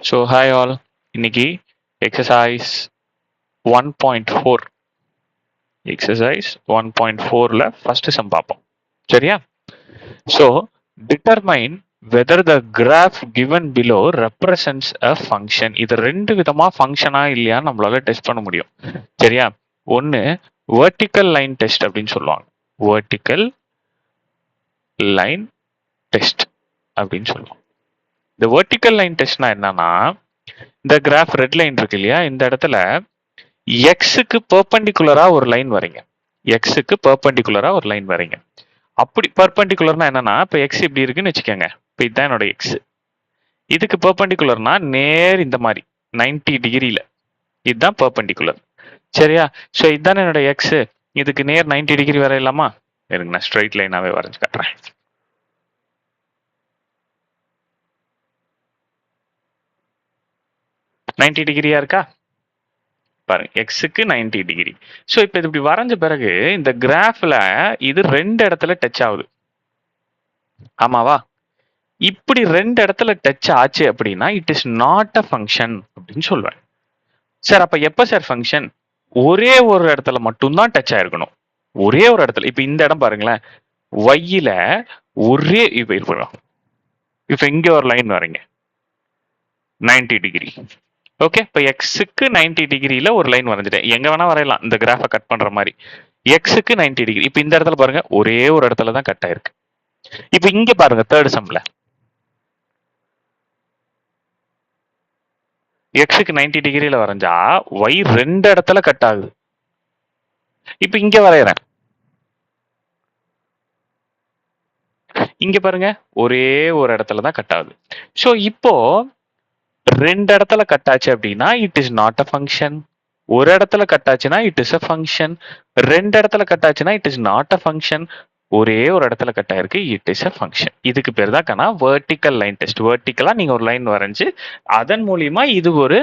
So hi all, இன்னைக்கு exercise 1.4 exercise 1.4ல first sum பார்ப்போம். சரியா? So determine whether the graph given below represents a function. இது ரெண்டு விதமா ஃபங்க்ஷனா இல்லையான்னு நம்மளால டெஸ்ட் பண்ண முடியும். சரியா? ஒன்று வெர்டிக்கல் லைன் டெஸ்ட் அப்படின்னு சொல்லுவாங்க. வெர்டிக்கல் லைன் டெஸ்ட் அப்படின்னு சொல்லுவாங்க. இந்த வெர்டிக்கல் லைன் டெஸ்ட்னா என்னன்னா, இந்த கிராஃப் ரெட் லைன் இருக்கு இல்லையா, இந்த இடத்துல எக்ஸுக்கு பெர்பெண்டிகுலரா ஒரு லைன் வரைங்க. எக்ஸுக்கு பெர்பெண்டிகுலரா ஒரு லைன் வரைங்க. அப்படி பெர்பெண்டிகுலர்னா என்னன்னா, இப்போ எக்ஸ் இப்படி இருக்குன்னு வச்சுக்கோங்க. இப்போ இதுதான் என்னோட எக்ஸ். இதுக்கு பெர்பெண்டிகுலர்னா நேர் இந்த மாதிரி 90 டிகிரியில இதுதான் பெர்பெண்டிகுலர். சரியா? ஸோ இதுதான் என்னோட எக்ஸ். இதுக்கு நேர் 90 டிகிரி வரையலாமா? இருங்க, நான் ஸ்ட்ரைட் லைனாவே வரைஞ்சு காட்டுறேன். நைன்டி டிகிரியா இருக்கா பாருங்க, எக்ஸுக்கு 90 டிகிரி. ஸோ இப்போ இது இப்படி வரைஞ்ச பிறகு இந்த கிராஃப்ல இது ரெண்டு இடத்துல டச் ஆகுது. ஆமாவா? இப்படி ரெண்டு இடத்துல டச் ஆச்சு அப்படின்னா it is not a function அப்படின்னு சொல்லுவேன். சார் அப்ப எப்ப சார் ஃபங்க்ஷன்? ஒரே ஒரு இடத்துல மட்டும்தான் டச் ஆயிருக்கணும். ஒரே ஒரு இடத்துல. இப்ப இந்த இடம் பாருங்களேன், ஒய்யில ஒரே இப்ப இங்க ஒரு லைன் வரீங்க 90 டிகிரி. ஓகே, இப்போ எக்ஸுக்கு 90 டிகிரியில ஒரு லைன் வரைஞ்சிட்டேன். எங்க வேணா வரையலாம் இந்த கிராஃபை கட் பண்ற மாதிரி. எக்ஸுக்கு 90 டிகிரி. இப்போ இந்த இடத்துல பாருங்க, ஒரே ஒரு இடத்துல தான் கட் ஆயிருக்கு. இப்போ இங்க பாருங்க, தேர்ட் சம்ல எக்ஸுக்கு 90 டிகிரியில வரைஞ்சா ஒய் ரெண்டு இடத்துல கட் ஆகுது. இப்போ இங்க வரையறேன், இங்க பாருங்க ஒரே ஒரு இடத்துல தான் கட் ஆகுது. ஸோ இப்போ ரெண்டு இடத்துல கட் ஆச்சு அப்படின்னா it is not a function. ஒரு இடத்துல கட் ஆச்சுன்னா இட் இஸ் அ ஃபங்க்ஷன். ரெண்டு இடத்துல கட் ஆச்சுன்னா it is not a function. ஒரே ஒரு இடத்துல கட் ஆயிருக்கு, இட் இஸ் அ ஃபங்க்ஷன். இதுக்கு பேர் தான் கண்ணா வெர்டிக்கல் லைன் டெஸ்ட். வெர்டிக்கலா நீங்க ஒரு லைன் வரைஞ்சு அதன் மூலியமா இது ஒரு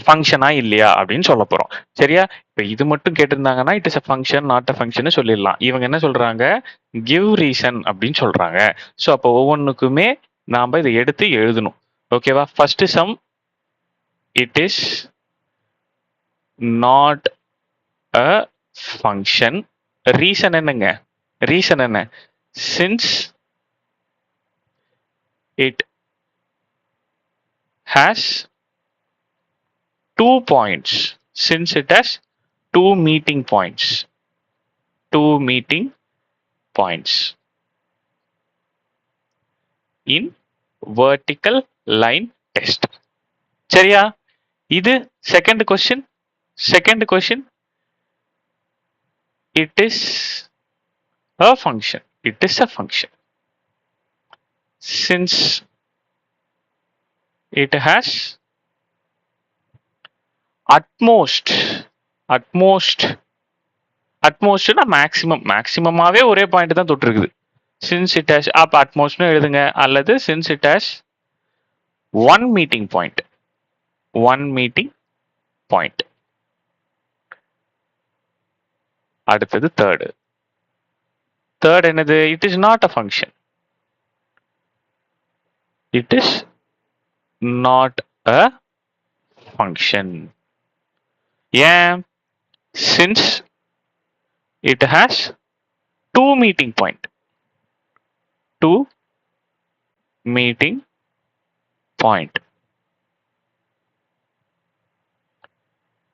ஃபங்க்ஷனா இல்லையா அப்படின்னு சொல்ல போறோம். சரியா? இப்ப இது மட்டும் கேட்டிருந்தாங்கன்னா it is a function not a function சொல்லிடலாம். இவங்க என்ன சொல்றாங்க, கிவ் ரீசன் அப்படின்னு சொல்றாங்க. ஸோ அப்போ ஒவ்வொன்றுக்குமே நாம இதை எடுத்து எழுதணும். ஓகேவா? First sum, it is not a function. Reason என்னங்க? ரீசன் என்ன? Since it has 2 points. Since it has two meeting points. Two meeting points in vertical line test. சரியா? இது second question. Second question, it is a function. It is a function. Since it has அட்மோஸ்ட்னா maximum. மேக்ஸிமமாவே ஒரே point தான் தொட்டு இருக்குது. Since it has, அப்ப அட்மோஸ்ட்னு எழுதுங்க. அல்லது since it has one meeting point. One meeting point. அடுத்தது தேர்டு. தேர்ட் என்னது? It is not a function. It is not a function. ஏன்? Since it has two meeting point. Two meeting point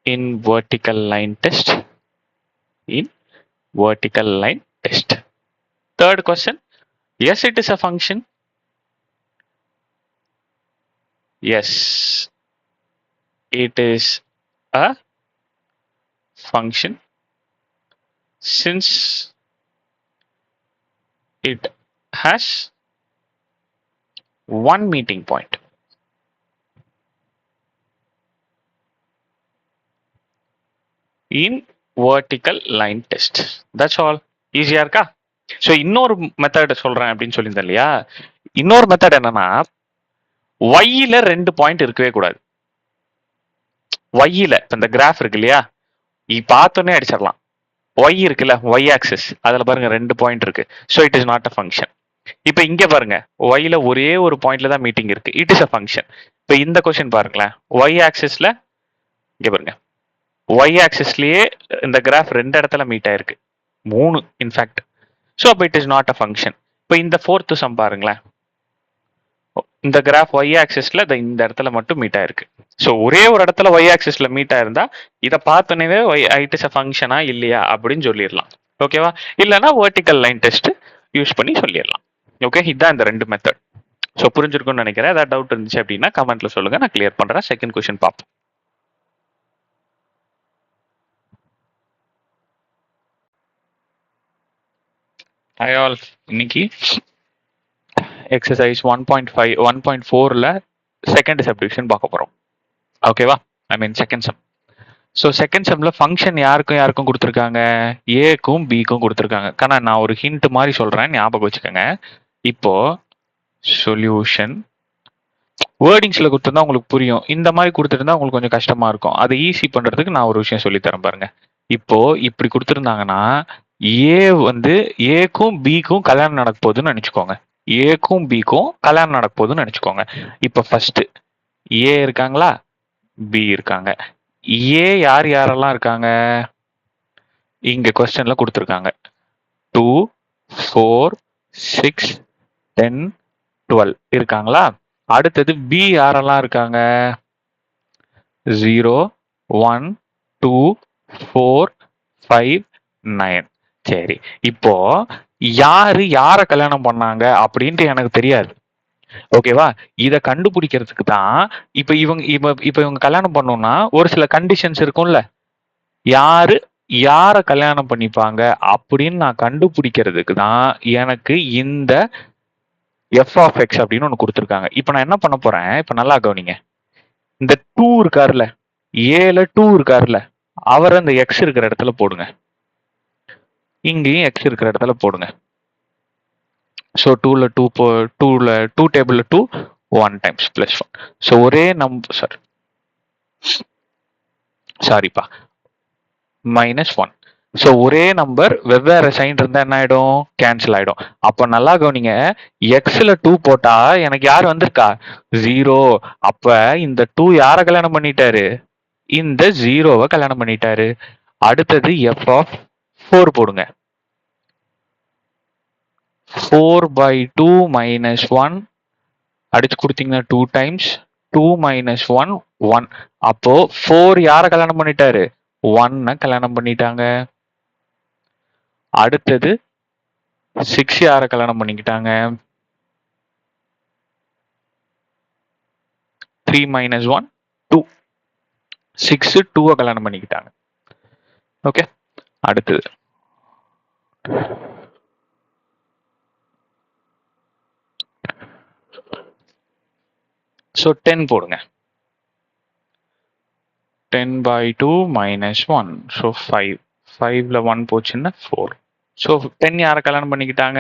in vertical line test. In vertical line test. Third question, yes it is a function. Yes, it is a function since it has one meeting point. In vertical line test. That's all. ஈஸியா இருக்கா? So இன்னொரு method சொல்றேன் அப்படின்னு சொல்லியிருந்தேன் இல்லையா? இன்னொரு method என்னன்னா, ஒய்யில ரெண்டு பாயிண்ட் இருக்கவே கூடாது. ஒய்யில இந்த கிராஃப் இருக்கு இல்லையா, பார்த்தோன்னே அடிச்சிடலாம். ஒய் இருக்குல்ல, ஒய் ஆக்சிஸ், அதுல பாருங்க ரெண்டு பாயிண்ட் இருக்கு. So it is not a function. இப்போ இங்க பாருங்க ஒய்ல ஒரே ஒரு பாயிண்ட்ல தான் மீட்டிங் இருக்கு. It is a function. இப்போ இந்த கொஸ்டின் பாருங்களேன். ஒய் ஆக்சிஸ்ல இங்க பாருங்க. ஒய் ஆக்சிஸ்லயே இந்த கிராஃப் ரெண்டு இடத்துல மீட் ஆயிருக்கு. 3 இன்ஃபேக்ட். ஸோ அப்போ it is not a function. இப்போ இந்த ஃபோர்த்து சம் பாருங்களேன். இந்த கிராஃப் ஒய் ஆக்சிஸ்ல இந்த இடத்துல மட்டும் மீட் ஆயிருக்கு. ஸோ ஒரே ஒரு இடத்துல ஒய் ஆக்சிஸ்ல மீட் ஆயிருந்தா இதை பார்த்தோன்னே இட் இஸ் அ ஃபங்க்ஷனா இல்லையா அப்படின்னு சொல்லிடலாம். ஓகேவா? இல்லைன்னா வெர்டிக்கல் லைன் டெஸ்ட் யூஸ் பண்ணி சொல்லிடலாம். ஓகே, இதுதான் இந்த ரெண்டு மெத்தட். ஸோ புரிஞ்சிருக்கும்னு நினைக்கிறேன். ஏதாவது டவுட் இருந்துச்சு அப்படின்னா கமெண்ட்ல சொல்லுங்க, நான் கிளியர் பண்றேன். செகண்ட் கொஸ்டின் பார்ப்போம். ஹாய் ஆல், இன்னைக்கு எக்ஸசைஸ் 1.5 1.4ல செகண்ட் சப்டிவிஷன் பார்க்க போறோம். ஓகேவா? I mean second sum. So second சம்ல ஃபங்க்ஷன் யாருக்கும் யாருக்கும் கொடுத்துருக்காங்க? ஏக்கும் பிக்கும் கொடுத்துருக்காங்க. காரண நான் ஒரு ஹிண்ட் மாதிரி சொல்றேன், ஞாபகம் வச்சுக்கோங்க. இப்போ சொல்யூஷன் வேர்டிங்ஸ்ல கொடுத்துருந்தா உங்களுக்கு புரியும். இந்த மாதிரி கொடுத்துருந்தா உங்களுக்கு கொஞ்சம் கஷ்டமா இருக்கும். அதை ஈஸி பண்றதுக்கு நான் ஒரு விஷயம் சொல்லித்தரேன் பாருங்க. இப்போ இப்படி கொடுத்துருந்தாங்கன்னா ஏ வந்து ஏக்கும் பிக்கும் கல்யாணம் நடக்க போகுதுன்னு நினைச்சுக்கோங்க. ஏக்கும் பிக்கும் கல்யாணம் நடக்க போகுதுன்னு நினைச்சுக்கோங்க. இப்போ ஃபர்ஸ்ட் ஏ இருக்காங்களா, பி இருக்காங்க. ஏ யார் யாரெல்லாம் இருக்காங்க? இங்க கொஸ்டின்ல கொடுத்துருக்காங்க. 2, 4, 6, 10, 12 இருக்காங்களா? அடுத்தது பி யாரெல்லாம் இருக்காங்க? 0, 1, 2, 4, 5, 9. சரி, இப்போ யாரு யார கல்யாணம் பண்ணாங்க அப்படின்ட்டு எனக்கு தெரியாது. ஓகேவா? இத கண்டுபிடிக்கிறதுக்கு தான் இப்ப இவங்க கல்யாணம் பண்ணணும்னா ஒரு சில கண்டிஷன்ஸ் இருக்கும்ல. யாரு யார கல்யாணம் பண்ணிப்பாங்க அப்படின்னு நான் கண்டுபிடிக்கிறதுக்கு தான் எனக்கு இந்த எஃப் ஆஃப் எக்ஸ் அப்படின்னு ஒன்று கொடுத்துருக்காங்க. இப்போ நான் என்ன பண்ண போறேன், இப்போ நல்லா கவனிங்க. இந்த 2 இருக்காருல, ஏல 2 இருக்காருல, அவரை அந்த எக்ஸ் இருக்கிற இடத்துல போடுங்க. இங்கேயும் எக்ஸ் இருக்கிற இடத்துல போடுங்க. ஸோ 2ல 2 டேபிள்ல 2 1 டைம்ஸ் பிளஸ் 1. ஸோ ஒரே நம்பர் சாரிப்பா -1. ஸோ ஒரே நம்பர் வெவ்வேறு சைன் இருந்தா என்ன ஆயிடும்? கேன்சல் ஆயிடும். அப்ப நல்லா கவனிங்க, எக்ஸ்ல 2 போட்டா எனக்கு யார் வந்திருக்கா? 0. அப்ப இந்த 2 யார கல்யாணம் பண்ணிட்டாரு? இந்த 0வை கல்யாணம் பண்ணிட்டாரு. அடுத்தது எஃப் ஆஃப் 4 போடுங்க. 4/2 -1 அடிச்சு கொடுத்தீங்கன்னா 2 டைம்ஸ் 2 - 1 1. அப்போ 4 யார கல்யாணம் பண்ணிட்டாரு? 1 கல்யாணம் பண்ணிட்டாங்க. அடுத்தது 6 யார கல்யாணம் பண்ணிக்கிட்டாங்க? 3 - 1 2. 6 2 கல்யாணம் பண்ணிக்கிட்டாங்க. ஓகே, அடுத்தது ஸோ 10 போடுங்க. 10/2 -1. ஸோ 5. 5ல 1 போச்சுன்னா 4. ஸோ 10 யார கல்யாணம் பண்ணிக்கிட்டாங்க?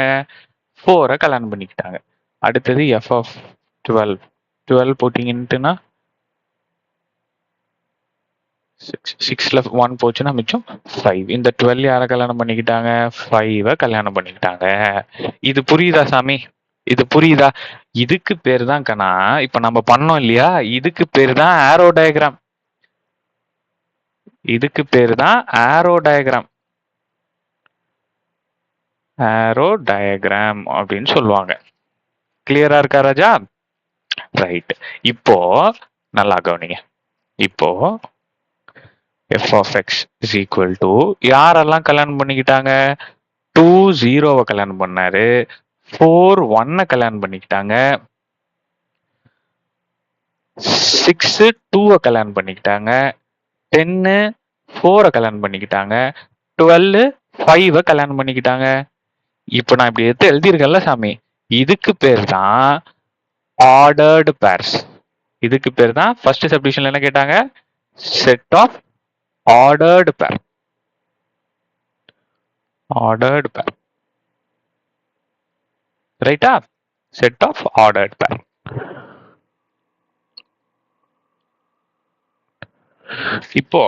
4 கல்யாணம் பண்ணிக்கிட்டாங்க. அடுத்தது எஃப் ஆஃப் 12. 12 போட்டீங்கன்னா 6ல 1 போச்சுன்னா மிச்சம் 5. இந்த 12 யார கல்யாணம் பண்ணிக்கிட்டாங்க? 5 கல்யாணம் பண்ணிக்கிட்டாங்க. இது புரியுதா சாமி? இது புரியுதா? இதுக்கு பேரு தான் கண்ணா, இப்ப நம்ம பண்ணோம் இல்லையா, இதுக்கு பேரு தான் ஆரோ டயக்ராம். இதுக்கு பேரு தான் ஆரோ டயக்ராம். ஆரோ டயக்ராம் அப்படின்னு சொல்லுவாங்க. கிளியரா இருக்கா ராஜா? ரைட். இப்போ நல்லா கவனிங்க. இப்போ F of X is equal to யாரெல்லாம் கல்யாணம் பண்ணிக்கிட்டாங்க? 2 0வை கல்யாணம் பண்ணாரு. 4 1 கல்யாணம் பண்ணிக்கிட்டாங்க. 6 2 கல்யாணம் பண்ணிக்கிட்டாங்க. 10 4 கல்யாணம் பண்ணிக்கிட்டாங்க. 12 5 கல்யாணம் பண்ணிக்கிட்டாங்க. இப்போ நான் இப்படி எடுத்து எழுதியிருக்கேன்ல சாமி, இதுக்கு பேர் தான் ஆர்டர்டு பேர்ஸ். இதுக்கு பேர் தான் ஃபர்ஸ்ட் சப்டிவிஷன்ல என்ன கேட்டாங்க? Set of ordered pair. Ordered pair, ரைட்டா? செட் ஆஃப் ஆர்டர்டு பேர். இப்போ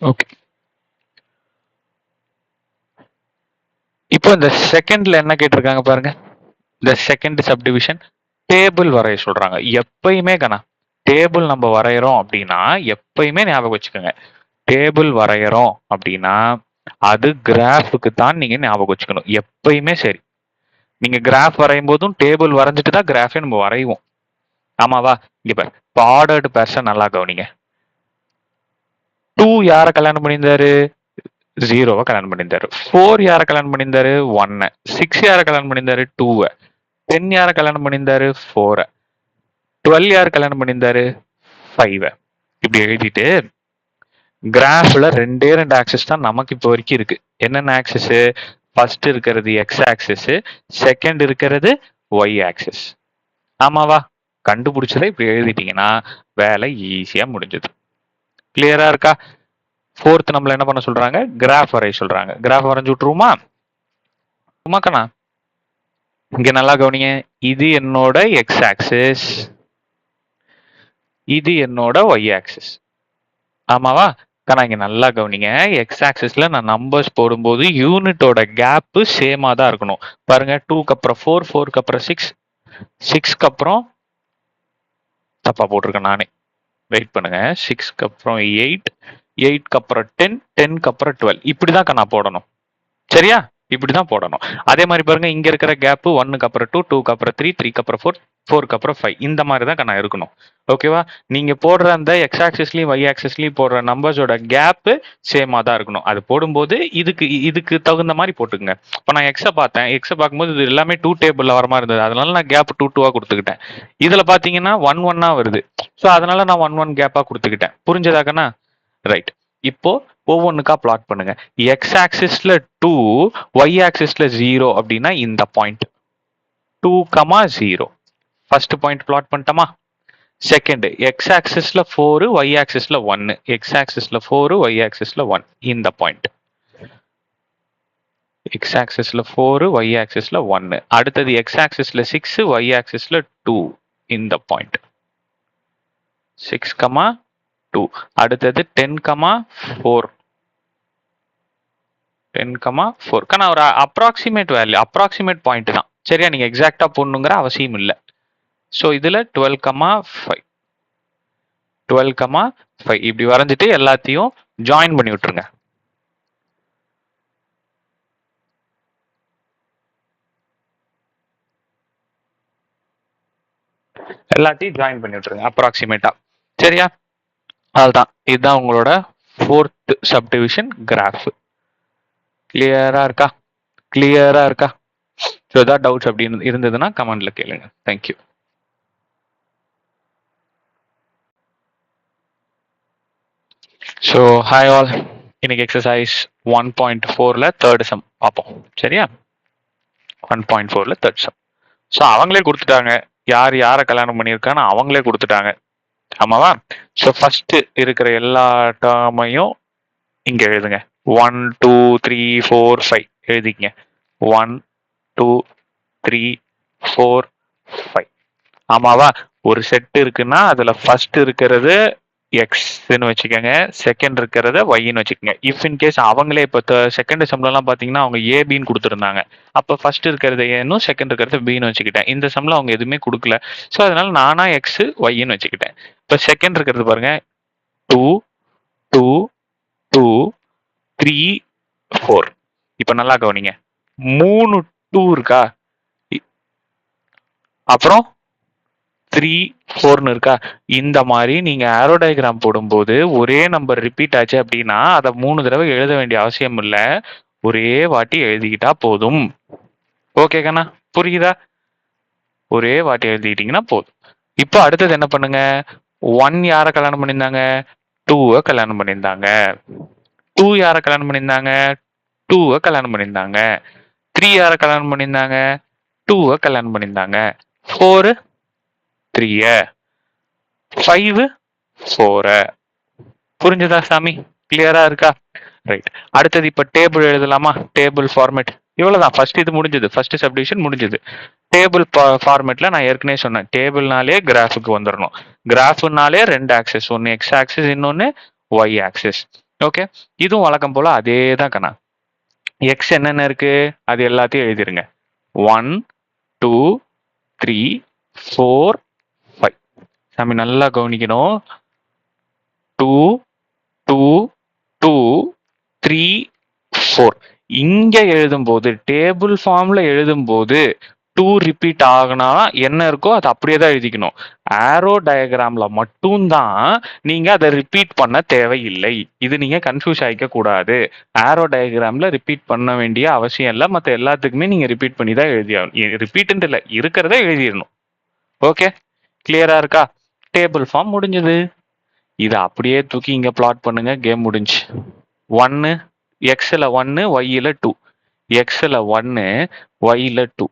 ஓகே. இப்போ இந்த செகண்ட்ல என்ன கேட்டிருக்காங்க பாருங்க. இந்த செகண்ட் சப்டிவிஷன் டேபிள் வரைய சொல்றாங்க. எப்பயுமே கண்ணா டேபிள் நம்ம வரைகிறோம் அப்படின்னா எப்பயுமே ஞாபகம் வச்சுக்கோங்க. டேபிள் வரைகிறோம் அப்படின்னா அது கிராஃபுக்கு தான் நீங்க ஞாபகம் வச்சுக்கணும். எப்பயுமே சரி. நீங்க கிராஃப் வரையும் போதும் டேபிள் வரைஞ்சிட்டு தான் கிராஃபே நம்ம வரைவோம். ஆமாவா? இங்க பாரு. ஆர்டர்டு பேர்சன் நல்லா கவனிங்க. 2 யாரை கல்யாணம் பண்ணியிருந்தாரு? 0வை கல்யாணம் பண்ணியிருந்தாரு. 4 யாரை கல்யாணம் பண்ணியிருந்தாரு? 1. 6 யாரை கல்யாணம் பண்ணியிருந்தாரு? 2. 10 யாரை கல்யாணம் பண்ணியிருந்தாரு? 4. 12 யார் கல்யாணம் பண்ணியிருந்தாரு? 5. இப்படி எழுதிட்டு கிராஃப்ல 2 ஆக்சிஸ் தான் நமக்கு இப்போ வரைக்கும் இருக்கு. என்னென்ன ஆக்சிஸ்? ஃபர்ஸ்ட் இருக்கிறது எக்ஸ் ஆக்சிஸ், செகண்ட் இருக்கிறது ஒய் ஆக்சிஸ். ஆமாவா? கண்டுபிடிச்சதை இப்படி எழுதிட்டீங்கன்னா வேலை ஈஸியா முடிஞ்சது. கிளியரா இருக்கா? ஃபோர்த் நம்மள என்ன பண்ண சொல்றாங்க? கிராஃப் வரைய சொல்றாங்க. கிராஃப் வரைஞ்சு விட்டுருவோமா? உமாக்கண்ணா இங்க நல்லா கவனிங்க. இது என்னோட எக்ஸ் ஆக்சிஸ், இது என்னோட ஒய் ஆக்சிஸ். ஆமாவா? கண்ணா இங்க நல்லா கவனிங்க. எக்ஸ் ஆக்சிஸ்ல நான் நம்பர்ஸ் போடும்போது யூனிட்டோட கேப் சேமா தான் இருக்கணும். பாருங்க 2க்கு அப்புறம் 4, 4க்கு அப்புறம் 6, 6க்கு அப்புறம் தப்பா போட்டிருக்கேன் நானே. வெயிட் பண்ணுங்க. 6க்கு அப்புறம் 8, 8க்கு அப்புறம் 10, 10க்கு அப்புறம் 12. இப்படிதான் நான் போடணும். சரியா? இப்படிதான் போடணும். அதே மாதிரி பாருங்க இங்க இருக்கிற கேப் 1க்கு அப்புறம் 2, 2க்கு அப்புறம் 3, 3க்கு அப்புறம் 4, 4க்கு அப்புறம் 5. இந்த மாதிரி தான் நான் இருக்கணும். ஓகேவா? நீங்க போடுற அந்த எக்ஸ் ஆக்சிஸ்லயும் ஒய் ஆக்சிஸ்லயும் போடுற நம்பர்ஸோட கேப் சேமா தான் இருக்கணும். அது போடும்போது இதுக்கு தகுந்த மாதிரி போட்டுக்கங்க. இப்போ நான் எக்ஸை பார்த்தேன். எக்ஸை பார்க்கும்போது இது எல்லாமே 2 டேபிள்ல வர மாதிரி இருந்தது. அதனால நான் கேப் 2, 2வா கொடுத்துக்கிட்டேன். இதுல பாத்தீங்கன்னா 1, 1ஆ வருது. ஸோ அதனால நான் 1, 1 கேப்பா கொடுத்துக்கிட்டேன். புரிஞ்சதாக்கண்ணா? ரைட். இப்போ ஒவ்வொன்றுக்கா பிளாட் பண்ணுங்க. எக்ஸ் ஆக்சிஸ்ல 2, ஒய் ஆக்சிஸ்ல 0 அப்படின்னா இந்த பாயிண்ட் 2, 0. ஃபர்ஸ்ட் பாயிண்ட் பிளாட் பண்ணிட்டோமா? செகண்ட் எக்ஸ் ஆக்சிஸ்ல 4, ஒய் ஆக்சிஸ்ல 1. எக்ஸ் ஆக்சிஸ்ல 4, ஒய் ஆக்சிஸ்ல 1. இந்த பாயிண்ட் எக்ஸ் ஆக்சிஸ்ல 4, ஒய் ஆக்சிஸ்ல 1. அடுத்தது எக்ஸ் ஆக்சிஸ்ல 6, ஒய் ஆக்சிஸ்ல 2. இந்த பாயிண்ட் 6, 2. அடுத்தது 10, 4. 10, 4. ஒரு அப்ராக்சிமேட் வேல்யூ, அப்ராக்சிமேட் பாயிண்ட் தான். சரியா? நீங்க எக்ஸாக்டா போடணுங்கிற அவசியம் இல்லை. ஸோ இதுல 12, 5. 12, 5 இப்படி வரைஞ்சிட்டு எல்லாத்தையும் ஜாயின் பண்ணி விட்டுருங்க. எல்லாத்தையும் ஜாயின் பண்ணி விட்டுருங்க அப்ராக்சிமேட்டா. சரியா? அதுதான். இதுதான் உங்களோட ஃபோர்த் சப்டிவிஷன் கிராஃப். கிளியரா இருக்கா? கிளியரா இருக்கா? ஸோ ஏதாவது டவுட்ஸ் அப்படி இருந்ததுன்னா கமெண்ட்ல கேளுங்க. தேங்க்யூ. So hi all. இன்னைக்கு எக்ஸசைஸ் 1.4ல தேர்ட் சம் பார்ப்போம். சரியா? 1.4ல தேர்ட் சம். ஸோ அவங்களே கொடுத்துட்டாங்க. யார் யாரை கல்யாணம் பண்ணியிருக்கான்னு அவங்களே கொடுத்துட்டாங்க. ஆமாவா? ஸோ ஃபர்ஸ்ட் இருக்கிற எல்லா டேர்மையும் இங்க எழுதுங்க. 1, 2, 3, 4, 5 எழுதிக்கங்க. 1, 2, 3, 4, 5. ஆமாவா? ஒரு செட் இருக்குன்னா அதுல ஃபர்ஸ்ட் இருக்கிறது எக்ஸ்ன்னு வச்சுக்கோங்க, செகண்ட் இருக்கிறத ஒய்ன்னு வச்சுக்கோங்க. இஃப் இன் கேஸ் அவங்களே இப்போ செகண்ட் சம்லாம் பார்த்தீங்கன்னா அவங்க ஏபின்னு கொடுத்துருந்தாங்க. அப்போ ஃபர்ஸ்ட் இருக்கிறத ஏன்னு, செகண்ட் இருக்கிறத பின்னு வச்சுக்கிட்டேன். இந்த சம்ல அவங்க எதுவுமே கொடுக்கல. ஸோ அதனால நானா எக்ஸ் ஒய்ன்னு வச்சுக்கிட்டேன். இப்போ செகண்ட் இருக்கிறது பாருங்க 2, 2, 2, 3, 4. இப்போ நல்லா கவனிங்க. 3 2 இருக்கா? அப்புறம் 3, 4ன்னு இருக்கா? இந்த மாதிரி நீங்க ஆரோ டயக்ராம் போடும்போது ஒரே நம்பர் ரிப்பீட் ஆச்சு அப்படின்னா அதை 3 தடவை எழுத வேண்டிய அவசியம் இல்லை. ஒரே வாட்டி எழுதிக்கிட்டா போதும். ஓகே கண்ணா? புரியுதா? ஒரே வாட்டி எழுதிக்கிட்டீங்கன்னா போதும். இப்போ அடுத்தது என்ன பண்ணுங்க? 1 யாரை கல்யாணம் பண்ணியிருந்தாங்க? 2வை கல்யாணம் பண்ணியிருந்தாங்க. 2 யாரை கல்யாணம் பண்ணியிருந்தாங்க? 2வை கல்யாணம் பண்ணியிருந்தாங்க. 3 யாரை கல்யாணம் பண்ணியிருந்தாங்க? 2வை கல்யாணம் பண்ணியிருந்தாங்க. 4 3, 5 4. புரிஞ்சுதா சாமி? கிளியரா இருக்கா? ரைட். அடுத்தது இப்ப டேபிள் எழுதலாமா? Table format. இவ்வளவுதான். ஃபர்ஸ்ட் இது முடிஞ்சது. ஃபர்ஸ்ட் சப்டிவிஷன் முடிஞ்சது. டேபிள் ஃபார்மேட்ல நான் ஏற்கனவே சொன்னேன். டேபிள்னாலே கிராஃபுக்கு வந்துடணும். கிராஃப்னாலே 2 ஆக்சிஸ், ஒன்னு எக்ஸ் ஆக்சிஸ், இன்னொன்னு ஒய் ஆக்சிஸ். ஓகே, இதுவும் வழக்கம் போல அதே தான் கண்ணா. எக்ஸ் என்னென்ன இருக்கு அது எல்லாத்தையும் எழுதிருங்க. 1 2 3 4 5. சாமி நல்லா கவனிக்கணும். 2 2 2 3 4. இங்க எழுதும்போது டேபிள் ஃபார்ம்ல எழுதும்போது 2 ரிப்பீட் ஆகுனா என்ன இருக்கோ அது அப்படியே தான் எழுதிக்கணும். ஆரோ டயக்ராம்ல மட்டும்தான் நீங்க அதை ரிப்பீட் பண்ண தேவையில்லை. இது நீங்க கன்ஃபியூஸ் ஆகிக்க கூடாது. ஆரோ டயக்ராம்ல ரிப்பீட் பண்ண வேண்டிய அவசியம் இல்லை. மற்ற எல்லாத்துக்குமே நீங்க ரிப்பீட் பண்ணி தான் எழுதியாகணும். ரிப்பீட்ன்ட்டு இல்லை, இருக்கிறத எழுதிடணும். ஓகே, கிளியரா இருக்கா? டேபிள் ஃபார்ம் முடிஞ்சது. இதை அப்படியே தூக்கி இங்க பிளாட் பண்ணுங்க. கேம் முடிஞ்சு. 1 எக்ஸ்ல 1 ஒய்ல 2. எக்ஸ்ல 1 ஒய்ல 2.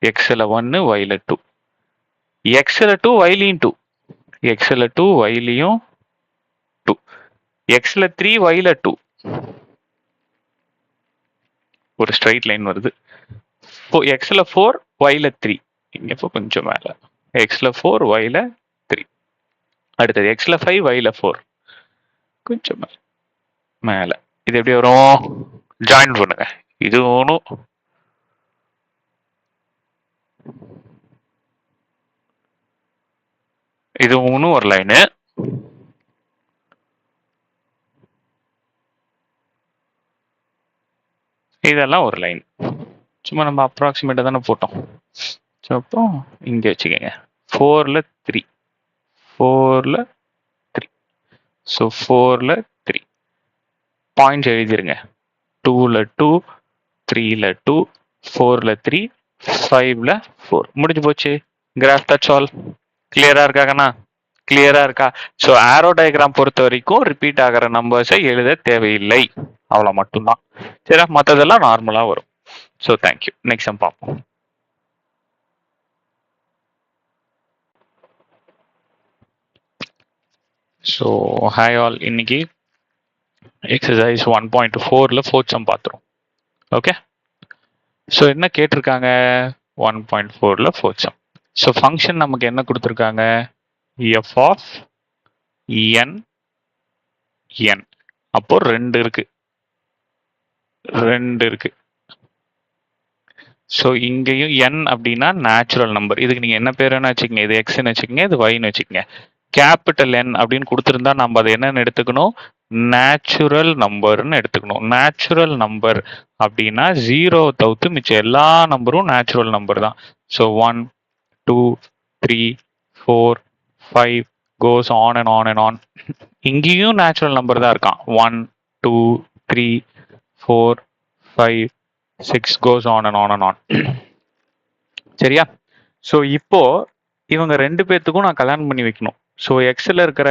எக்ஸ்ல 1 ஒய்ல 2. எக்ஸ்ல 2 ஒய்லையும் 2. எக்ஸ்ல 2 ஒய்லையும் 2. எக்ஸ்ல 3 ஒய்ல 2. ஒரு ஸ்ட்ரைட் லைன் வருது. எக்ஸ்ல 4 ஒய்ல 3. இங்க இப்போ கொஞ்சம் மேல. எக்ஸ்ல 4 ஒய்ல 3. அடுத்தது எக்ஸ்ல 5 ஒய்ல 4. கொஞ்சம் மேல. இது எப்படி வரும்? ஜாயின் பண்ணுங்க. இது ஒன்றும் இது ஒன்றும் ஒரு லைனு. இதெல்லாம் ஒரு லைன். சும்மா நம்ம அப்ராக்சிமேட்டாக தானே போட்டோம். ஸோ அப்போ இங்கே வச்சுக்கோங்க. 4ல் 3. 4ல் 3. ஸோ 4ல் 3. பாயிண்ட்ஸ் எழுதிருங்க. 2ல் 2, 3ல் 2, 4ல் 3, 5ல் 4. முடிஞ்சு போச்சு. Graph that's all. கிளியரா இருக்காங்கண்ணா? கிளியரா இருக்கா? ஸோ ஆரோ டயக்ராம் பொறுத்த வரைக்கும் ரிப்பீட் ஆகிற நம்பர்ஸை எழுத தேவையில்லை. அவ்வளோ மட்டும்தான். சரி, மற்றதெல்லாம் நார்மலாக வரும். So thank you. நெக்ஸ்ட் சம் பார்ப்போம். So hi all. இன்னைக்கு எக்ஸசைஸ் 1.4ல் ஃபோர்த் சம் பார்த்துரும். ஓகே, ஸோ என்ன கேட்டிருக்காங்க? 1.4ல் ஃபோர்த் சம். ஸோ ஃபங்க்ஷன் நமக்கு என்ன கொடுத்துருக்காங்க? F of n n. அப்போ 2 இருக்கு. 2 இருக்கு. ஸோ இங்கேயும் n அப்படின்னா நேச்சுரல் நம்பர். இதுக்கு நீங்கள் என்ன பேருன்னு வச்சுக்கோங்க. இது எக்ஸ்ன்னு வச்சுக்கோங்க, இது ஒய்ன்னு வச்சுக்கோங்க. கேபிட்டல் N அப்படின்னு கொடுத்துருந்தா நம்ம அதை என்னன்னு எடுத்துக்கணும்? நேச்சுரல் நம்பர்னு எடுத்துக்கணும். நேச்சுரல் நம்பர் அப்படின்னா 0 தவிர்த்து மிச்சம் எல்லா நம்பரும் நேச்சுரல் நம்பர் தான். So 1 2 3 4 5 goes on and on and on. இங்கேயும் நேச்சுரல் நம்பர் தான் இருக்கான். 1 2 3 4 5 6 goes on and on and on. சரியா? ஸோ இப்போ இவங்க 2 பேர்த்துக்கும் நான் கல்யாணம் பண்ணி வைக்கணும். ஸோ எக்ஸில் இருக்கிற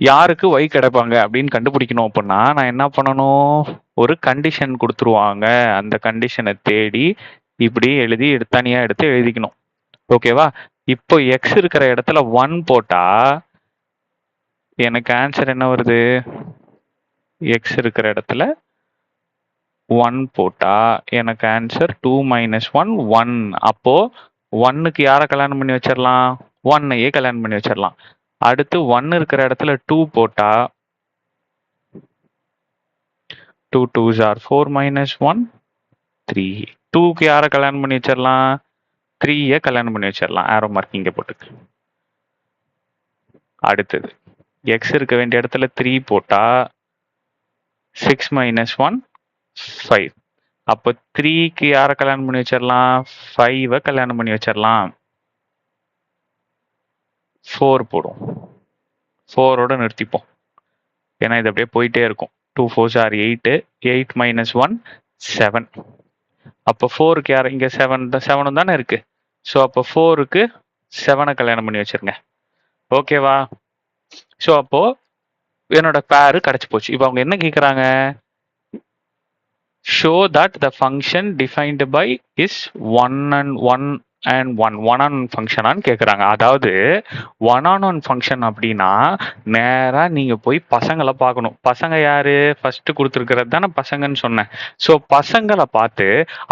யாருக்கு ஒய் கிடைப்பாங்க அப்படின்னு கண்டுபிடிக்கணும். அப்படின்னா நான் என்ன பண்ணணும்? ஒரு கண்டிஷன் கொடுத்துருவாங்க. அந்த கண்டிஷனை தேடி இப்படி எழுதி தனியாக எடுத்து எழுதிக்கணும். ஓகேவா? இப்போ எக்ஸ் இருக்கிற இடத்துல 1 போட்டா எனக்கு ஆன்சர் என்ன வருது? எக்ஸ் இருக்கிற இடத்துல 1 போட்டா எனக்கு ஆன்சர் 2 - 1 1. அப்போ 1க்கு யாரை கல்யாணம் பண்ணி வச்சிடலாம்? 1ஐயே கல்யாணம் பண்ணி வச்சிடலாம். அடுத்து 1 இருக்கிற இடத்துல 2 போட்டா 2 2s are 4 - 1 3. 2க்கு யாரை கல்யாணம் பண்ணி வச்சிடலாம்? 3ஐ கல்யாணம் பண்ணி வச்சிடலாம். ஆரோ மார்க்கிங்க போட்டுக்கு. அடுத்தது எக்ஸ் இருக்க வேண்டிய இடத்துல 3 போட்டா 6 - 1 5. அப்போ 3க்கு யாரை கல்யாணம் பண்ணி வச்சிடலாம்? 5ஐ கல்யாணம் பண்ணி வச்சிடலாம். 4 போடும். 4ஓட நிறுத்திப்போம். ஏன்னா இது அப்படியே போயிட்டே இருக்கும். 2 4s are 8. 8 - 1 7. அப்போ 4க்கு யார்? இங்கே 7 தானே இருக்கு. ஸோ அப்போ 4க்கு 7ஐ கல்யாணம் பண்ணி வச்சிருங்க. ஓகேவா? ஸோ அப்போ என்னோட பேரு கிடைச்சி போச்சு. இப்போ அவங்க என்ன கேட்குறாங்க? Show that the function defined by is 1 and 1 and 1 1-on-1 ஃபங்க்ஷனான்னு கேட்குறாங்க. அதாவது 1-on-1 ஃபங்க்ஷன் அப்படின்னா நேராக நீங்கள் போய் பசங்களை பார்க்கணும். பசங்க யாரு? ஃபர்ஸ்ட் கொடுத்துருக்கிறது தானே பசங்கன்னு சொன்னேன். ஸோ பசங்களை பார்த்து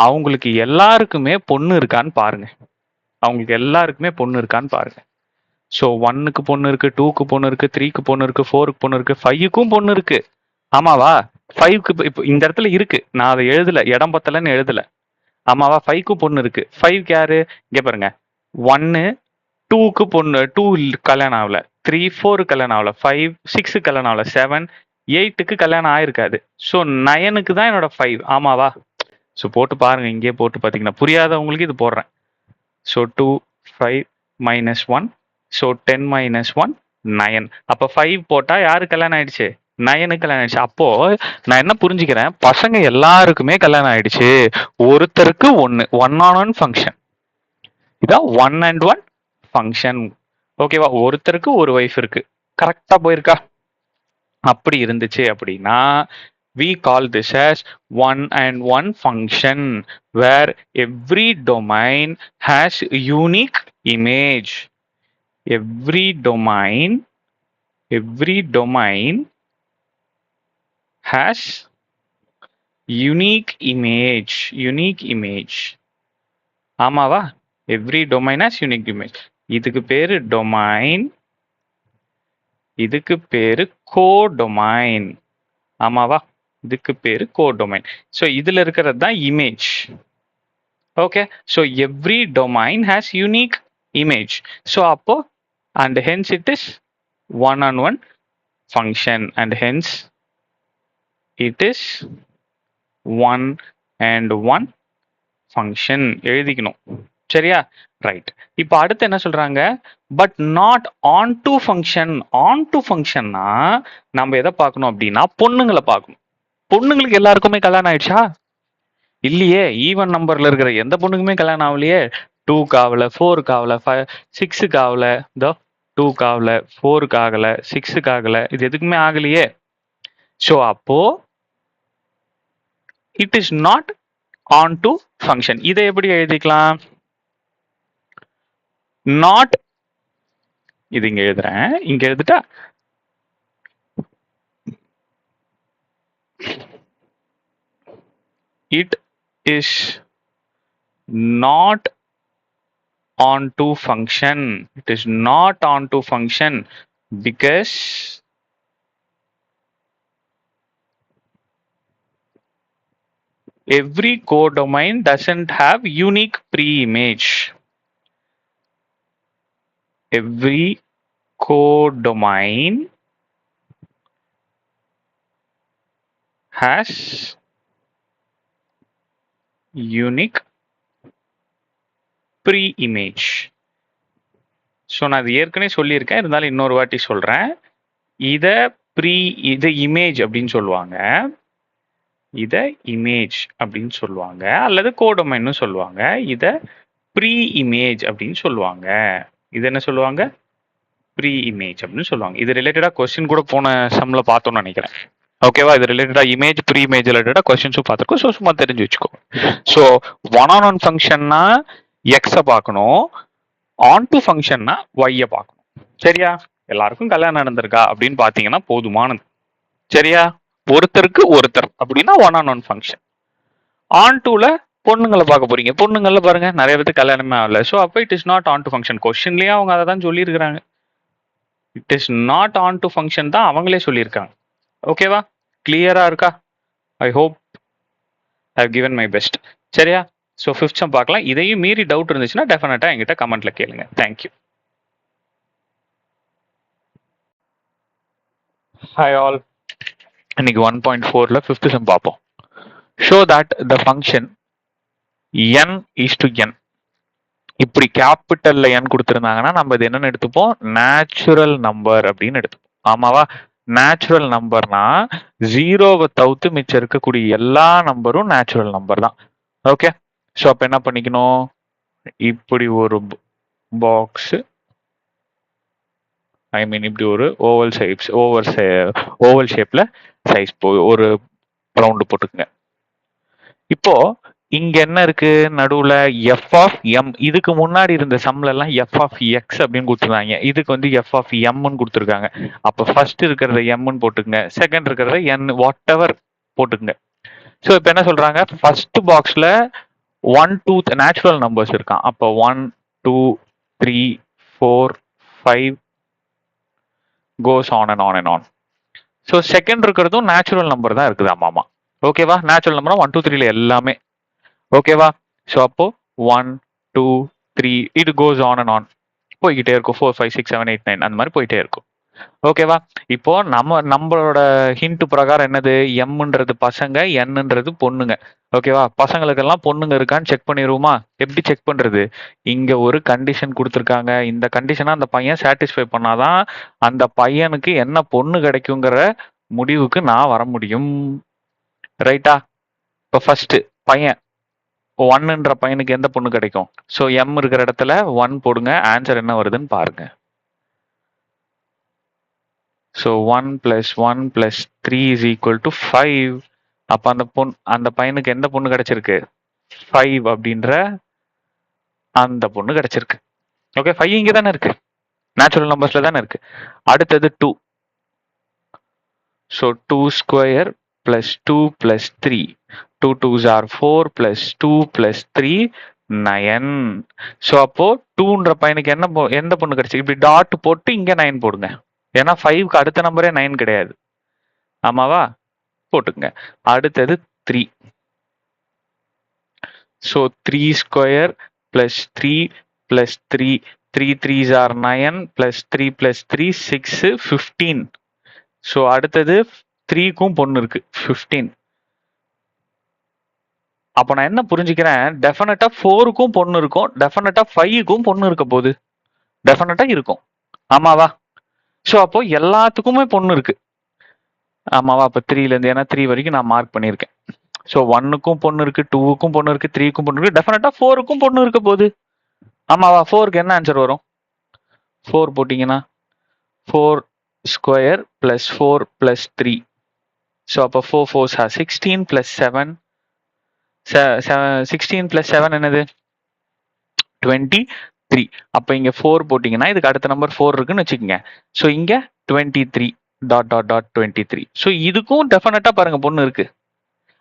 அவங்களுக்கு எல்லாருக்குமே பொண்ணு இருக்கான்னு பாருங்க. அவங்களுக்கு எல்லாருக்குமே பொண்ணு இருக்கான்னு பாருங்க. ஸோ 1க்கு பொண்ணு இருக்கு, 2க்கு பொண்ணு இருக்கு, 3க்கு பொண்ணு இருக்கு, 4க்கு பொண்ணு இருக்கு, 5க்கும் பொண்ணு இருக்கு. ஆமாவா? 5க்கு இப்போ இந்த இடத்துல இருக்கு. நான் அதை எழுதல, இடம் பத்தலன்னு எழுதல. ஆமாவா? 5க்கும் பொண்ணு இருக்கு. 5க்கு யாரு? இங்க பாருங்க. 1 2க்கு பொண்ணு 2 கல்யாணம் ஆகல, 3 4 கல்யாணம் ஆகல, 5 6 கல்யாணம் ஆகல, 7 8க்கு கல்யாணம் ஆயிருக்காது. ஸோ 9க்கு தான் என்னோட 5. ஆமாவா? ஸோ போட்டு பாருங்க, இங்கேயே போட்டு பார்த்தீங்கன்னா புரியாதவங்களுக்கு இது போடுறேன். So 2 5 minus 1, so 10 minus 1 9. அப்போ 5 போட்டா யாரு கல்யாணம் ஆயிடுச்சு? 9க்கு கல்யாணம் ஆயிடுச்சு. அப்போ நான் என்ன புரிஞ்சுக்கிறேன், பசங்க எல்லாருக்குமே கல்யாணம் ஆயிடுச்சு, ஒருத்தருக்கு ஒன்னு, ஒன் ஆன் ஒன் ஃபங்க்ஷன். இதான் 1 and 1 ஃபங்க்ஷன். ஓகேவா? ஒருத்தருக்கு ஒரு வைஃப் இருக்கு. கரெக்டா போயிருக்கா? அப்படி இருந்துச்சு அப்படின்னா we call this as 1 and 1 function where every domain has unique image. Every domain has unique image. ஆமாவா? every domain has unique image. இதுக்கு பேரு domain, இதுக்கு பேரு கோடொமைன். ஆமாவா? இதுக்கு பேரு கோடொமைன். ஸோ இதுல இருக்கிறது தான் image. Okay, so every domain has unique image. So அப்போ and hence it is 1 on 1 function and hence it is 1 and 1 function எழுதிக்கணும். சரியா? ரைட். இப்போ அடுத்து என்ன சொல்றாங்க, but not onto function. Onto ஃபங்க்ஷன்னா நம்ம எதை பார்க்கணும் அப்படின்னா பொண்ணுங்களை பார்க்கணும். பொண்ணுங்களுக்கு எல்லாருக்குமே கல்யாணம் ஆயிடுச்சா? இல்லையே. ஈவன் நம்பர்ல இருக்கிற எந்த பொண்ணுக்குமே கல்யாணம் ஆகலையே. 2க்கு ஆகல, 4க்கு ஆகல, 6க்கு ஆகல, இதோ 2க்கு ஆகல, 4க்கு ஆகல, 6க்கு ஆகல, இது எதுக்குமே ஆகலையே. ஸோ அப்போ it is not onto function. இதை எப்படி எழுதிக்கலாம்? நாட், இது இங்க எழுதுறேன், இங்க எழுதிட்டா it is not onto function. It is not onto function because every codomain doesn't have unique pre-image. Every codomain has unique pre-image. So நான் அது ஏற்கனவே சொல்லியிருக்கேன், இருந்தாலும் இன்னொரு வாட்டி சொல்கிறேன். இதை இமேஜ் அப்படின்னு சொல்லுவாங்க, இதை இமேஜ் அப்படின்னு சொல்லுவாங்க, அல்லது கோடொமைன்னு சொல்லுவாங்க. இதை ப்ரீ இமேஜ் அப்படின்னு சொல்லுவாங்க. இது என்ன சொல்லுவாங்க? ப்ரீ இமேஜ் அப்படின்னு சொல்லுவாங்க. இது ரிலேட்டடாக கொஸ்டின் கூட போன சம்மில் பார்த்தோம்னு நினைக்கிறேன். ஓகேவா? இது ரிலேட்டடாக இமேஜ் ப்ரீ இமேஜ் ரிலேட்டடாக கொஸ்டின்ஸும் பார்த்துருக்கோம். ஸோ சும்மா தெரிஞ்சு வச்சுக்கோ. ஸோ 1 on 1 ஃபங்க்ஷன்னா எக்ஸை பார்க்கணும், ஆன் டு ஃபங்க்ஷன்னா ஒய்யை பார்க்கணும். சரியா? எல்லாருக்கும் கல்யாணம் நடந்திருக்கா அப்படின்னு பார்த்தீங்கன்னா போதுமானது. சரியா? ஒருத்தருக்கு ஒருத்தர் அப்படின்னா 1 on 1 ஃபங்க்ஷன். ஆன் டூல பொண்ணுங்களை பார்க்க போறீங்க, பொண்ணுங்கள பாருங்க நிறைய பேருக்கு கல்யாணமே ஆகல. ஸோ அப்போ it is not onto function. கொஸ்டின்லயே அவங்க அதை தான் சொல்லியிருக்கிறாங்க. It is not onto function தான் அவங்களே சொல்லியிருக்காங்க. ஓகேவா? கிளியரா இருக்கா? I hope I have given my best. சரியா? ஸோ 5th சம் பார்க்கலாம். இதையும் மீறி டவுட் இருந்துச்சுன்னா டெஃபினட்டா என்கிட்ட கமெண்ட்ல கேளுங்க. தேங்க்யூ. Hi all. இன்னைக்கு 1.4ல 5th சம் பார்ப்போம். Show that the function n is to n. இப்படி கேபிட்டல்ல n கொடுத்துருந்தாங்கன்னா நம்ம இது என்னன்னு எடுத்துப்போம்? நேச்சுரல் நம்பர் அப்படின்னு எடுத்துப்போம். ஆமாவா? நேச்சுரல் நம்பர்னா 0வை தவிர்த்து மிச்சம் இருக்கக்கூடிய எல்லா நம்பரும் நேச்சுரல் நம்பர் தான். ஓகே, ஸோ அப்போ என்ன பண்ணிக்கணும்? இப்படி ஒரு பாக்ஸ், ஐ மீன் இப்படி ஒரு ஓவல் ஷேப்ல சைஸ் ஒரு ரவுண்டு போட்டுக்குங்க. இப்போ இங்க என்ன இருக்கு நடுவுல? F of M. இதுக்கு முன்னாடி இருந்த சம்ல எல்லாம் எஃப் ஆஃப் எக்ஸ் அப்படின்னு கொடுத்துருந்தாங்க. இதுக்கு வந்து எஃப் ஆஃப் எம்னு கொடுத்துருக்காங்க. அப்ப ஃபர்ஸ்ட் இருக்கிறத எம்னு போட்டுக்குங்க, செகண்ட் இருக்கிறத என் வாட் எவர் போட்டுக்குங்க. ஸோ இப்போ என்ன சொல்றாங்க? ஃபர்ஸ்ட் பாக்ஸ்ல 1 2 நேச்சுரல் நம்பர்ஸ் இருக்கான். அப்போ 1 2 3 4 5 goes on and on and on. So second இருக்கிறதும் நேச்சுரல் நம்பர் தான் இருக்குது. ஆமாமா. ஓகேவா? நேச்சுரல் நம்பர் 1 2 3ல எல்லாமே. ஓகேவா? ஸோ அப்போ 1 2 3 it goes on and on. போய்கிட்டே இருக்கும். 4 5 6 7 8 9 அந்த மாதிரி போயிட்டே இருக்கும். ஓகேவா? இப்போ நம்மளோட ஹிண்ட் பிரகாரம் என்னது? எம்ன்றது பசங்க, என்னன்றது பொண்ணுங்க. ஓகேவா? பசங்களுக்கெல்லாம் பொண்ணுங்க இருக்கான்னு செக் பண்ணிடுவோமா? எப்படி செக் பண்றது? இங்க ஒரு கண்டிஷன் கொடுத்துருக்காங்க. இந்த கண்டிஷனை அந்த பையன் சாட்டிஸ்ஃபை பண்ணாதான் அந்த பையனுக்கு என்ன பொண்ணு கிடைக்குங்கிற முடிவுக்கு நான் வர முடியும். ரைட்டா? இப்போ ஃபர்ஸ்ட் பையன் 1ன்ற பையனுக்கு எந்த பொண்ணு கிடைக்கும்? ஸோ எம் இருக்கிற இடத்துல 1 போடுங்க. ஆன்சர் என்ன வருதுன்னு பாருங்க. ஸோ 1 + 1 + 3 = 5. அப்ப அந்த பையனுக்கு எந்த பொண்ணு கிடைச்சிருக்கு? 5 அப்படின்ற அந்த பொண்ணு கிடைச்சிருக்கு. ஓகே, 5 இங்க தானே இருக்கு. நேச்சுரல் நம்பர்ஸ்ல தானே இருக்கு. அடுத்தது 2. ஸோ 2² + 2 + 3. 2 2s are 4 + 2 + 3 9. ஸோ அப்போ 2ன்ற பையனுக்கு எந்த பொண்ணு கிடைச்சிருக்கு? இப்படி டாட் போட்டு இங்க 9 போடுங்க. ஏன்னா 5க்கு அடுத்த நம்பரே 9 கிடையாது. ஆமாவா? போட்டுங்க. அடுத்தது 3. ஸோ 3² + 3 + 3. 3 3s are 9 + 3 + 3 6 15. ஸோ அடுத்தது 3க்கும் பொண்ணு இருக்கு 15. அப்போ நான் என்ன புரிஞ்சுக்கிறேன்? டெஃபினட்டா 4க்கும் பொண்ணு இருக்கும். டெஃபினட்டா 5க்கும் பொண்ணு இருக்க போகுது. டெஃபினட்டா இருக்கும். ஆமாவா? ஸோ அப்போ எல்லாத்துக்குமே பொண்ணு இருக்கு. ஆமாவா? அப்போ 3ல இருந்து, ஏன்னா 3 வரைக்கும் நான் மார்க் பண்ணியிருக்கேன். ஸோ 1க்கும் பொண்ணு இருக்கு, 2க்கும் பொண்ணு இருக்கு, 3க்கும் பொண்ணு இருக்கு. டெஃபினட்டா 4க்கும் பொண்ணு இருக்க போகுது. ஆமாவா? 4க்கு என்ன ஆன்சர் வரும்? 4 போட்டீங்கன்னா 4² + 4 + 3. ஸோ அப்போ 4 4s are 16 + 7. 16 + 7 என்னது? 23. அப்ப இங்க 4 போட்டீங்கன்னா இதுக்கு அடுத்த நம்பர் 4 இருக்குன்னு வச்சுக்கோங்க. ஸோ இங்க 23 ... 23. ஸோ இதுக்கும் டெஃபினட்டா பாருங்க பொண்ணு இருக்கு.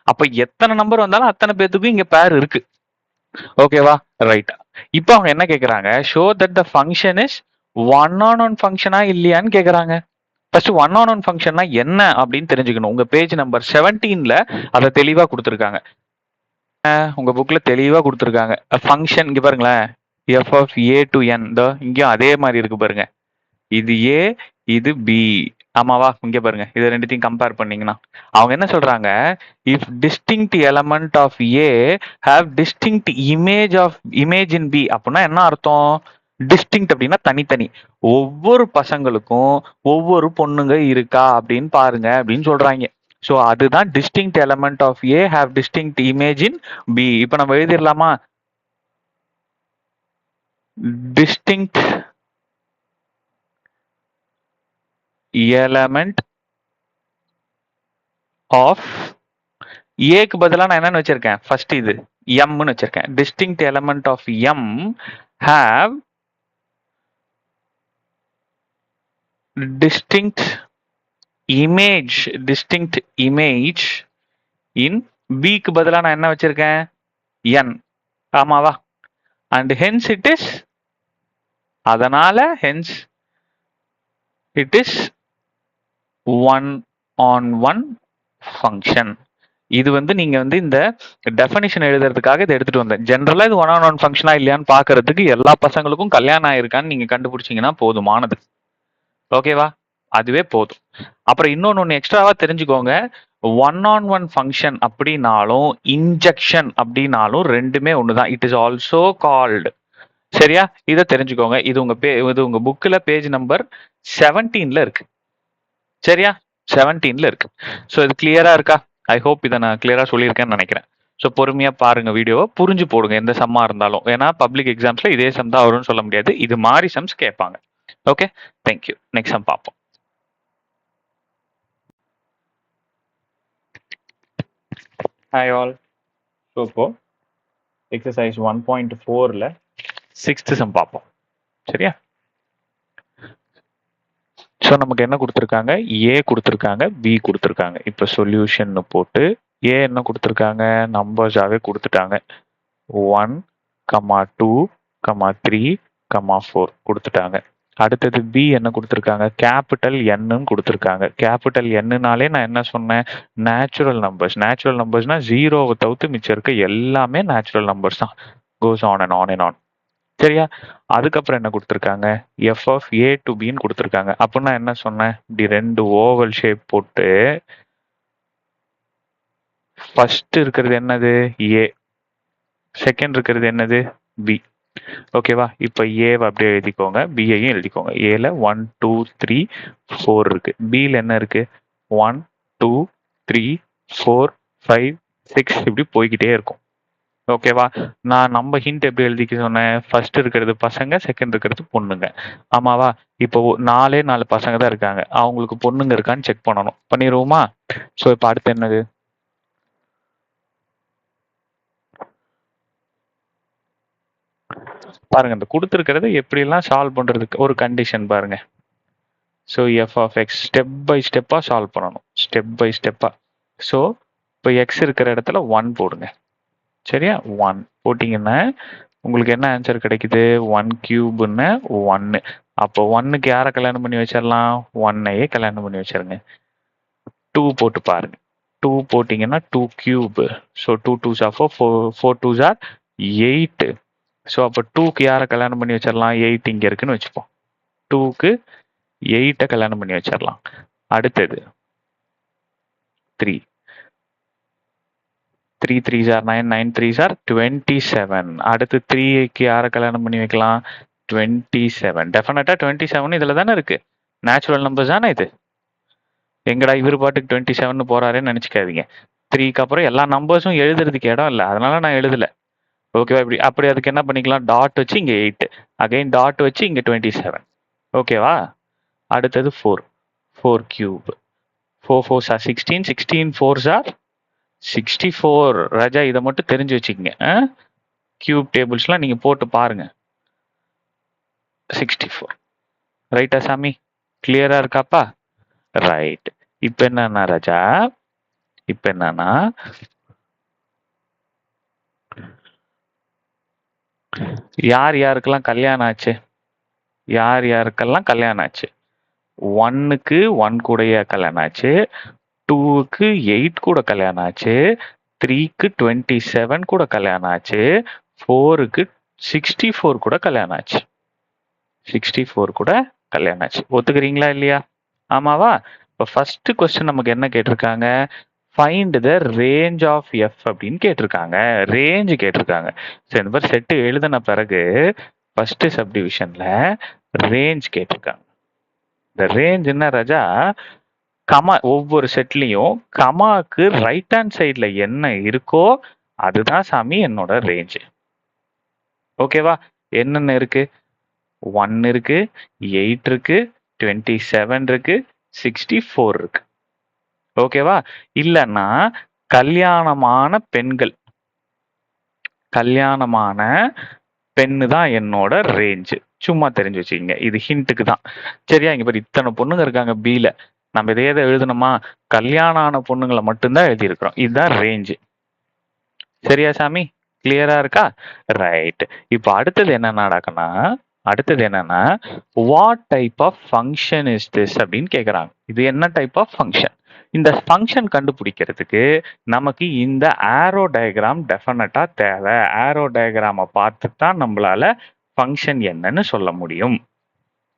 அப்ப எத்தனை நம்பர் வந்தாலும் அத்தனை பேத்துக்கும் இங்க பேர் இருக்கு. ஓகேவா? ரைட். இப்போ அவங்க என்ன கேக்குறாங்க? Show that the function is one ஃபங்க்ஷனா இல்லையான்னு கேக்குறாங்க. ஃபர்ஸ்ட் ஒன் ஃபங்க்ஷன்னா என்ன அப்படின்னு தெரிஞ்சுக்கணும். உங்க பேஜ் நம்பர் 17ல அதை தெளிவா கொடுத்துருக்காங்க. உங்க புக்ல தெளிவா கொடுத்துருக்காங்க. ஃபங்க்ஷன் இங்க பாருங்களேன். f of a to n. இங்கேயும் அதே மாதிரி இருக்கு பாருங்க. இது a, இது b. ஆமாவா? இங்க பாருங்க. இதை ரெண்டுத்தையும் கம்பேர் பண்ணீங்கன்னா அவங்க என்ன சொல்றாங்க? If distinct element of a have distinct image in b. அப்படின்னா என்ன அர்த்தம்? டிஸ்டிங்க்ட் அப்படின்னா தனித்தனி. ஒவ்வொரு பசங்களுக்கும் ஒவ்வொரு பொண்ணுங்க இருக்கா அப்படின்னு பாருங்க அப்படின்னு சொல்றாங்க. ஸோ அதுதான் distinct element of a have distinct image in b. இப்போ நம்ம எழுதிடலாமா? டிஸ்டிங்க்ட் எலமெண்ட் ஆஃப் ஏக்கு பதிலா நான் என்னன்னு வச்சிருக்கேன்? ஃபர்ஸ்ட் இது எம்னு வச்சிருக்கேன். Distinct element of M have distinct image in b க்கு பதிலா நான் என்ன வச்சிருக்கேன்? n. ஆமாவா? and hence it is, அதனால hence it is one-on-one function. இது நீங்க இந்த டெஃபினிஷன் எழுதுறதுக்காக இதை எடுத்துட்டு வந்தேன். ஜென்ரலா இது ஒன் ஃபங்க்ஷனா இல்லையான்னு பாக்குறதுக்கு எல்லா பசங்களுக்கும் கல்யாணம் ஆயிருக்கான்னு நீங்க கண்டுபிடிச்சீங்கன்னா போதுமானது. ஓகேவா? அதுவே போதும். அப்புறம் இன்னொன்னு எக்ஸ்ட்ராவா தெரிஞ்சுக்கோங்க. ஒன் ஃபங்க்ஷன் அப்படின்னாலும் இன்ஜெக்ஷன் அப்படின்னாலும் ரெண்டுமே ஒண்ணுதான். It is also called. சரியா? இதை தெரிஞ்சுக்கோங்க. இது உங்க புக்ல பேஜ் நம்பர் 17ல இருக்கு. சரியா? 17ல இருக்கு. ஸோ இது கிளியரா இருக்கா? ஐ ஹோப் இதை நான் கிளியரா சொல்லியிருக்கேன்னு நினைக்கிறேன். ஸோ பொறுமையா பாருங்க வீடியோவை, புரிஞ்சு போடுங்க எந்த சம்மா இருந்தாலும். ஏன்னா பப்ளிக் எக்ஸாம்ஸ்ல இதே சம் தான் வரும்னு சொல்ல முடியாது. இது மாதிரி சம்ஸ் கேட்பாங்க. Okay, thank you. நெக்ஸ்ட் சம் பார்ப்போம். Hi all. ஸோ இப்போ எக்ஸசைஸ் 1.4ல 6th சம் பார்ப்போம். சரியா? ஸோ நமக்கு என்ன கொடுத்துருக்காங்க? ஏ கொடுத்துருக்காங்க, பி கொடுத்துருக்காங்க. இப்போ சொல்யூஷன் போட்டு ஏ என்ன கொடுத்துருக்காங்க? நம்பர்ஸாவே கொடுத்துட்டாங்க. 1, 2, 3, 4 கொடுத்துட்டாங்க. அடுத்தது பி என்ன கொடுத்துருக்காங்க, கேபிட்டல் என்னு கொடுத்துருக்காங்க. கேபிட்டல் என்னாலே நான் என்ன சொன்னேன், நேச்சுரல் நம்பர்ஸ். நேச்சுரல் நம்பர்ஸ்னா ஜீரோவை தவிர்த்து மிச்சம் இருக்க எல்லாமே நேச்சுரல் நம்பர்ஸ் தான். Goes on and on and on. சரியா? அதுக்கப்புறம் என்ன கொடுத்துருக்காங்க, எஃப் ஆஃப் ஏ டு பின்னு கொடுத்துருக்காங்க. அப்படின்னா என்ன சொன்னேன், இப்படி 2 ஓவல் ஷேப் போட்டு ஃபர்ஸ்ட் இருக்கிறது என்னது ஏ, செகண்ட் இருக்கிறது என்னது பி. ஓகேவா? இப்போ ஏவை அப்படியே எழுதிக்கோங்க, பியையும் எழுதிக்கோங்க. ஏல 1 2 3 4 இருக்கு. பியில் என்ன இருக்கு, 1 2 3 4 5 6 இப்படி போய்கிட்டே இருக்கும். ஓகேவா? நான் நம்ம ஹிண்ட் எப்படி எழுதிக்க சொன்னேன், ஃபர்ஸ்ட் இருக்கிறது பசங்க, செகண்ட் இருக்கிறது பொண்ணுங்க. ஆமாவா? இப்போ 4 பசங்க தான் இருக்காங்க, அவங்களுக்கு பொண்ணுங்க இருக்கான்னு செக் பண்ணணும். பண்ணிடுவோமா? ஸோ இப்போ அடுத்து என்னது, பாருங்க இந்த கொடுத்துருக்கிறத எப்படிலாம் சால்வ் பண்றதுக்கு ஒரு கண்டிஷன் பாருங்க. So F of X step by ஸ்டெப்பாக சால்வ் பண்ணணும், ஸ்டெப் பை ஸ்டெப்பாக. ஸோ இப்போ எக்ஸ் இருக்கிற இடத்துல 1 போடுங்க. சரியா? 1 போட்டிங்கன்னா உங்களுக்கு என்ன ஆன்சர் கிடைக்குது, 1 கியூப்னு 1. அப்போ 1க்கு யாரை கல்யாணம் பண்ணி வச்சிடலாம், 1ஐயே கல்யாணம் பண்ணி வச்சிருங்க. 2 போட்டு பாருங்க. 2 போட்டிங்கன்னா 2 cube. So 2 2s are 4, 4 2s are 8. So அப்போ 2க்கு யாரை கல்யாணம் பண்ணி வச்சிடலாம், 8 இங்கே இருக்குன்னு வச்சுப்போம். 2க்கு 8ஐ கல்யாணம் பண்ணி வச்சிடலாம். அடுத்தது 3. 3 3s are 9, 9 3s are 27. அடுத்து 3க்கு யாரை கல்யாணம் பண்ணி வைக்கலாம், 27. டெஃபினட்டா 27 இதுல தானே இருக்கு, நேச்சுரல் நம்பர்ஸ் தானே இது. எங்கடா இவர் பாட்டுக்கு 27 போறாருன்னு நினைச்சுக்காதீங்க. 3க்கு அப்புறம் எல்லா நம்பர்ஸும் எழுதுறதுக்கு இடம் இல்லை, அதனால நான் எழுதல. ஓகேவா? இப்படி அப்படி அதுக்கு என்ன பண்ணிக்கலாம், டாட் வச்சு இங்க 8, அகைன் டாட் வச்சு இங்க 27. ஓகேவா? அடுத்தது 4. 4 cube. 4 4s are 16, 16 4s are 64. ராஜா இதை மட்டும் தெரிஞ்சு வச்சுக்கோங்க. கியூப் டேபிள்ஸ்லாம் நீங்க போட்டு பாருங்க. 64. ரைட்டா சாமி? கிளியரா இருக்காப்பா? ரைட். இப்ப என்னன்னா ராஜா, இப்ப என்னன்னா யார் யாருக்கெல்லாம் கல்யாணம் ஆச்சு, யார் யாருக்கெல்லாம் கல்யாணம் ஆச்சு, 1க்கு 1 கூடயே கல்யாணம் ஆச்சு, 2க்கு 8 கூட கல்யாணம் ஆச்சு, 3க்கு 27 கூட கல்யாணம் ஆச்சு, 4க்கு 64 கூட கல்யாணம் ஆச்சு. 64 கூட கல்யாணம் ஆச்சு. ஒத்துக்கிறீங்களா இல்லையா? ஆமாவா? இப்போ ஃபர்ஸ்ட் கொஸ்டின் நமக்கு என்ன கேட்டிருக்காங்க, find the range of F அப்படின்னு கேட்டிருக்காங்க. ரேஞ்ச் கேட்டிருக்காங்க. சரி, இந்த மாதிரி செட்டு எழுதின பிறகு ஃபர்ஸ்ட் சப்டிவிஷன்ல ரேஞ்ச் கேட்டிருக்காங்க. இந்த ரேஞ்ச் என்ன ராஜா, கமா ஒவ்வொரு செட்லயும் கமாக்கு ரைட் ஹேண்ட் சைட்ல என்ன இருக்கோ அதுதான் சாமி என்னோட ரேஞ்ச். ஓகேவா? என்னென்ன இருக்கு, 1 இருக்கு, 8 இருக்கு, 27 இருக்கு, 64 இருக்கு. ஓகேவா? இல்லைன்னா கல்யாணமான பெண்கள், கல்யாணமான பெண்ணு தான் என்னோட ரேஞ்சு. சும்மா தெரிஞ்சு வச்சுக்கோங்க, இது ஹிண்ட்டுக்கு தான். சரியா? இங்க பாரு இத்தனை பொண்ணுங்க இருக்காங்க பில, நம்ம இதே தான் எழுதணுமா, கல்யாணம் ஆன பொண்ணுங்களை மட்டும்தான் எழுதியிருக்கிறோம். இதுதான் ரேஞ்சு. சரியா சாமி? கிளியரா இருக்கா? ரைட். இப்போ அடுத்தது என்ன நடக்குன்னா, அடுத்தது என்னன்னா what type of function is this அப்படின்னு கேக்குறாங்க. இது என்ன டைப் ஆஃப் ஃபங்க்ஷன்? இந்த ஃபங்க்ஷன் கண்டுபிடிக்கிறதுக்கு நமக்கு இந்த ஆரோ டயக்ராம் டெஃபினட்டா தேவை. ஆரோ டயக்ராமை பார்த்து தான் நம்மளால ஃபங்க்ஷன் என்னன்னு சொல்ல முடியும்.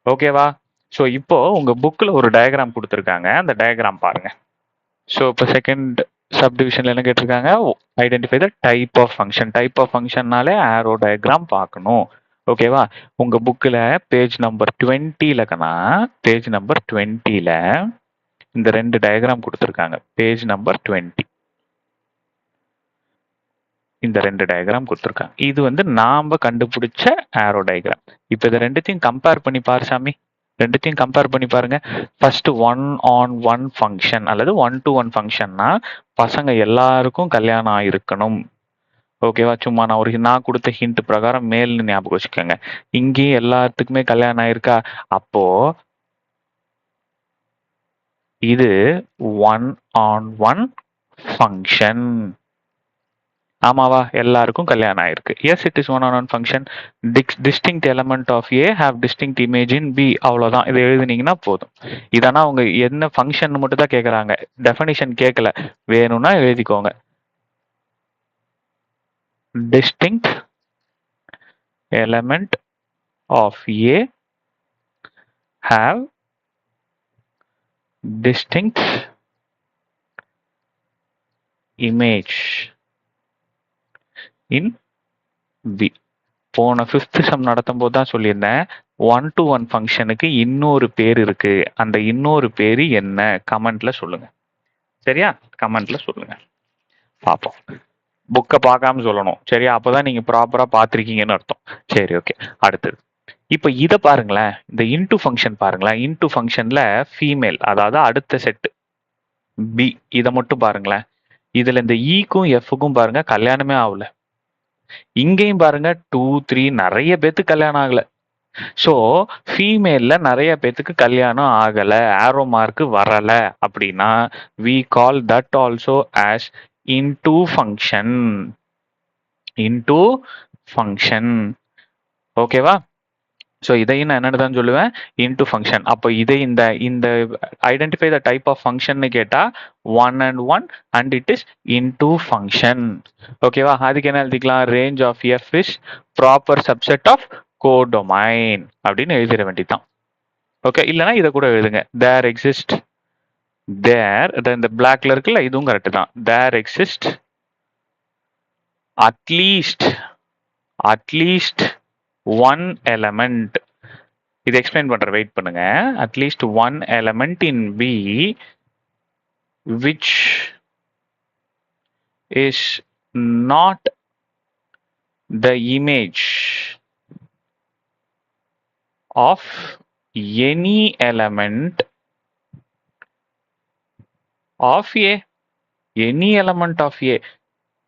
ஓகேவா? ஸோ இப்போ உங்க புக்ல ஒரு டயக்ராம் கொடுத்துருக்காங்க, அந்த டயக்ராம் பாருங்க. ஸோ இப்போ செகண்ட் சப்டிவிஷன்ல என்ன கேட்டிருக்காங்க, identify the type of function. Type of ஃபங்க்ஷன்னாலே ஆரோ டயக்ராம் பார்க்கணும். ஓகேவா? உங்க புக்ல பேஜ் நம்பர் 20லக்கனா, பேஜ் நம்பர் 20ல இந்த 2 டயக்ராம் கொடுத்துருக்காங்க. பேஜ் நம்பர் 20 இந்த 2 டயக்ராம் கொடுத்துருக்காங்க. இது வந்து நாம கண்டுபிடிச்ச ஆரோ டயக்ராம். இப்போ இதை ரெண்டுத்தையும் கம்பேர் பண்ணி பாரு சாமி, ரெண்டுத்தையும் கம்பேர் பண்ணி பாருங்க. ஃபர்ஸ்ட் 1-on-1 ஃபங்க்ஷன் அல்லது 1-to-1 ஃபங்க்ஷன்னா பசங்க எல்லாருக்கும் கல்யாணம் ஆயிருக்கணும். ஓகேவா? சும்மா நான் கொடுத்த ஹிண்ட் பிரகாரம் மேல்னு ஞாபகம் வச்சுக்கோங்க. இங்கேயும் எல்லாத்துக்குமே கல்யாணம் ஆயிருக்கா, அப்போ இது 1-on-1 ஃபங்க்ஷன். ஆமாவா? எல்லாருக்கும் கல்யாணம் ஆயிருக்கு. Yes it is one on one function. Distinct element of A have distinct image in B. அவ்வளோதான். இதை எழுதுனீங்கன்னா போதும். இதனா அவங்க என்ன ஃபங்க்ஷன் மட்டும் தான் கேட்குறாங்க. டெஃபனிஷன் கேட்கல. வேணும்னா எழுதிக்கோங்க. distinct element of A have distinct image in B. போன ஃபிஃப்த் சம் நடத்தும் போது தான் சொல்லியிருந்தேன், 1-to-1 ஃபங்க்ஷனுக்கு இன்னொரு பேர் இருக்கு. அந்த இன்னொரு பேரு என்ன? கமெண்ட்ல சொல்லுங்க. சரியா? கமெண்ட்ல சொல்லுங்க. பார்ப்போம். புக்கை பார்க்காம சொல்லணும். சரியா? அப்பதான் நீங்க ப்ராப்பரா பார்த்துருக்கீங்கன்னு அர்த்தம். சரி, ஓகே. அடுத்தது. இப்போ இதை பாருங்களேன். இந்த இன்டு ஃபங்க்ஷன் பாருங்களேன். இன்டு ஃபங்க்ஷன்ல ஃபீமேல், அதாவது அடுத்த செட் பி, இதை மட்டும் பாருங்களேன். இதுல இந்த ஈக்கும் எஃப்க்கும் பாருங்க கல்யாணமே ஆகல. இங்கேயும் பாருங்க 2, 3 நிறைய பேத்துக்கு கல்யாணம் ஆகல. ஸோ ஃபீமேல்ல நிறைய பேத்துக்கு கல்யாணம் ஆகல, ஆரோ மார்க் வரல அப்படின்னா we call that also as into function. Into function. ஓகேவா? ஸோ இதையும் நான் என்னன்னு தான் சொல்லுவேன், இன்டு ஃபங்க்ஷன். அப்போ இதை இந்த இந்த identify the type of function கேட்டா 1 and 1 and it is into function. ஓகேவா? அதுக்கு என்ன எழுதிக்கலாம்? Range of F is proper subset of codomain அப்படின்னு எழுதிட வேண்டியதுதான். ஓகே, இல்லைன்னா இதை கூட எழுதுங்க. தேர் எக்ஸிஸ்ட், தேர் இந்த பிளாக்ல இருக்குல்ல, இதுவும் கரெக்ட் தான். There exist at least one element. இது எக்ஸ்பிளைன் பண்ற, வெயிட் பண்ணுங்க. At least one element in B which is not the image of any element of A. Any element of A.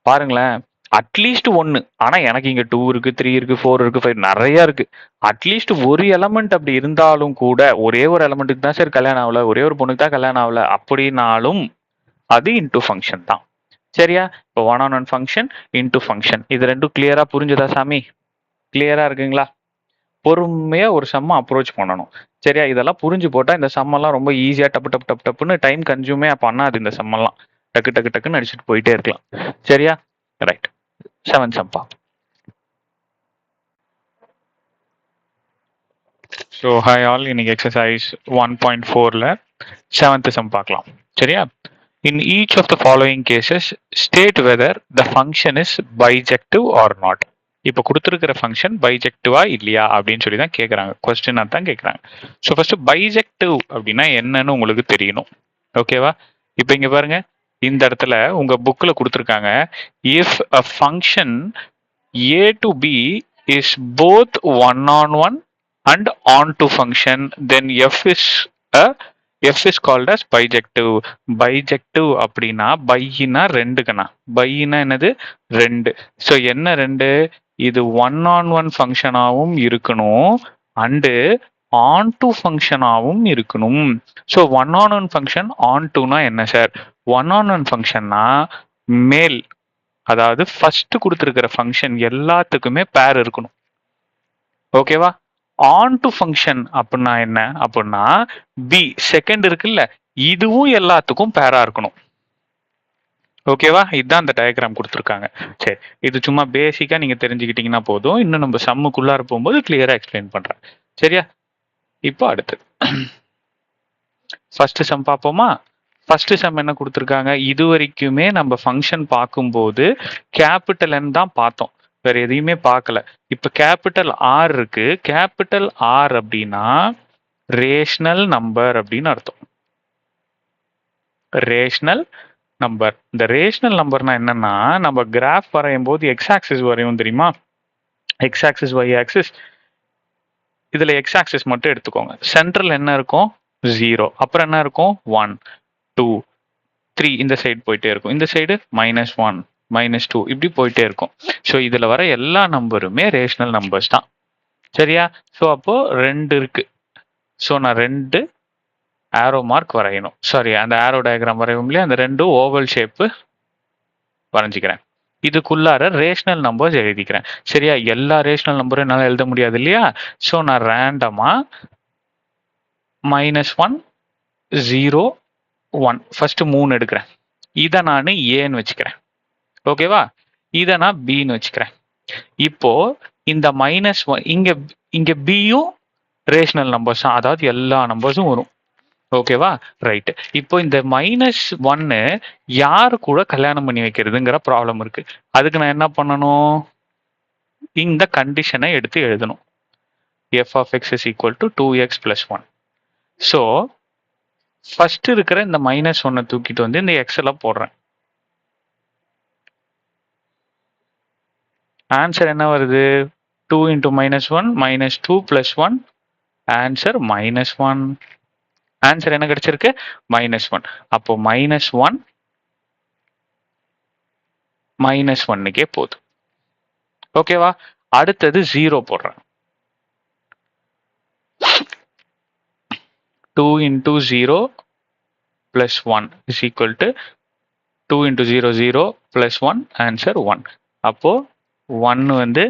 பாருங்களேன், அட்லீஸ்ட் 1. ஆனா எனக்கு இங்க 2 இருக்கு, 3 இருக்கு, 4 இருக்கு, 5 நிறைய இருக்கு. அட்லீஸ்ட் ஒரு எலமெண்ட் அப்படி இருந்தாலும் கூட, ஒரே ஒரு எலமெண்ட்டுக்கு தான் சார் கல்யாணம் ஆகல, ஒரே ஒரு பொண்ணுக்கு தான் கல்யாணம் ஆகல அப்படின்னாலும் அது இன்டு ஃபங்க்ஷன் தான். சரியா? இப்போ 1 on 1 ஃபங்க்ஷன், இன்டு ஃபங்க்ஷன். இது ரெண்டும் கிளியரா புரிஞ்சுதா சாமி? கிளியரா இருக்குங்களா? பொறுமையா ஒரு சம்ம அப்ரோச் பண்ணணும். சரியா? இதெல்லாம் புரிஞ்சு போட்டா இந்த சம்மெல்லாம் ரொம்ப ஈஸியா டப்புன்னு டைம் கன்சியூமே பண்ணாது. இந்த சம்மெல்லாம் டக்கு டக்கு டக்குன்னு அடிச்சுட்டு போயிட்டே இருக்கலாம். சரியா? ரைட். 7th sum பார்ப்போம். ஸோ ஹாய் ஆல், இன்னைக்கு எக்ஸசைஸ் 1.4ல 7th sum பார்க்கலாம். சரியா? In each of the following cases, state whether the function is bijective or not. இப்போ கொடுத்துருக்கிற ஃபங்க்ஷன் பைஜெக்டிவா இல்லையா அப்படின்னு சொல்லி தான் கேட்குறாங்க. கொஸ்டின் தான் கேட்குறாங்க. ஸோ ஃபர்ஸ்ட் பைஜெக்டிவ் அப்படின்னா என்னன்னு உங்களுக்கு தெரியணும். ஓகேவா? இப்போ இங்க பாருங்க, இந்த இடத்துல உங்க புக்ல கொடுத்துருக்காங்க, if a function a to b is both 1 on 1 and on to function, then f is called as bijective. Bijective அப்படின்னா பையினா ரெண்டுக்கண்ணா. பையினா என்னது? 2. ஸோ என்ன 2? இது 1 on 1 ஃபங்க்ஷனாகவும் இருக்கணும் அண்டு ஆன் டு ஃபங்க்ஷனாகவும் இருக்கணும். ஸோ 1 on 1 ஃபங்க்ஷன், ஆன் டுனா என்ன சார்? 1 on 1 ஃபங்க்ஷன்னா மேல், அதாவது ஃபர்ஸ்ட் கொடுத்துருக்கிற ஃபங்க்ஷன் எல்லாத்துக்குமே பேர் இருக்கணும். ஓகேவா? ஆன் டு ஃபங்க்ஷன் அப்படின்னா என்ன? அப்படின்னா பி செகண்ட் இருக்குல்ல, இதுவும் எல்லாத்துக்கும் பேரா இருக்கணும். ஓகேவா? இதுதான் அந்த டயக்ராம் கொடுத்துருக்காங்க. சரி, இது சும்மா பேசிக்கா நீங்க தெரிஞ்சுக்கிட்டீங்கன்னா போதும். இன்னும் நம்ம சம்முக்குள்ளார போகும்போது கிளியரா எக்ஸ்பிளைன் பண்றேன். சரியா? இப்போ அடுத்து ஃபர்ஸ்ட் சம் பார்ப்போமா? ஃபர்ஸ்ட் சம் என்ன கொடுத்துருக்காங்க? இது வரைக்குமே நம்ம ஃபங்க்ஷன் பார்க்கும்போது கேபிட்டல் N தான் பார்த்தோம், வேற எதையுமே பார்க்கல. இப்ப கேபிட்டல் R இருக்கு. கேபிட்டல் R அப்படின்னா ரேஷனல் நம்பர் அப்படின்னு அர்த்தம். Rational number. இந்த ரேஷனல் நம்பர்னா என்னன்னா, நம்ம கிராஃப் வரையும் போது எக்ஸ் ஆக்சிஸ் வரையும் தெரியுமா? X axis, Y axis. இதுல எக்ஸ் ஆக்சிஸ் மட்டும் எடுத்துக்கோங்க. சென்ட்ரல் என்ன இருக்கும்? 0. அப்புறம் என்ன இருக்கும்? 1, 2, 3. இந்த சைடு போயிட்டே இருக்கும். இந்த சைடு -1, -2 இப்படி போயிட்டே இருக்கும். ஸோ இதுல வர எல்லா நம்பருமே ரேஷனல் நம்பர்ஸ் தான். சரியா? ஸோ அப்போ 2 இருக்கு. ஸோ நான் 2 ஆரோ மார்க் வரையணும். சாரி, அந்த ஆரோ டயக்ராம் வரையும் இல்லையா, அந்த 2 ஓவல் ஷேப்பு வரைஞ்சிக்கிறேன். இதுக்குள்ளார ரேஷனல் நம்பர்ஸ் எழுதிக்கிறேன். சரியா? எல்லா ரேஷனல் நம்பரும் என்னால் எழுத முடியாது இல்லையா? ஸோ நான் ரேண்டமாக -1 0 1 ஃபர்ஸ்ட் 3 எடுக்கிறேன். இதை நான் ஏன்னு வச்சுக்கிறேன். ஓகேவா? இதை நான் பின்னு வச்சுக்கிறேன். இப்போ இந்த -1 இங்க பியும் ரேஷனல் நம்பர்ஸ் தான், அதாவது எல்லா நம்பர்ஸும் வரும். ஓகேவா? ரைட். இப்போ இந்த -1 யாரு கூட கல்யாணம் பண்ணி வைக்கிறதுங்கிற ப்ராப்ளம் இருக்கு. அதுக்கு நான் என்ன பண்ணணும்? இந்த கண்டிஷனை எடுத்து எழுதணும். f of x is equal to 2x plus 1. So first இருக்கிற இந்த -1 தூக்கிட்டு வந்து இந்த x எல்லாம் போடுறேன். ஆன்சர் என்ன வருது? 2 into -1 -2 plus 1 ஆன்சர் -1. ஆன்சர் என்ன கிடைச்சிருக்கு? -1. அப்போ -1 -1க்கே போகுது. ஓகேவா? அடுத்தது 0 போடுறேன். 2 into 0 plus 1 is equal to 2 into 0 0 plus 1 answer 1. அப்போ 1 வந்து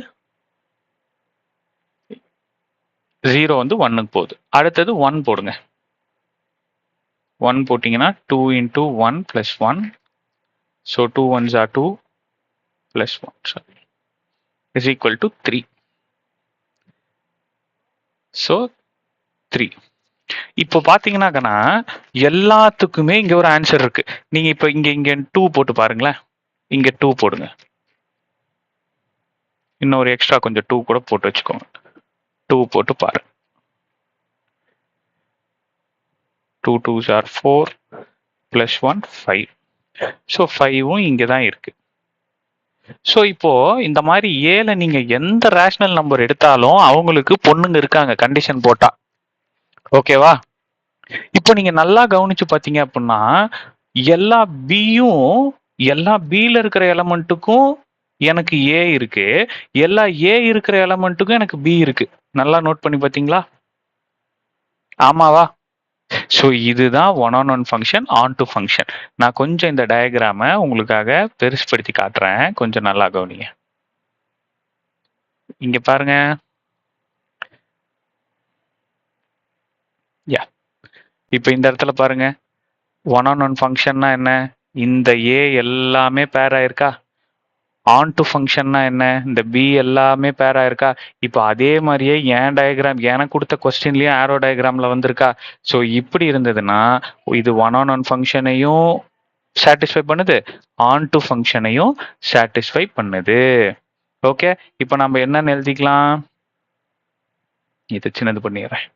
0 வந்து 1க்கு போகுது. அடுத்தது 1 போடுங்க. 1 போட்டிங்கன்னா 2 into 1 plus 1. So 2 1s are 2 plus 1 sorry is equal to 3. So 3. இப்போ பாத்தீங்கன்னாக்கனா எல்லாத்துக்குமே இங்க ஒரு ஆன்சர் இருக்கு. நீங்க இப்போ இங்க 2 போட்டு பாருங்களேன். இங்க 2 போடுங்க. இன்னொரு எக்ஸ்ட்ரா கொஞ்சம் 2 கூட போட்டு வச்சுக்கோங்க. 2 போட்டு பாரு. 2 2s are 4 plus 1 5. ஸோ 5ம் இங்கே தான் இருக்கு. ஸோ இப்போ இந்த மாதிரி ஏல நீங்க எந்த ரேஷனல் நம்பர் எடுத்தாலும் அவங்களுக்கு பொண்ணுங்க இருக்காங்க கண்டிஷன் போட்டா. ஓகேவா? இப்போ நீங்க நல்லா கவனிச்சு பார்த்தீங்க அப்படின்னா எல்லா பில இருக்கிற எலமெண்ட்டுக்கும் எனக்கு ஏ இருக்கு, எல்லா ஏ இருக்கிற எலமெண்ட்டுக்கும் எனக்கு பி இருக்கு. நல்லா நோட் பண்ணி பார்த்தீங்களா? ஆமாவா? ஸோ இதுதான் one on one function, onto function. நான் கொஞ்சம் இந்த டயக்ராமை உங்களுக்காக பெருசுப்படுத்தி காட்டுறேன். கொஞ்சம் நல்லா கவனிங்க. இங்க பாருங்க. யா, இப்போ இந்த இடத்துல பாருங்க. ஒன் ஆன் ஒன் ஃபங்க்ஷன்னா என்ன? இந்த ஏ எல்லாமே பேர் ஆயிருக்கா? ஆன் டு ஃபங்க்ஷன்னா என்ன? இந்த பி எல்லாமே பேர் ஆயிருக்கா? இப்போ அதே மாதிரியே ஏன் டயக்ராம் எனக்கு கொடுத்த கொஸ்டின்லயும் ஆரோ டயக்ராம்ல வந்திருக்கா? ஸோ இப்படி இருந்ததுன்னா இது ஒன் ஆன் ஒன் ஃபங்க்ஷனையும் சாட்டிஸ்ஃபை பண்ணுது, ஆன் டு ஃபங்க்ஷனையும் சாட்டிஸ்ஃபை பண்ணுது. ஓகே, இப்போ நம்ம என்னன்னு எழுதிக்கலாம்? இதை சின்னது பண்ணிடுறேன்.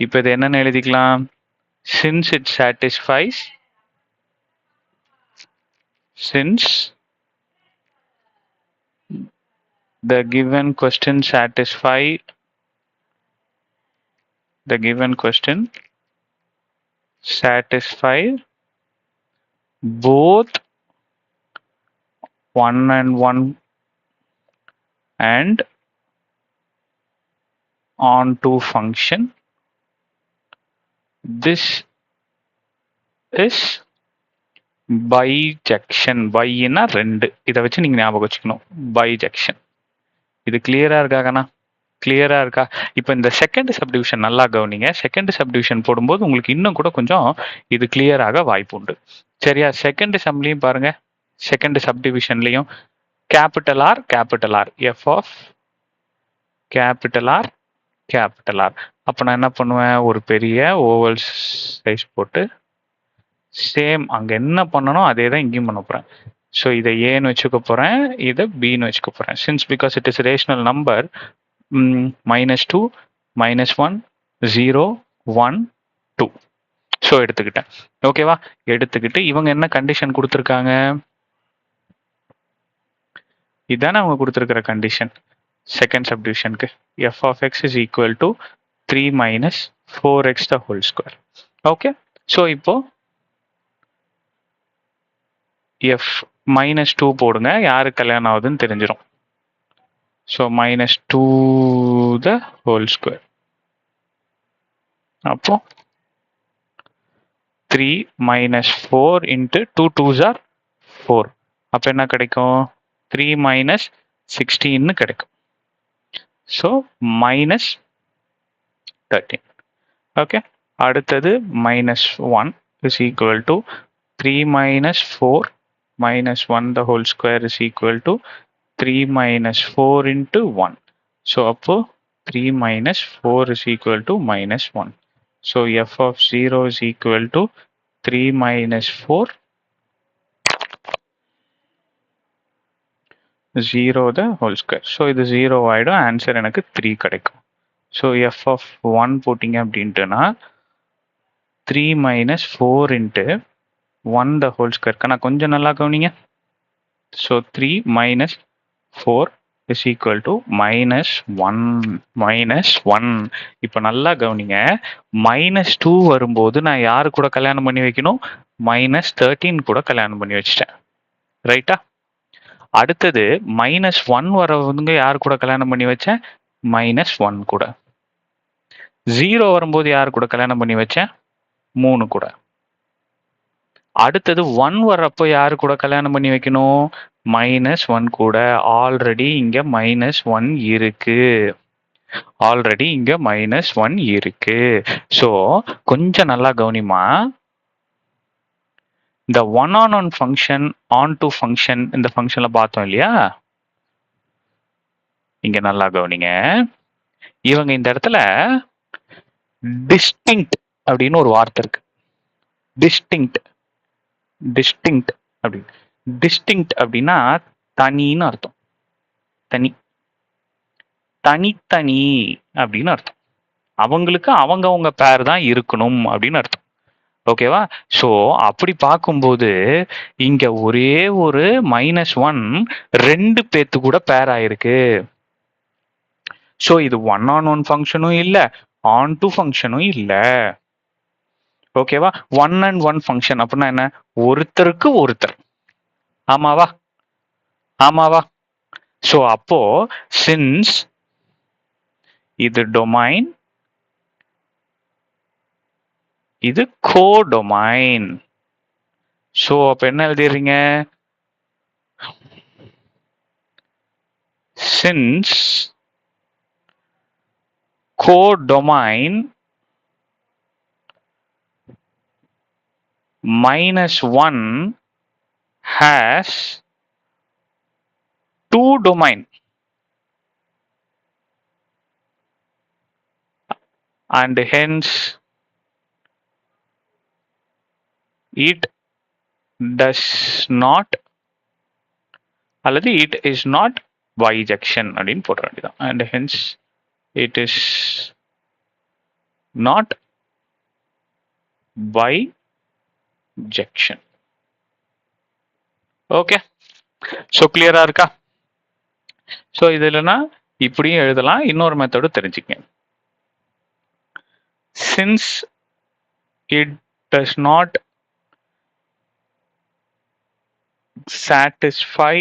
இப்போ இது என்னன்னு எழுதிக்கலாம்? since it satisfies, since the given question satisfy both 1 and 1 and onto function, this is bijection. பைனா 2. இதை வச்சு நீங்க ஞாபகம் வச்சுக்கணும். பைஜெக்ஷன். இது கிளியரா இருக்காங்கண்ணா? கிளியரா இருக்கா? இப்போ இந்த செகண்ட் சப்டிவிஷன் நல்லா கவனிங்க. செகண்ட் சப்டிவிஷன் போடும்போது உங்களுக்கு இன்னும் கூட கொஞ்சம் இது கிளியராக வாய்ப்பு உண்டு. சரியா? செகண்ட் சம்லையும் பாருங்க. செகண்ட் சப்டிவிஷன்லையும் capital R f of capital R. அப்போ நான் என்ன பண்ணுவேன்? ஒரு பெரிய ஓவல் சைஸ் போட்டு சேம் அங்கே என்ன பண்ணணும் அதே தான் இங்கேயும் பண்ண போகிறேன். ஸோ இதை ஏன்னு வச்சுக்க போகிறேன், இதை பின்னு வச்சுக்க போகிறேன். Since because it is rational number, -2 -1 0 1 2. So எடுத்துக்கிட்டேன். ஓகேவா? எடுத்துக்கிட்டு இவங்க என்ன கண்டிஷன் கொடுத்துருக்காங்க? இதுதானே அவங்க கொடுத்துருக்கிற கண்டிஷன் செகண்ட் சப்டிவிஷனுக்கு. F of X is equal to 3 - 4x the whole square. Okay, so இப்போ எஃப் -2 போடுங்க. யாருக்கு கல்யாணம் ஆகுதுன்னு தெரிஞ்சிடும். So -2 the whole square. அப்போ 3 - 4 into 2 2s are 4. அப்போ என்ன கிடைக்கும்? 3 மைனஸ் 16 கிடைக்கும். So minus 13. ஓகே, அடுத்தது minus 1 is equal to 3 minus 4 minus 1 the whole square is equal to 3 minus 4 into 1. So அப்போ 3 minus 4 is equal to minus 1. So f of 0 is equal to 3 minus 4, 0 the whole square. So இது 0 ஆயிடும், answer எனக்கு 3 கிடைக்கும். So f of 1 போட்டிங்க அப்படின்ட்டுனா 3 minus 4 into 1 the whole square. நான் கொஞ்சம் நல்லா கவனிங்க. So 3 minus 4 is equal to minus 1. இப்போ நல்லா கவனிங்க, minus 2 வரும்போது நான் யாரு கூட கல்யாணம் பண்ணி வைக்கணும்? minus 13 கூட கல்யாணம் பண்ணி வச்சிட்டேன். ரைட்டா? அடுத்தது minus 1 வரவங்க யாரு கூட கல்யாணம் பண்ணி வச்சேன்? minus 1 கூட. 0 வரும்போது யாரு கூட கல்யாணம் பண்ணி வச்சேன்? 3 கூட. அடுத்தது 1 வர்றப்போ யாரு கூட கல்யாணம் பண்ணி வைக்கணும்? minus 1 கூட. ஆல்ரெடி இங்க minus 1 இருக்கு. ஸோ கொஞ்சம் நல்லா கவனிமா. இந்த one on one function, onto function இந்த ஃபங்க்ஷன்ல பார்த்தோம் இல்லையா? இங்க நல்லா கவனிங்க, இவங்க இந்த இடத்துல டிஸ்டிங்க்ட் அப்படின்னு ஒரு வார்த்தை இருக்கு. டிஸ்டிங்க்ட் அப்படின்னு. டிஸ்டிங்க்ட் அப்படின்னா தனின்னு அர்த்தம். தனித்தனி அப்படின்னு அர்த்தம். அவங்களுக்கு அவங்க பேர் தான் இருக்கணும் அப்படின்னு அர்த்தம். ஓகேவா? ஸோ அப்படி பார்க்கும்போது இங்க ஒரே ஒரு -1 2 பேத்து கூட பேர் ஆயிருக்கு. ஸோ இது ஒன் ஆன் ஒன் ஃபங்க்ஷனும் இல்லை, ஆன் டு ஃபங்க்ஷனும் இல்லை. ஓகேவா? ஒன் அண்ட் ஒன் ஃபங்க்ஷன் அப்படின்னா என்ன? ஒருத்தருக்கு ஒருத்தர். ஆமாவா? ஸோ அப்போ சின்ஸ் இது டொமைன், இது கோடொமைன். ஸோ அப்ப என்ன எழுதிடுறீங்க? Since codomain -1 has 2 domain and hence it does not அல்லது it is not bijection அப்படின்னு போட வேண்டியதான். and hence it is not bijection. Okay, so கிளியரா இருக்கா? ஸோ இதுலனா இப்படியும் எழுதலாம். இன்னொரு மெத்தடு தெரிஞ்சுக்கங்க. since it does not satisfy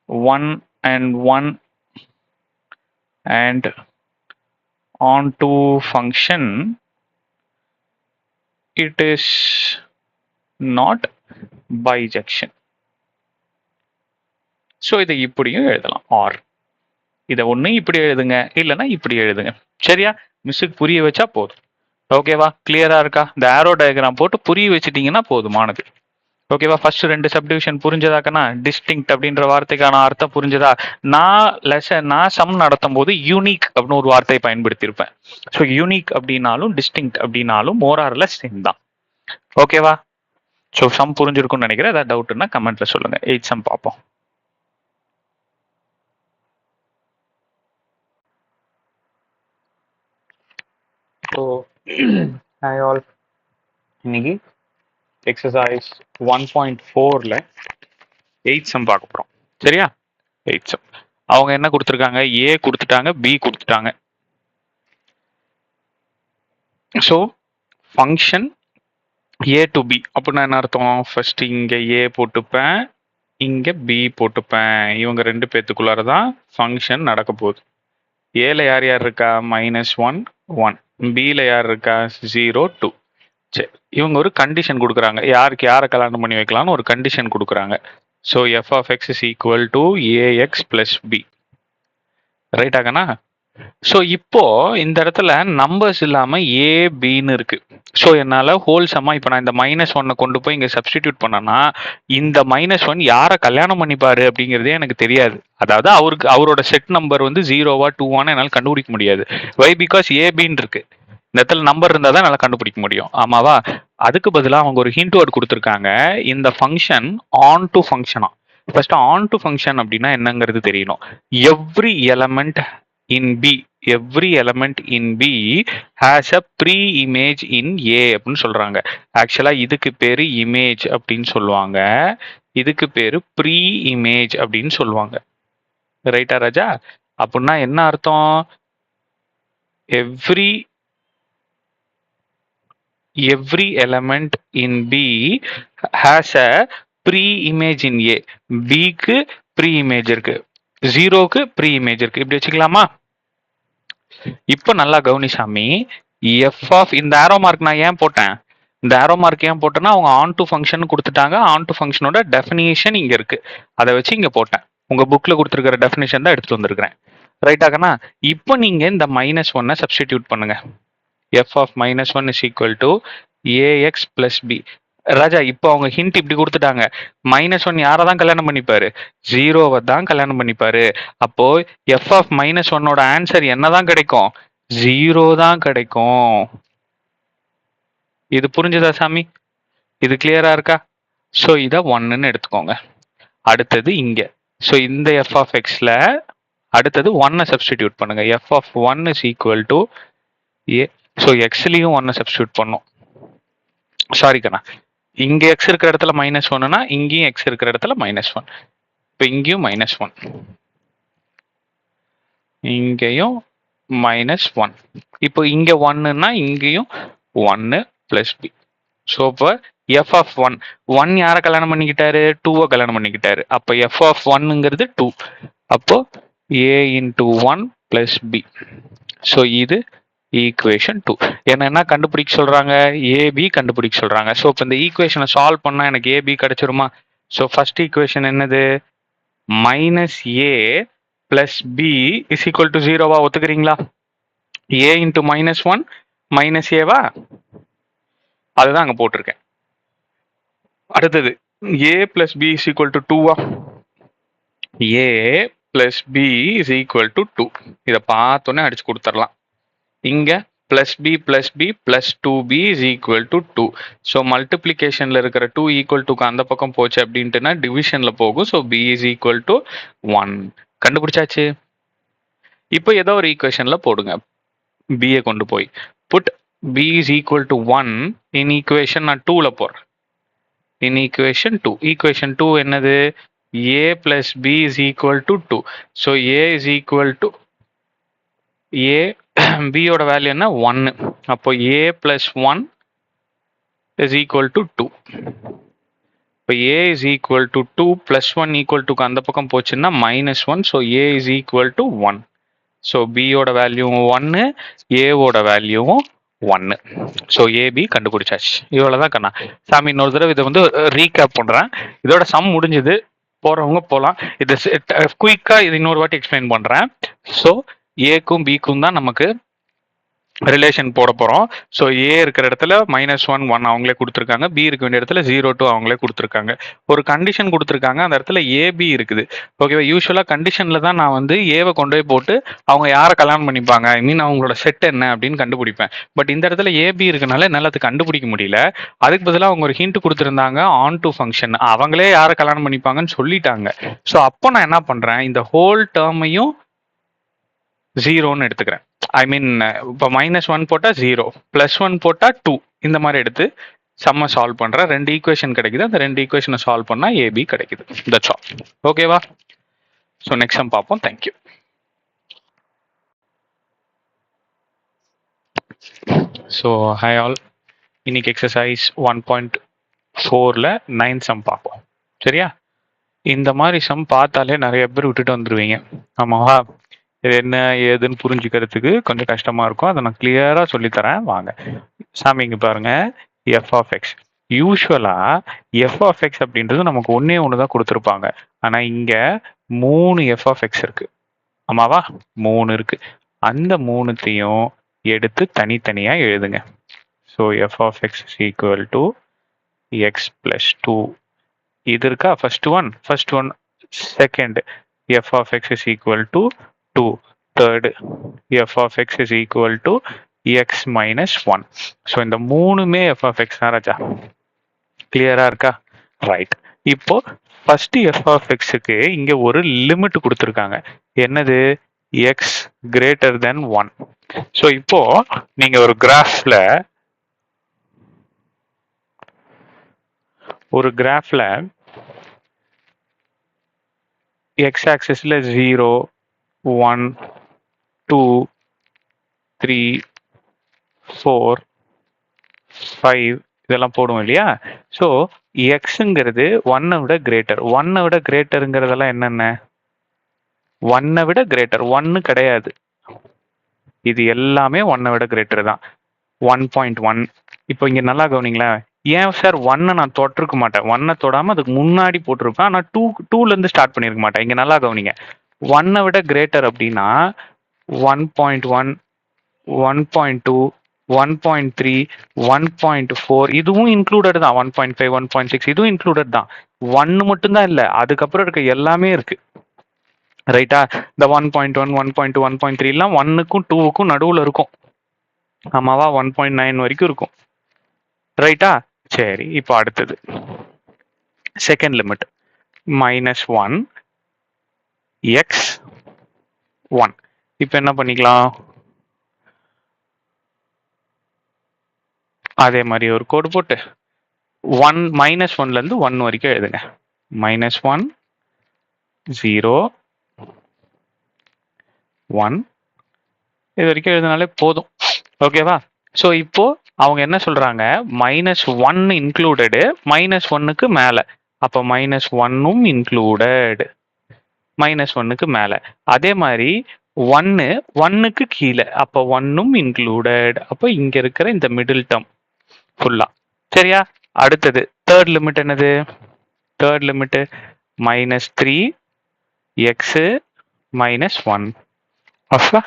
1 and 1 and onto function, it is not bijection. So இதை இப்படியும் எழுதலாம். ஆர் இதை ஒன்று இப்படி எழுதுங்க, இல்லைன்னா இப்படி எழுதுங்க. சரியா? மிஸ்ஸுக்கு புரிய வச்சா போதும். ஓகேவா? கிளியரா இருக்கா? இந்த ஆரோ டயக்ராம் போட்டு புரிய வச்சுட்டீங்கன்னா போதுமானது. ஓகேவா? ஃபர்ஸ்ட் 2 சப்டிவிஷன் புரிஞ்சதாக்கனா, டிஸ்டிங்க்ட் அப்படின்ற வார்த்தைக்கான அர்த்தம் புரிஞ்சதா? நான் சம் நடத்தும் போது யூனிக் அப்படின்னு ஒரு வார்த்தையை பயன்படுத்தியிருப்பேன். ஸோ யூனிக் அப்படின்னாலும் டிஸ்டிங்க்ட் அப்படின்னாலும் மோரார்லெஸ் சேம் தான். ஓகேவா? ஸோ சம் புரிஞ்சிருக்கும்னு நினைக்கிறேன். ஏதாவது டவுட்னா கமெண்ட்ல சொல்லுங்க. 8 சம் பார்ப்போம். ஸோ ஹாய் ஆல், இன்னைக்கு எக்ஸசைஸ் 1.4ல 8 சம் பார்க்க போகிறோம். சரியா? 8 சம். அவங்க என்ன கொடுத்துருக்காங்க? ஏ கொடுத்துட்டாங்க, பி கொடுத்துட்டாங்க. So function A to B அப்படின்னா என்ன அர்த்தம்? ஃபர்ஸ்ட் இங்க ஏ போட்டுப்பேன், இங்க பி போட்டுப்பேன். இவங்க 2 பேத்துக்குள்ளார தான் ஃபங்க்ஷன் நடக்க போகுது. ஏல யார் யார் இருக்கா? -1 1. பில யார் இருக்கா? 0 2. சரி, இவங்க ஒரு கண்டிஷன் கொடுக்குறாங்க, யாருக்கு யாரை கல்யாணம் பண்ணி வைக்கலாம்னு ஒரு கண்டிஷன் கொடுக்குறாங்க. So F of X is equal to a x plus b. ரைட்டாகண்ணா? ஸோ இப்போ இந்த இடத்துல நம்பர்ஸ் இல்லாமல் ஏ பின்னு இருக்கு. ஸோ என்னால் ஹோல்சமாக இப்போ நான் இந்த -1 கொண்டு போய் இங்கே சப்ஸ்டிடியூட் பண்ணேன்னா இந்த -1 யாரை கல்யாணம் பண்ணிப்பாரு அப்படிங்கிறதே எனக்கு தெரியாது. அதாவது அவரோட செட் நம்பர் வந்து 0வா 2வான்னு என்னால் கண்டுபிடிக்க முடியாது. வை? பிகாஸ் ஏபின்னு இருக்கு. இந்த இடத்துல நம்பர் இருந்தால் தான் என்னால் கண்டுபிடிக்க முடியும். ஆமாவா? அதுக்கு பதிலாக அவங்க ஒரு ஹிண்ட் வேர்ட் கொடுத்துருக்காங்க. இந்த ஃபங்க்ஷன் ஆன் டு ஃபங்க்ஷனா. ஃபர்ஸ்ட் ஆன் டு ஃபங்க்ஷன் அப்படின்னா என்னங்கிறது தெரியணும். Every element in B, every element in B has a pre image in A அப்படின்னு சொல்றாங்க. ஆக்சுவலா இதுக்கு பேரு இமேஜ் அப்படின்னு சொல்லுவாங்க, இதுக்கு பேரு ப்ரீ இமேஜ் அப்படின்னு சொல்லுவாங்க. ரைட்டா ராஜா? அப்படின்னா என்ன அர்த்தம்? every element in B has a pre-image in A. Bக்கு pre-image இருக்கு, 0க்கு pre-image இருக்கு. இப்படி வச்சுக்கலாமா? இப்போ நல்லா கவனிசாமி, எஃப் ஆஃப் இந்த ஆரோ மார்க் நான் ஏன் போட்டேன்? இந்த ஆரோ மார்க் ஏன் போட்டேன்னா அவங்க ஆன் டு ஃபங்க்ஷன் கொடுத்துட்டாங்க. ஆன் டு ஃபங்க்ஷனோட டெஃபினிஷன் இங்க இருக்கு, அதை வச்சு இங்க போட்டேன். உங்க புக்ல கொடுத்துருக்கிற டெஃபினிஷன் தான் எடுத்துட்டு வந்திருக்கிறேன். ரைட்டாகண்ணா? இப்போ நீங்க இந்த -1 சப்ஸ்டிடியூட் பண்ணுங்க. f of -1 is equal to ax plus b. ராஜா, இப்போ அவங்க ஹிண்ட் இப்படி கொடுத்துட்டாங்க, -1 யாரை தான் கல்யாணம் பண்ணிப்பாரு? 0வை தான் கல்யாணம் பண்ணிப்பாரு. அப்போ f of -1ஓட ஆன்சர் என்னதான் கிடைக்கும்? 0 தான் கிடைக்கும். இது புரிஞ்சுதா சாமி? இது கிளியரா இருக்கா? ஸோ இதை 1ன்னு எடுத்துக்கோங்க. அடுத்தது இங்க, ஸோ இந்த f of xல அடுத்தது 1 சப்ஸ்டிடியூட் பண்ணுங்க. f of 1 is equal to a. So எக்ஸ்லையும் 1 சப்ஸ்டியூட் பண்ணும். சாரி கண்ணா, இங்க எக்ஸ் இருக்கிற இடத்துல -1னா இங்கேயும் எக்ஸ் இருக்கிற இடத்துல -1. இப்போ இங்கேயும் -1, இங்கேயும் -1. இப்போ இங்க 1னா இங்கேயும் 1 பிளஸ் பி. ஸோ இப்போ எஃப் ஆஃப் 1 யாரை கல்யாணம் பண்ணிக்கிட்டாரு? 2வை கல்யாணம் பண்ணிக்கிட்டாரு. அப்போ எஃப் ஆஃப் 1ங்கிறது 2. அப்போ a into 1 plus b. So இது ஈக்குவேஷன் 2. என்ன கண்டுபிடிக்க சொல்றாங்க? ஏபி கண்டுபிடிக்க சொல்றாங்க. ஸோ இப்போ இந்த ஈக்குவேஷனை சால்வ் பண்ணா எனக்கு ஏபி கிடைச்சிருமா? ஸோ ஃபர்ஸ்ட் ஈக்குவேஷன் என்னது? -a plus b is equal to 0வா? ஒத்துக்கிறீங்களா? a into -1 -a-வா? அதுதான் அங்க போட்டிருக்கேன். அடுத்தது a plus b is equal to 2வா? a plus b is equal to 2. இதை பார்த்தோன்னே அடிச்சு கொடுத்துடலாம். இங்க plus b plus b plus 2b is equal to 2. So மல்டிப்ளிகேஷன்ல இருக்கிற 2 ஈக்குவல் டுக்கு அந்த பக்கம் போச்சு அப்படின்ட்டுனா டிவிஷன்ல போகும். So b is equal to 1. கண்டுபிடிச்சாச்சு. இப்போ ஏதோ ஒரு ஈக்குவேஷன்ல போடுங்க, b கொண்டு போய் put b is equal to 1 இன் ஈக்குவேஷன் நான் 2ல போடுறேன். இன் ஈக்குவேஷன் 2, ஈக்குவேஷன் 2 என்னது? a plus b is equal to 2. So a is equal to a, b ஓட வேல்யூ என்ன? 1. அப்போ a plus 1 is equal to 2. இப்போ a is equal to 2 plus 1 equal to அந்த பக்கம் போச்சுன்னா -1. So a is equal to 1. So b ஓட வேல்யூவும் 1, a ஓட வேல்யூவும் 1. ஸோ ஏபி கண்டுபிடிச்சாச்சு. இவ்வளோதான் கண்ணா. சாமி இன்னொரு தடவை இதை வந்து ரீகேப் பண்ணுறேன். இதோட சம் முடிஞ்சது, போகிறவங்க போகலாம். இது குயிக்காக இது இன்னொரு வாட்டி எக்ஸ்பிளைன் பண்ணுறேன். ஸோ ஏக்கும் பிக்கும் தான் நமக்கு ரிலேஷன் போட போகிறோம். ஸோ ஏ இருக்கிற இடத்துல -1 1 அவங்களே கொடுத்துருக்காங்க, பி இருக்க வேண்டிய இடத்துல 0 2 அவங்களே கொடுத்துருக்காங்க. ஒரு கண்டிஷன் கொடுத்துருக்காங்க, அந்த இடத்துல ஏபி இருக்குது. ஓகேவா? யூஸ்வலாக கண்டிஷனில் தான் நான் வந்து ஏவை கொண்டு போய் போட்டு அவங்க யாரை கல்யாணம் பண்ணிப்பாங்க, ஐ மீன் அவங்களோட செட் என்ன அப்படின்னு கண்டுபிடிப்பேன். பட் இந்த இடத்துல ஏபி இருக்கனால என்னால் அது கண்டுபிடிக்க முடியல. அதுக்கு பதிலாக அவங்க ஒரு ஹிண்ட் கொடுத்துருந்தாங்க, ஆன் டு ஃபங்க்ஷன். அவங்களே யாரை கல்யாணம் பண்ணிப்பாங்கன்னு சொல்லிட்டாங்க. ஸோ அப்போ நான் என்ன பண்ணுறேன், இந்த ஹோல் டேர்மையும் 0ன்னு எடுத்துக்கிறேன். ஐ மீன் இப்போ -1 போட்டால் 0, +1 போட்டால் 2, இந்த மாதிரி எடுத்து சம்ம சால்வ் பண்ணுறேன். 2 ஈக்குவேஷன் கிடைக்குது. அந்த 2 ஈக்குவேஷனை சால்வ் பண்ணால் ஏபி கிடைக்குது. That's all. ஓகேவா? ஸோ நெக்ஸ்ட் சம் பார்ப்போம். தேங்க்யூ. ஸோ ஹை ஆல், இன்னைக்கு எக்ஸசைஸ் 1.4ல 9 சம் பார்ப்போம். சரியா? இந்த மாதிரி சம் பார்த்தாலே நிறைய பேர் விட்டுட்டு வந்துடுவீங்க. ஆமாவா? இது என்ன ஏதுன்னு புரிஞ்சுக்கிறதுக்கு கொஞ்சம் கஷ்டமா இருக்கும். அதை நான் கிளியரா சொல்லித்தரேன். வாங்க சாமி, இங்க பாருங்க. F of X. யூஸ்வலா எஃப் ஆஃப் எக்ஸ் அப்படின்றது நமக்கு ஒன்னே ஒன்று தான் கொடுத்துருப்பாங்க. ஆனால் இங்கே 3 எஃப் ஆஃப் எக்ஸ் இருக்கு. ஆமாவா? 3 இருக்கு. அந்த 3த்தையும் எடுத்து தனித்தனியாக எழுதுங்க. So F of X is equal to X plus 2. இது இருக்கா? First one. Second F of X is equal to 2. Third F of X is equal to X minus 1. So இந்த 3மே எஃப் ஆஃப் எக்ஸ் தான் ராஜா. கிளியரா இருக்கா? Right. இப்போ first F of எக்ஸுக்கு இங்க ஒரு லிமிட் கொடுத்துருக்காங்க. என்னது? X greater than 1. ஸோ இப்போ நீங்க ஒரு கிராஃப்ல எக்ஸ் ஆக்சிஸ்ல 0, 1, 2, 3, 4, 5 இதெல்லாம் போடுவோம் இல்லையா? ஸோ எக்ஸுங்கிறது 1 விட கிரேட்டர். 1 விட கிரேட்டருங்கிறதெல்லாம் என்னென்ன? 1 விட கிரேட்டர். 1 கிடையாது. இது எல்லாமே 1 விட கிரேட்டர் தான். 1.1. இப்போ இங்க நல்லா கவனிங்களேன். ஏன் சார் 1 நான் தொட்டிருக்க மாட்டேன். 1 தொடாம அதுக்கு முன்னாடி போட்டிருப்பேன். ஆனால் 2ல இருந்து ஸ்டார்ட் பண்ணிருக்க மாட்டேன். இங்க நல்லா கவனிங்க. 1 விட கிரேட்டர் அப்படின்னா 1.1, 1.2, 1.3, 1.4 இதுவும் இன்க்ளூடட் தான். 1.5, 1.6 இதுவும் இன்க்ளூடட் தான். 1 மட்டும்தான் இல்லை, அதுக்கப்புறம் இருக்க எல்லாமே இருக்கு. ரைட்டா? இந்த 1.1, 1.2, 1.3 எல்லாம் 1க்கும் 2க்கும் நடுவில் இருக்கும். ஆமாவா? 1.9 வரைக்கும் இருக்கும். ரைட்டா? சரி, இப்போ அடுத்தது செகண்ட் லிமிட் -1 எக்ஸ் 1. இப்போ என்ன பண்ணிக்கலாம்? அதே மாதிரி ஒரு கோடு போட்டு -1ல இருந்து 1 வரைக்கும் எழுதுங்க. -1 0 1 இது வரைக்கும் எழுதினாலே போதும். ஓகேவா? ஸோ இப்போ அவங்க என்ன சொல்றாங்க? -1 இன்க்ளூடடு, -1க்கு மேல. அப்போ -1ம் இன்க்ளூடட், -1க்கு மேல. அதே மாதிரி 1க்கு கீழே, அப்போ 1ம் இன்க்ளூடட். அப்போ இங்க இருக்கிற இந்த மிடில் டேர்ம் ஃபுல்லா. சரியா? அடுத்தது தேர்ட் லிமிட் என்னது? Third limit -3 X -1. அப்ப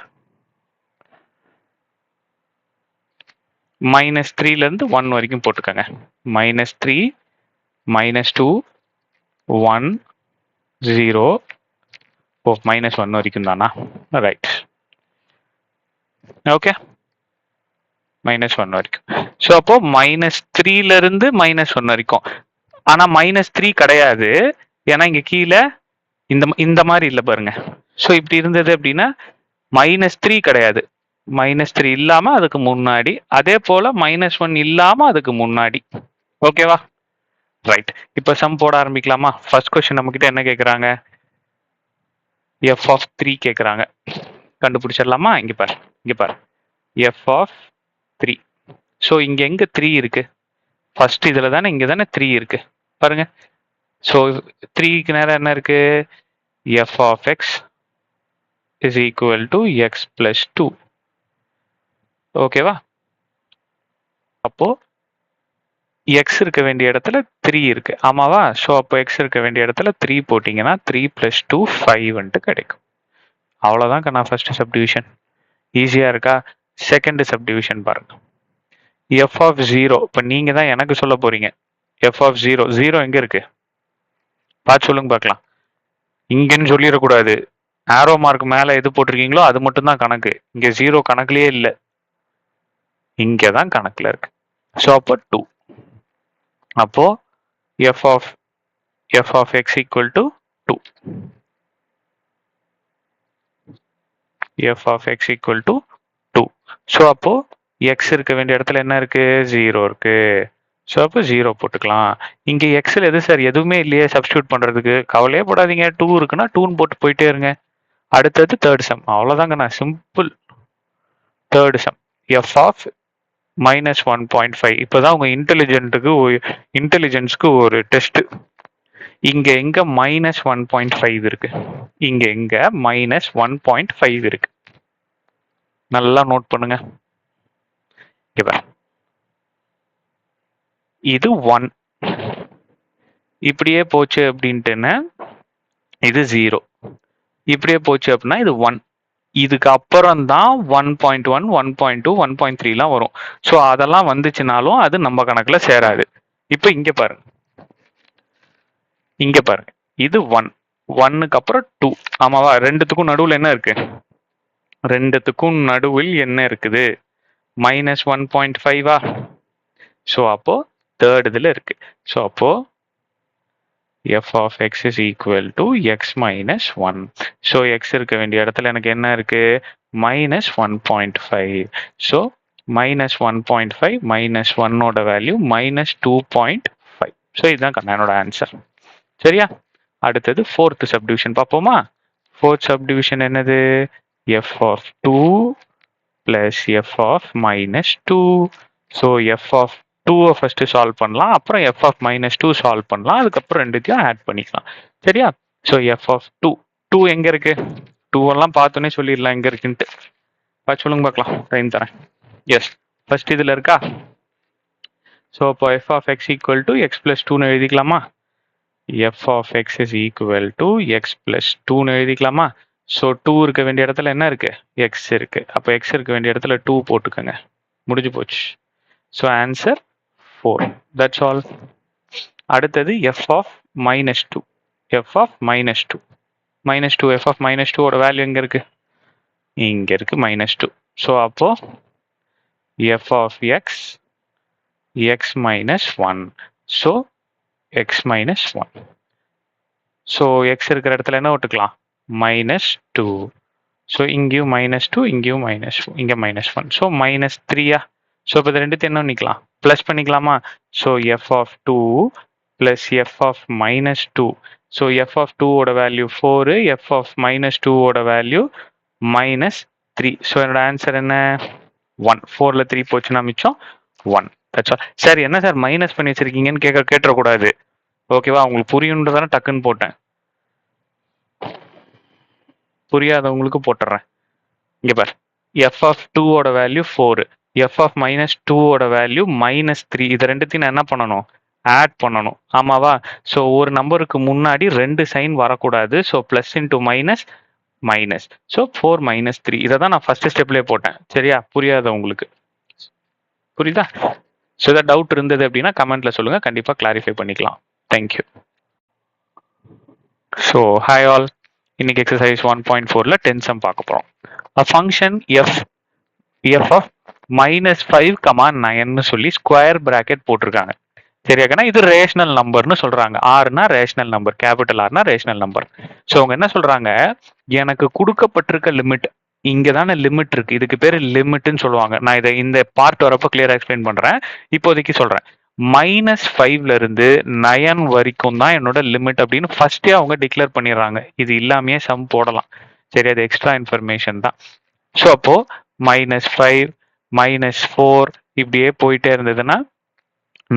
-3ல இருந்து 1 வரைக்கும் போட்டுக்கோங்க. -3 -2 1 0. ஓ, -1 வரைக்கும் தானா? ரைட். ஓகே, -1 வரைக்கும். ஸோ அப்போ -3ல இருந்து -1 வரைக்கும். ஆனா -3 கிடையாது. ஏன்னா இங்க கீழே இந்த மாதிரி இல்லை பாருங்க. ஸோ இப்படி இருந்தது அப்படின்னா -3 கிடையாது. -3 இல்லாம அதுக்கு முன்னாடி, அதே போல -1 இல்லாம அதுக்கு முன்னாடி. ஓகேவா? ரைட். இப்போ சம் போட ஆரம்பிக்கலாமா? ஃபர்ஸ்ட் கொஸ்டின் நம்ம கிட்ட என்ன கேட்குறாங்க? எஃப் ஆஃப் 3 கேட்குறாங்க. கண்டுபிடிச்சிடலாமா? இங்க பாரு எஃப் ஆஃப் 3. ஸோ இங்க எங்க 3 இருக்கு? ஃபர்ஸ்ட் இதுல தானே, இங்க தானே 3 இருக்கு பாருங்க. ஸோ 3க்கு நேரம் என்ன இருக்கு? F of X is equal to X plus 2. ஓகேவா? அப்போ எக்ஸ் இருக்க வேண்டிய இடத்துல 3 இருக்கு. ஆமாவா? ஸோ அப்போ எக்ஸ் இருக்க வேண்டிய இடத்துல 3 போட்டிங்கன்னா 3 + 2 5 கிடைக்கும். அவ்வளோதான் நான் ஃபர்ஸ்ட் சப்டிவிஷன். ஈஸியா இருக்கா? செகண்ட் சப்டிவிஷன் பாருங்க. F of 0. இப்போ நீங்க தான் எனக்கு சொல்ல போறீங்க. எஃப் ஆஃப் 0 எங்க இருக்கு? பார்த்து சொல்லுங்க பார்க்கலாம். இங்கன்னு சொல்லிடக்கூடாது. ஆரோ மார்க் மேல எது போட்டிருக்கீங்களோ அது மட்டும் தான் கணக்கு. இங்க 0 கணக்குலயே இல்லை, இங்க தான் கணக்குல இருக்கு. ஸோ அப்போ 2. அப்போ F of X equal to 2. F of X equal to 2. So அப்போ எக்ஸ் இருக்க வேண்டிய இடத்துல என்ன இருக்கு? 0 இருக்கு. ஸோ அப்போ 0 போட்டுக்கலாம். இங்க எக்ஸ்ல எது சார்? எதுவுமே இல்லையே சப்ஸ்டியூட் பண்றதுக்கு. கவலையே போடாதீங்க. 2 இருக்குன்னா 2ன்னு போட்டு போயிட்டே இருங்க. அடுத்தது தேர்ட் சம். அவ்வளோதாங்க நான் simple. Third sum F of -1.5. இப்போதான் உங்க இன்டெலிஜென்ஸ்க்கு ஒரு டெஸ்ட். இங்க எங்க -1.5 இருக்கு? இங்க எங்க -1.5 இருக்கு? நல்லா நோட் பண்ணுங்க. இது 1. இப்படியே போச்சு அப்படின்ட்டுன்னா இது 0. இப்படியே போச்சு அப்படின்னா இது 1. இதுக்கு அப்புறம் தான் 1.1, 1.2, 1.3லாம் வரும். ஸோ அதெல்லாம் வந்துச்சுனாலும் அது நம்ம கணக்குல சேராது. இப்போ இங்க பாருங்க, இங்க பாருங்க, இது 1, 1க்கு அப்புறம் 2. ஆமாவா? ரெண்டுத்துக்கும் நடுவில் என்ன இருக்கு? ரெண்டுத்துக்கும் நடுவில் என்ன இருக்குது? -1.5ஆ? ஸோ அப்போ தேர்ட் இதில் இருக்கு. ஸோ அப்போ f of x is equal to x minus 1. So x இருக்க வேண்டிய இடத்துல எனக்கு என்ன இருக்கு? -1.5. ஸோ -1.5 minus 1ஓட வேல்யூ -2.5. ஸோ இதுதான் என்னோட ஆன்சர். சரியா? அடுத்தது ஃபோர்த் சப்டிவிஷன் பார்ப்போமா? ஃபோர்த் சப்டிவிஷன் என்னது? f of 2 plus f of minus 2. So f of 2 first solve பண்ணலாம், அப்புறம் f of minus 2 சால்வ் பண்ணலாம், அதுக்கப்புறம் ரெண்டுத்தையும் ஆட் பண்ணிக்கலாம். சரியா? ஸோ f of 2 எங்க இருக்கு? 2 எல்லாம் பார்த்தோன்னே சொல்லிடலாம் எங்க இருக்குன்ட்டு. சொல்லுங்க பார்க்கலாம், டைம் தரேன். எஸ், ஃபர்ஸ்ட் இதுல இருக்கா? ஸோ இப்போ f of x equal to x plus 2ன்னு எழுதிக்கலாமா? f of x is equal to x plus 2ன்னு எழுதிக்கலாமா? ஸோ 2 இருக்க வேண்டிய இடத்துல என்ன இருக்கு? x இருக்கு. அப்போ x இருக்க வேண்டிய இடத்துல 2 போட்டுக்கோங்க. முடிஞ்சு போச்சு. So answer 4. That's all. அடுத்தது f of minus 2. f of minus 2. minus 2, f of minus 2ஓட value எங்க இருக்கு? இங்க இருக்கு, -2. ஸோ அப்போ f of x, x minus 1. So x minus 1. So x இருக்கிற இடத்துல என்ன விட்டுக்கலாம்? -2. ஸோ இங்கேயும் -2, இங்கேயும் -2, இங்கே -1. ஸோ -3யா? ஸோ இப்போ இது ரெண்டுத்தையும் என்ன பண்ணிக்கலாம்? ப்ளஸ் பண்ணிக்கலாமா? So f of 2 plus f of -2. So f of 2ஓட வேல்யூ 4, f of -2ஓட வேல்யூ -3. ஸோ என்னோட ஆன்சர் என்ன? 1. 4ல் 3 போச்சுன்னா மிச்சம் 1. That's all. சார் என்ன சார் மைனஸ் பண்ணி வச்சிருக்கீங்கன்னு கேட்டக்கூடாது. ஓகேவா? உங்களுக்கு புரியுன்றது தானே டக்குன்னு போட்டேன். புரியாதவங்களுக்கு போட்டுறேன். இங்க பார், f of 2ஓட வேல்யூ 4, f of -2ஓட வேல்யூ -3. இது ரெண்டுத்தையும் நான் என்ன பண்ணணும்? ஆட் பண்ணணும். ஆமாவா? ஸோ ஒரு நம்பருக்கு முன்னாடி 2 சைன் வரக்கூடாது. So plus into minus minus. So 4 -3. இதை தான் நான் ஃபர்ஸ்ட் ஸ்டெப்லேயே போட்டேன். சரியா? புரியாதவங்களுக்கு புரியுதா? ஸோ ஏதாவது டவுட் இருந்தது அப்படின்னா கமெண்ட்ல சொல்லுங்க, கண்டிப்பாக கிளாரிஃபை பண்ணிக்கலாம். தேங்க்யூ. So hi all. இன்னைக்கு எக்ஸசைஸ் 1.4ல 10 சம் பார்க்க போறோம். A function f of -5, 9ன்னு சொல்லி ஸ்கொயர் பிராக்கெட் போட்டிருக்காங்க. சரியாக்கனா இது ரேஷனல் நம்பர்னு சொல்றாங்க. ஆர்னா ரேஷனல் நம்பர், கேபிட்டல் ஆர்னா ரேஷனல் நம்பர். ஸோ அவங்க என்ன சொல்றாங்க? எனக்கு கொடுக்கப்பட்டிருக்க லிமிட், இங்க தானே லிமிட் இருக்கு, இதுக்கு பேரு லிமிட்னு சொல்லுவாங்க. நான் இதை இந்த பார்ட் வரப்போ கிளியரா எக்ஸ்பிளைன் பண்றேன். இப்போதைக்கு சொல்றேன். -5ல இருந்து 9 வரைக்கும் தான் என்னோட லிமிட் அப்படின்னு ஃபர்ஸ்டே அவங்க டிக்ளேர் பண்ணிடுறாங்க. இது இல்லாமையே சம் போடலாம். சரி, அது எக்ஸ்ட்ரா இன்ஃபர்மேஷன் தான். ஸோ அப்போ -5, -4 இப்படியே போயிட்டே இருந்ததுன்னா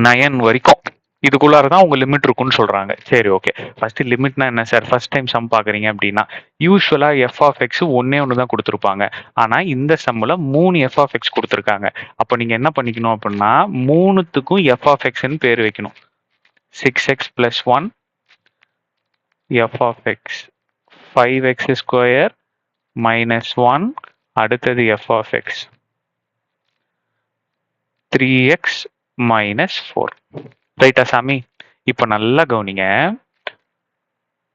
9 வரைக்கும் இதுக்குள்ளார தான் உங்க லிமிட் இருக்குன்னு சொல்றாங்க. சரி, ஓகே. ஃபர்ஸ்ட் லிமிட்னா என்ன சார்? ஃபர்ஸ்ட் டைம் சம் பாக்குறீங்க அப்படின்னா யூஸ்வலா f of x ஒன்னே ஒன்று தான் கொடுத்துருப்பாங்க. ஆனா இந்த சம்ல 3 f of x கொடுத்துருக்காங்க. அப்ப நீங்க என்ன பண்ணிக்கணும் அப்படின்னா மூணுத்துக்கும் f of x ன்னு பேர் வைக்கணும். 6x plus 1 f of x, 5x square minus 1, அடுத்தது f of x, 3x minus 4. ரைட்டா சாமி? இப்ப நல்லா கவனிங்க.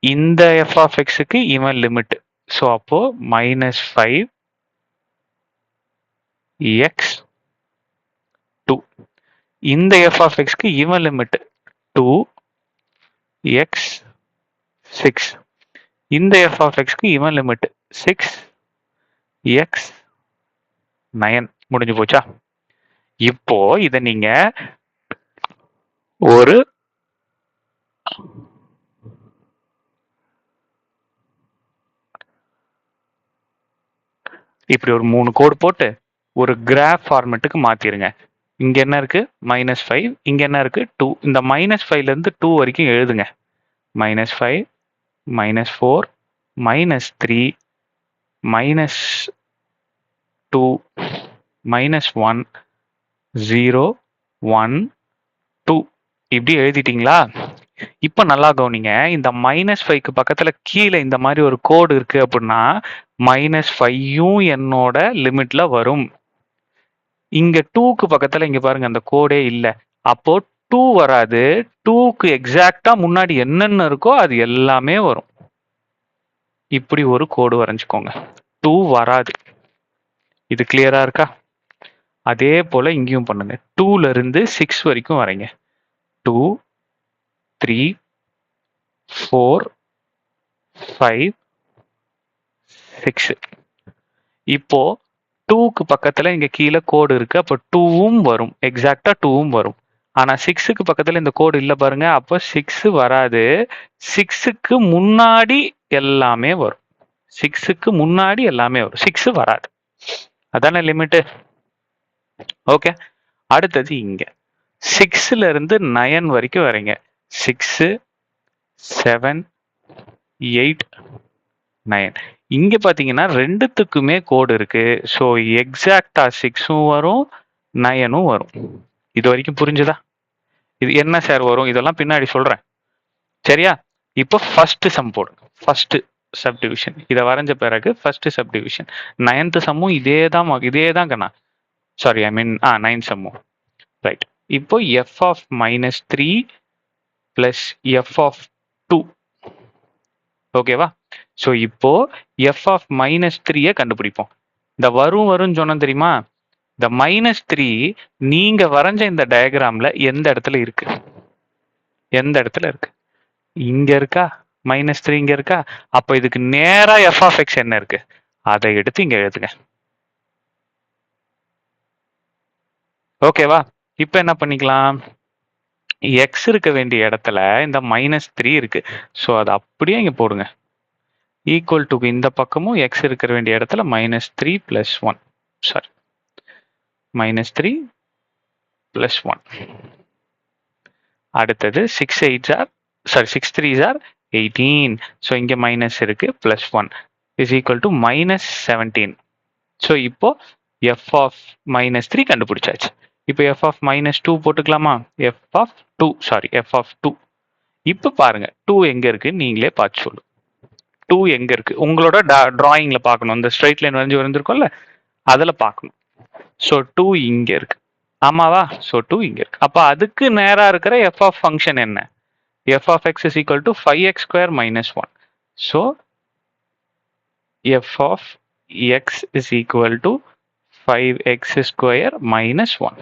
இந்த f of xக்கு இவன் லிமிட். ஸோ அப்போ -5 x 2. இந்த f of xக்கு இவன் லிமிட் 2 x 6. இந்த f of xக்கு இவன் லிமிட் 6 x 9. முடிஞ்சு போச்சா? இப்போ இத நீங்க ஒரு இப்படி ஒரு 3 கோடு போட்டு ஒரு கிராஃப் ஃபார்மேட்டுக்கு மாத்திருங்க. இங்க என்ன இருக்கு? -5. இங்க என்ன இருக்கு? 2. இந்த -5ல இருந்து 2 வரைக்கும் எழுதுங்க. -5, -4, -3, -2, -1, 0, 1, 2. இப்படி எழுதிட்டீங்களா? இப்ப நல்லா கவனிங்க. இந்த -5க்கு பக்கத்துல கீழ இந்த மாதிரி ஒரு கோடு இருக்கு அப்படின்னா -5யும் என்னோட லிமிட்ல வரும். இங்க 2க்கு பக்கத்துல இங்க பாருங்க அந்த கோடே இல்ல. அப்போ 2 வராது. 2க்கு எக்ஸாக்ட்டா முன்னாடி என்னென்ன இருக்கோ அது எல்லாமே வரும். இப்படி ஒரு கோடு வரைஞ்சுக்கோங்க. 2 வராது. இது கிளியரா இருக்கா? அதே போல இங்கேயும் பண்ணுங்க. 2ல இருந்து 6 வரைக்கும் வரைங்க. 2, 3, 4, 5, 6. இப்போ 2க்கு பக்கத்துல இங்க கீழ கோடு இருக்கு. அப்ப 2வும் வரும். எக்ஸாக்ட்டா 2வும் வரும். ஆனா 6க்கு பக்கத்துல இந்த கோடு இல்ல பாருங்க. அப்ப 6 வராது. 6க்கு முன்னாடி எல்லாமே வரும். 6க்கு முன்னாடி எல்லாமே வரும். 6 வராது. அதானே லிமிட். ஓகே. அடுத்தது இங்க 6ல இருந்து 9 வரைக்கும் வரைங்க. 6, 7, 8, 9. இங்க பாத்தீங்கன்னா ரெண்டுத்துக்குமே கோடு இருக்கு. ஸோ எக்ஸாக்டா 6ம் வரும் 9ம் வரும். இது வரைக்கும் புரிஞ்சுதா? இது என்ன சார் வரும்? இதெல்லாம் பின்னாடி சொல்றேன். சரியா? இப்போ ஃபர்ஸ்ட் சம் போடுங்க. First subdivision. இதை வரைஞ்ச பிறகு ஃபர்ஸ்ட் சப்டிவிஷன். 9th சம்மும் இதே தான் கண்ணா. சாரி, ஐ மீன் 9 சம்மும். ரைட். இப்போ f of -3 plus f of 2. ஓகேவா? ஸோ இப்போ f ஆஃப் -3 கண்டுபிடிப்போம். இந்த வரும்னு சொன்னோம் தெரியுமா? இந்த -3 நீங்க வரைஞ்ச இந்த டயக்ராம்ல எந்த இடத்துல இருக்கு? எந்த இடத்துல இருக்கு? இங்க இருக்கா? -3 இங்க இருக்கா? அப்ப இதுக்கு நேரா f ஆஃப் x என்ன இருக்கு? அதை எடுத்து இங்க எழுதுங்க. ஓகேவா? இப்ப என்ன பண்ணிக்கலாம்? x இருக்க வேண்டிய இடத்துல இந்த -3 இருக்கு. ஸோ அதை அப்படியே இங்க போடுங்க. ஈக்குவல் டு இந்த பக்கமும் x இருக்க வேண்டிய இடத்துல -3 பிளஸ் 1. Sorry, -3 plus 1. அடுத்தது 6 3s are 18. ஸோ இங்க மைனஸ் இருக்கு. Plus 1 is equal to -17. So இப்போ f ஆஃப் -3 கண்டுபிடிச்சாச்சு. இப்போ f ஆஃப் -2 போட்டுக்கலாமா? f of 2. இப்போ பாருங்க 2 எங்க இருக்கு நீங்களே பார்த்து சொல்லு. 2 எங்க இருக்கு? உங்களோட டிராயிங்ல பார்க்கணும். இந்த ஸ்ட்ரைட் லைன் வரைஞ்சிருக்கோம்ல அதுல பார்க்கணும். ஸோ 2 இங்க இருக்கு. ஆமாவா? ஸோ 2 இங்க இருக்கு. அப்ப அதுக்கு நேரா இருக்கிற f ஆஃப் ஃபங்க்ஷன் என்ன? f of x is equal to 5x square minus 1. So f of x is equal to 5x square minus 1.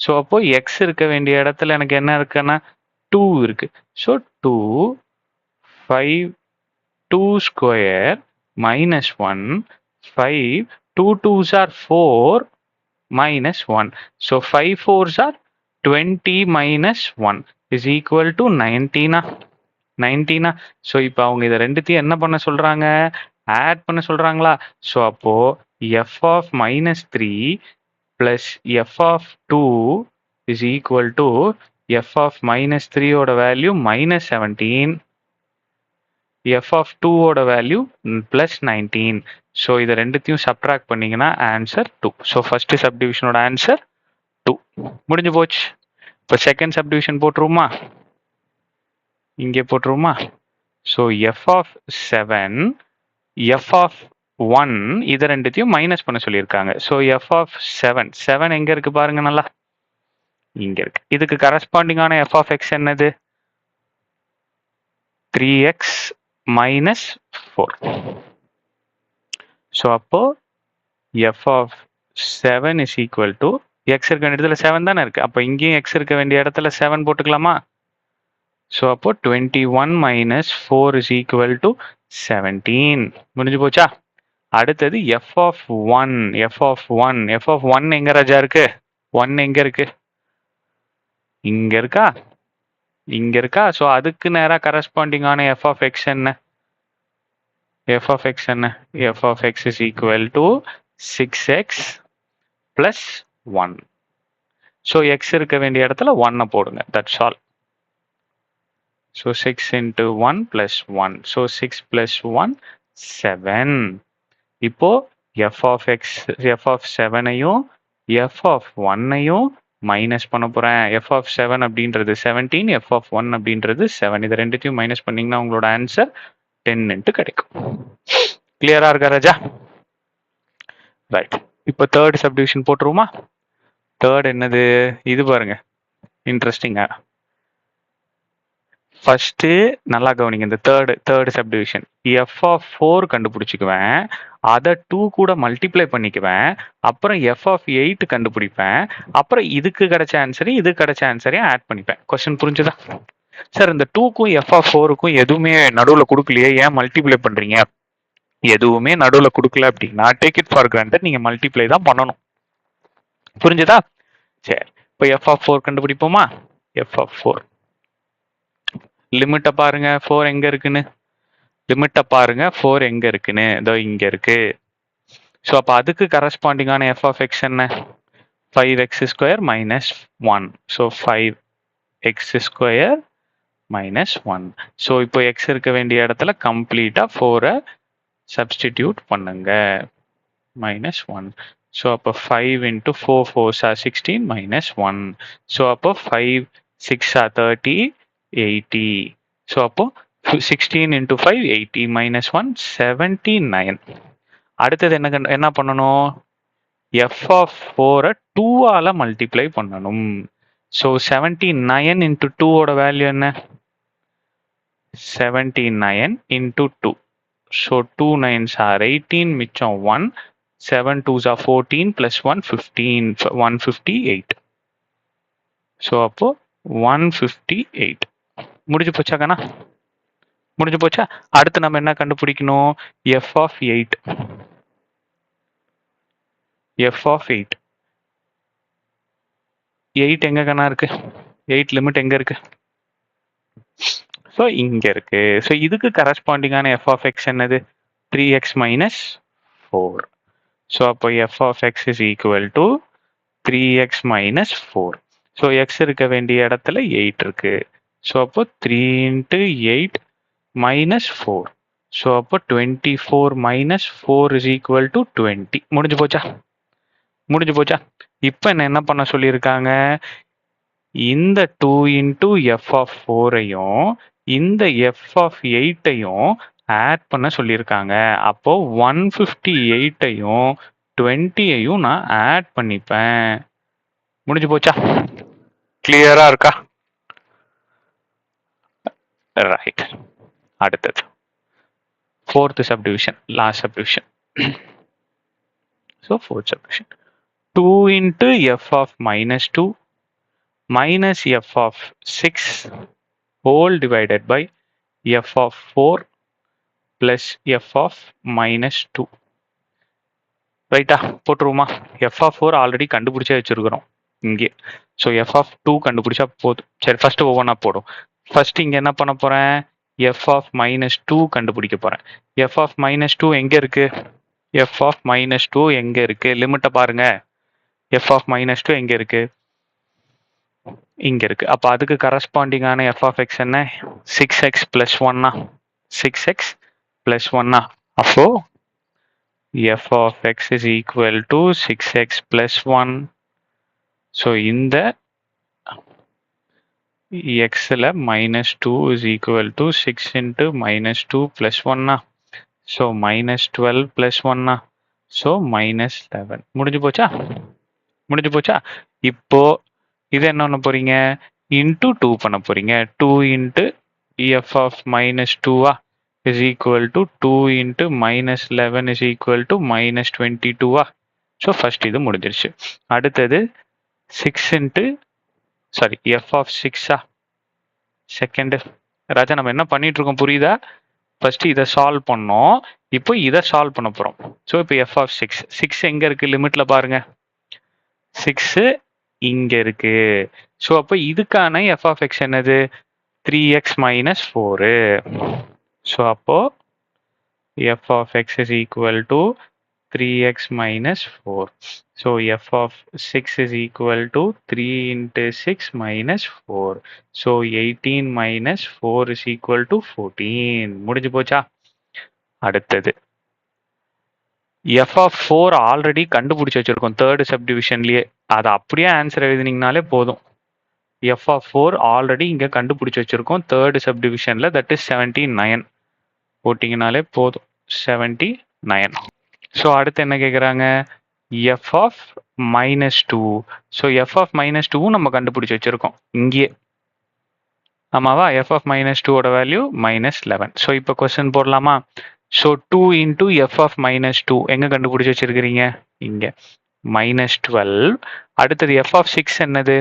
So அப்போ x இருக்க வேண்டிய இடத்துல எனக்கு என்ன இருக்குன்னா 2 இருக்கு. So 2 5 2 square minus 1 5 2 2s are 4 minus 1. So 5 4s are 20 minus 1 is equal to 19. So இப்போ அவங்க இதை ரெண்டுத்தையும் என்ன பண்ண சொல்றாங்க? ஆட் பண்ண சொல்றாங்களா? ஸோ அப்போ f of -3 plus f of 2 is equal to f of -3 ஓட வேல்யூ -17, f of 2 ஓட வேல்யூ +19. ஸோ இதை ரெண்டுத்தையும் சப்ட்ராக்ட் பண்ணீங்கன்னா ஆன்சர் 2. ஸோ ஃபர்ஸ்ட் சப்டிவிஷனோட ஆன்சர் 2. முடிஞ்சு போச்சு. இப்போ செகண்ட் சப்டிவிஷன் போட்டுருவோமா? இங்கே போட்டுருவோமா? So f of 7, f of 1 இதை ரெண்டுத்தையும் மைனஸ் பண்ண சொல்லியிருக்காங்க. ஸோ f of 7 எங்க இருக்கு பாருங்க நல்லா. இங்க இருக்கு. இதுக்கு கரஸ்பாண்டிங்கான f of x என்னது? 3x minus 4. ஸோ அப்போ f of 7 is equal to x இருக்க வேண்டிய இடத்துல 7 தானே இருக்கு. அப்போ இங்கேயும் x இருக்க வேண்டிய இடத்துல 7 போட்டுக்கலாமா? ஸோ அப்போ 21 minus 4 is equal to 17. முடிஞ்சு போச்சா? அடுத்தது f of 1 எங்க ராஜா இருக்கு? 1 எங்க இருக்கு? இங்க இருக்கா? இங்க இருக்கா? ஸோ அதுக்கு நேரா கரஸ்பாண்டிங்கான f of x என்ன? f of x என்ன? f of x is equal to 6x plus 1. So x இருக்க வேண்டிய இடத்துல 1 போடுங்க. That's all. So 6 into 1 plus 1. So 6 plus 1, 7. இப்போ f of 7ஐயும் f of 1ஐயும் மைனஸ் பண்ண போகிறேன். எஃப் ஆஃப் 7 அப்படின்றது 17, எஃப் ஆஃப் 1 அப்படின்றது 7. இது ரெண்டுத்தையும் மைனஸ் பண்ணிங்கன்னா உங்களோட ஆன்சர் 10 கிடைக்கும். கிளியரா இருக்கா ராஜா? ரைட். இப்போ தேர்ட் சப்டிவிஷன் போட்டுருவோமா? தேர்ட் என்னது? இது பாருங்க, இன்ட்ரெஸ்டிங்கா. ஃபர்ஸ்ட் நல்லா கவனிங்க. இந்த தேர்ட் சப்டிவிஷன் எஃப் ஆஃப் 4 கண்டுபிடிச்சிக்குவேன், அதை 2 கூட மல்டிப்ளை பண்ணிக்குவேன், அப்புறம் எஃப் ஆஃப் 8 கண்டுபிடிப்பேன், அப்புறம் இதுக்கு கிடைச்ச ஆன்சரையும் இதுக்கு கிடைச்ச ஆன்சரையும் ஆட் பண்ணிப்பேன். கொஸ்டின் புரிஞ்சுதா? சார் இந்த 2க்கும் எஃப் ஆஃப் 4க்கும் எதுவுமே நடுவில் கொடுக்கலையே, ஏன் மல்டிப்ளை பண்றீங்க? எதுவுமே நடுவில் கொடுக்கல அப்படின்னா டேக் இட் ஃபார் கிராண்டட், நீங்க மல்டிப்ளை தான் பண்ணணும். புரிஞ்சுதா? சரி, இப்போ எஃப் ஆஃப் 4 கண்டுபிடிப்போமா? எஃப் ஆஃப் 4 லிமிட்டை பாருங்க, 4 எங்க இருக்குன்னு. லிமிட்டை பாருங்க, 4 எங்க இருக்குன்னு. இதோ இங்க இருக்கு. ஸோ அப்போ அதுக்கு கரஸ்பாண்டிங்கான எஃப் ஆஃப் எக்ஸ் என்ன? 5x² minus 1. So 5x² minus 1. So இப்போ எக்ஸ் இருக்க வேண்டிய இடத்துல கம்ப்ளீட்டா 4 சப்ஸ்டிடியூட் பண்ணுங்க. minus 1. ஸோ அப்போ 5 into 4 4s are 16 minus 1. So அப்போ 5 6 are 30 80. ஸோ அப்போ 16 into 5 80 minus 1 79. அடுத்தது என்ன பண்ணணும்? எஃப் ஆஃப் 4 2ஆல மல்டிப்ளை பண்ணணும். ஸோ 79 into 2ஓட வேல்யூ என்ன? 79 into 2. ஸோ 2 9s are 18, மிச்சம் 1. 7 2s are 14 plus 1 15, 158. ஸோ அப்போ 158. முடிஞ்சு போச்சா கண்ணா? முடிஞ்சு போச்சா? அடுத்து நம்ம என்ன கண்டுபிடிக்கணும்? F of 8. எஃப் ஆஃப் 8 8 எங்க கண்ணா இருக்கு? 8 லிமிட் எங்க இருக்கு? ஸோ இங்க இருக்கு. ஸோ இதுக்கு கரஸ்பாண்டிங்கான எஃப் ஆஃப் எக்ஸ் என்னது? 3x minus 4. ஸோ அப்போ F of X is equal to 3x minus 4. So X இருக்க வேண்டிய இடத்துல 8 இருக்கு. ஸோ அப்போ 3 into 8 minus 4. ஸோ அப்போ 24 minus 4 is equal to 20. முடிஞ்சு போச்சா? முடிஞ்சு போச்சா? இப்போ என்ன பண்ண சொல்லியிருக்காங்க? இந்த 2 into எஃப் ஆஃப் 4ஐயும் இந்த எஃப் ஆஃப் 8ஐயும் ஆட் பண்ண சொல்லியிருக்காங்க. அப்போ 158ஐயும் 20ஐயும் நான் ஆட் பண்ணிப்பேன். முடிஞ்சு போச்சா? கிளியரா இருக்கா? ரைட். அடுத்தது fourth subdivision, last subdivision. So fourth subdivision 2 into f of minus 2 minus f of 6 whole divided by f of 4 plus f of minus 2. ரைட்டா? போட்டுருவோமா? எஃப் ஆஃப் 4 ஆல்ரெடி கண்டுபிடிச்சே வச்சிருக்கிறோம் இங்கே. ஸோ எஃப் ஆஃப் 2 கண்டுபிடிச்சா போதும். சரி, ஃபர்ஸ்ட் ஒவ்வொன்றா போடும். First இங்கே என்ன பண்ண போறேன்? எஃப் ஆஃப் மைனஸ் 2 கண்டுபிடிக்க போறேன். எஃப் ஆஃப் மைனஸ் 2 எங்க இருக்கு? எஃப் ஆஃப் மைனஸ் 2 எங்க இருக்கு? லிமிட்டை பாருங்க. எஃப் ஆஃப் மைனஸ் 2 எங்க இருக்கு? இங்க இருக்கு. அப்போ அதுக்கு கரஸ்பாண்டிங்கான எஃப் ஆஃப் எக்ஸ் என்ன? 6x plus 1. 6x plus 1. அப்போ f of x is equal to 6x plus 1. So இந்த xல minus 2 is equal to 6 into minus 2 plus 1. So minus 12 plus 1. So minus 11. முடிஞ்சு போச்சா? முடிஞ்சு போச்சா? இப்போ இது என்ன பண்ண போறீங்க? இன்டூ 2 பண்ண போறீங்க. 2 into f of minus 2 is equal to 2 into minus 11 is equal to minus 22. So first இது முடிஞ்சிருச்சு. அடுத்தது 6 into sorry f of 6. Second ராஜா, நம்ம என்ன பண்ணிட்டு இருக்கோம் புரியுதா? ஃபர்ஸ்ட் இதை சால்வ் பண்ணோம், இப்போ இதை சால்வ் பண்ண போறோம். ஸோ இப்போ f of 6 6 எங்க இருக்கு? லிமிட்ல பாருங்க. 6 இங்க இருக்கு. ஸோ அப்போ இதுக்கான எஃப் ஆஃப் எக்ஸ் என்னது? 3x minus 4. ஸோ அப்போ f of x is equal to 3x minus 4. So f of 6 is equal to 3 into 6 minus 4. So 18 minus 4 is equal to 14. முடிஞ்சு போச்சா? அடுத்தது எஃப் ஆஃப் ஃபோர் ஆல்ரெடி கண்டுபிடிச்சி வச்சிருக்கோம் third சப்டிவிஷன்லயே. அதை அப்படியே answer எழுதினீங்கனாலே போதும். எஃப் ஆஃப் ஃபோர் ஆல்ரெடி இங்கே கண்டுபிடிச்சி வச்சிருக்கோம் தேர்டு சப்டிவிஷனில், தட் இஸ் 79 போட்டிங்கனாலே போதும். 79. ஸோ அடுத்து என்ன கேட்குறாங்க, F of minus two. So F of minus டூவும் நம்ம கண்டுபிடிச்சி வச்சிருக்கோம் இங்கேயே, ஆமாவா? எஃப் ஆஃப் மைனஸ் டூவோட வேல்யூ -11. ஸோ இப்போ கொஸ்டின் போடலாமா? So 2 into F of minus two எங்கே கண்டுபிடிச்சி வச்சிருக்கிறீங்க? இங்கே -12. அடுத்தது எஃப் ஆஃப் சிக்ஸ் என்னது?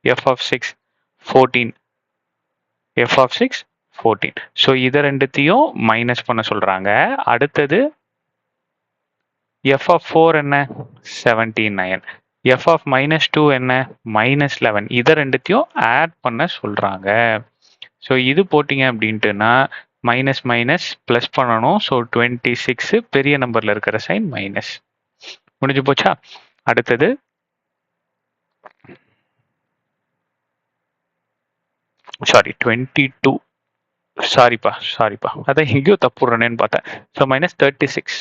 F of six 14. F of six 14. So இதை ரெண்டுத்தையும் மைனஸ் பண்ண சொல்கிறாங்க. அடுத்தது எஃப் ஆஃப் ஃபோர் என்ன? 79. எஃப் ஆஃப் மைனஸ் டூ என்ன? -11. இதை ரெண்டுத்தையும் ஆட் பண்ண சொல்கிறாங்க. ஸோ இது போட்டிங்க அப்படின்ட்டுனா மைனஸ் மைனஸ் ப்ளஸ் பண்ணணும். ஸோ 26 பெரிய நம்பரில் இருக்கிற சைன் மைனஸ். முடிஞ்சு போச்சா? அடுத்தது சாரி 22. சாரிப்பா அதான் எங்கேயோ தப்புடுறேன்னு பார்த்தேன். ஸோ -36.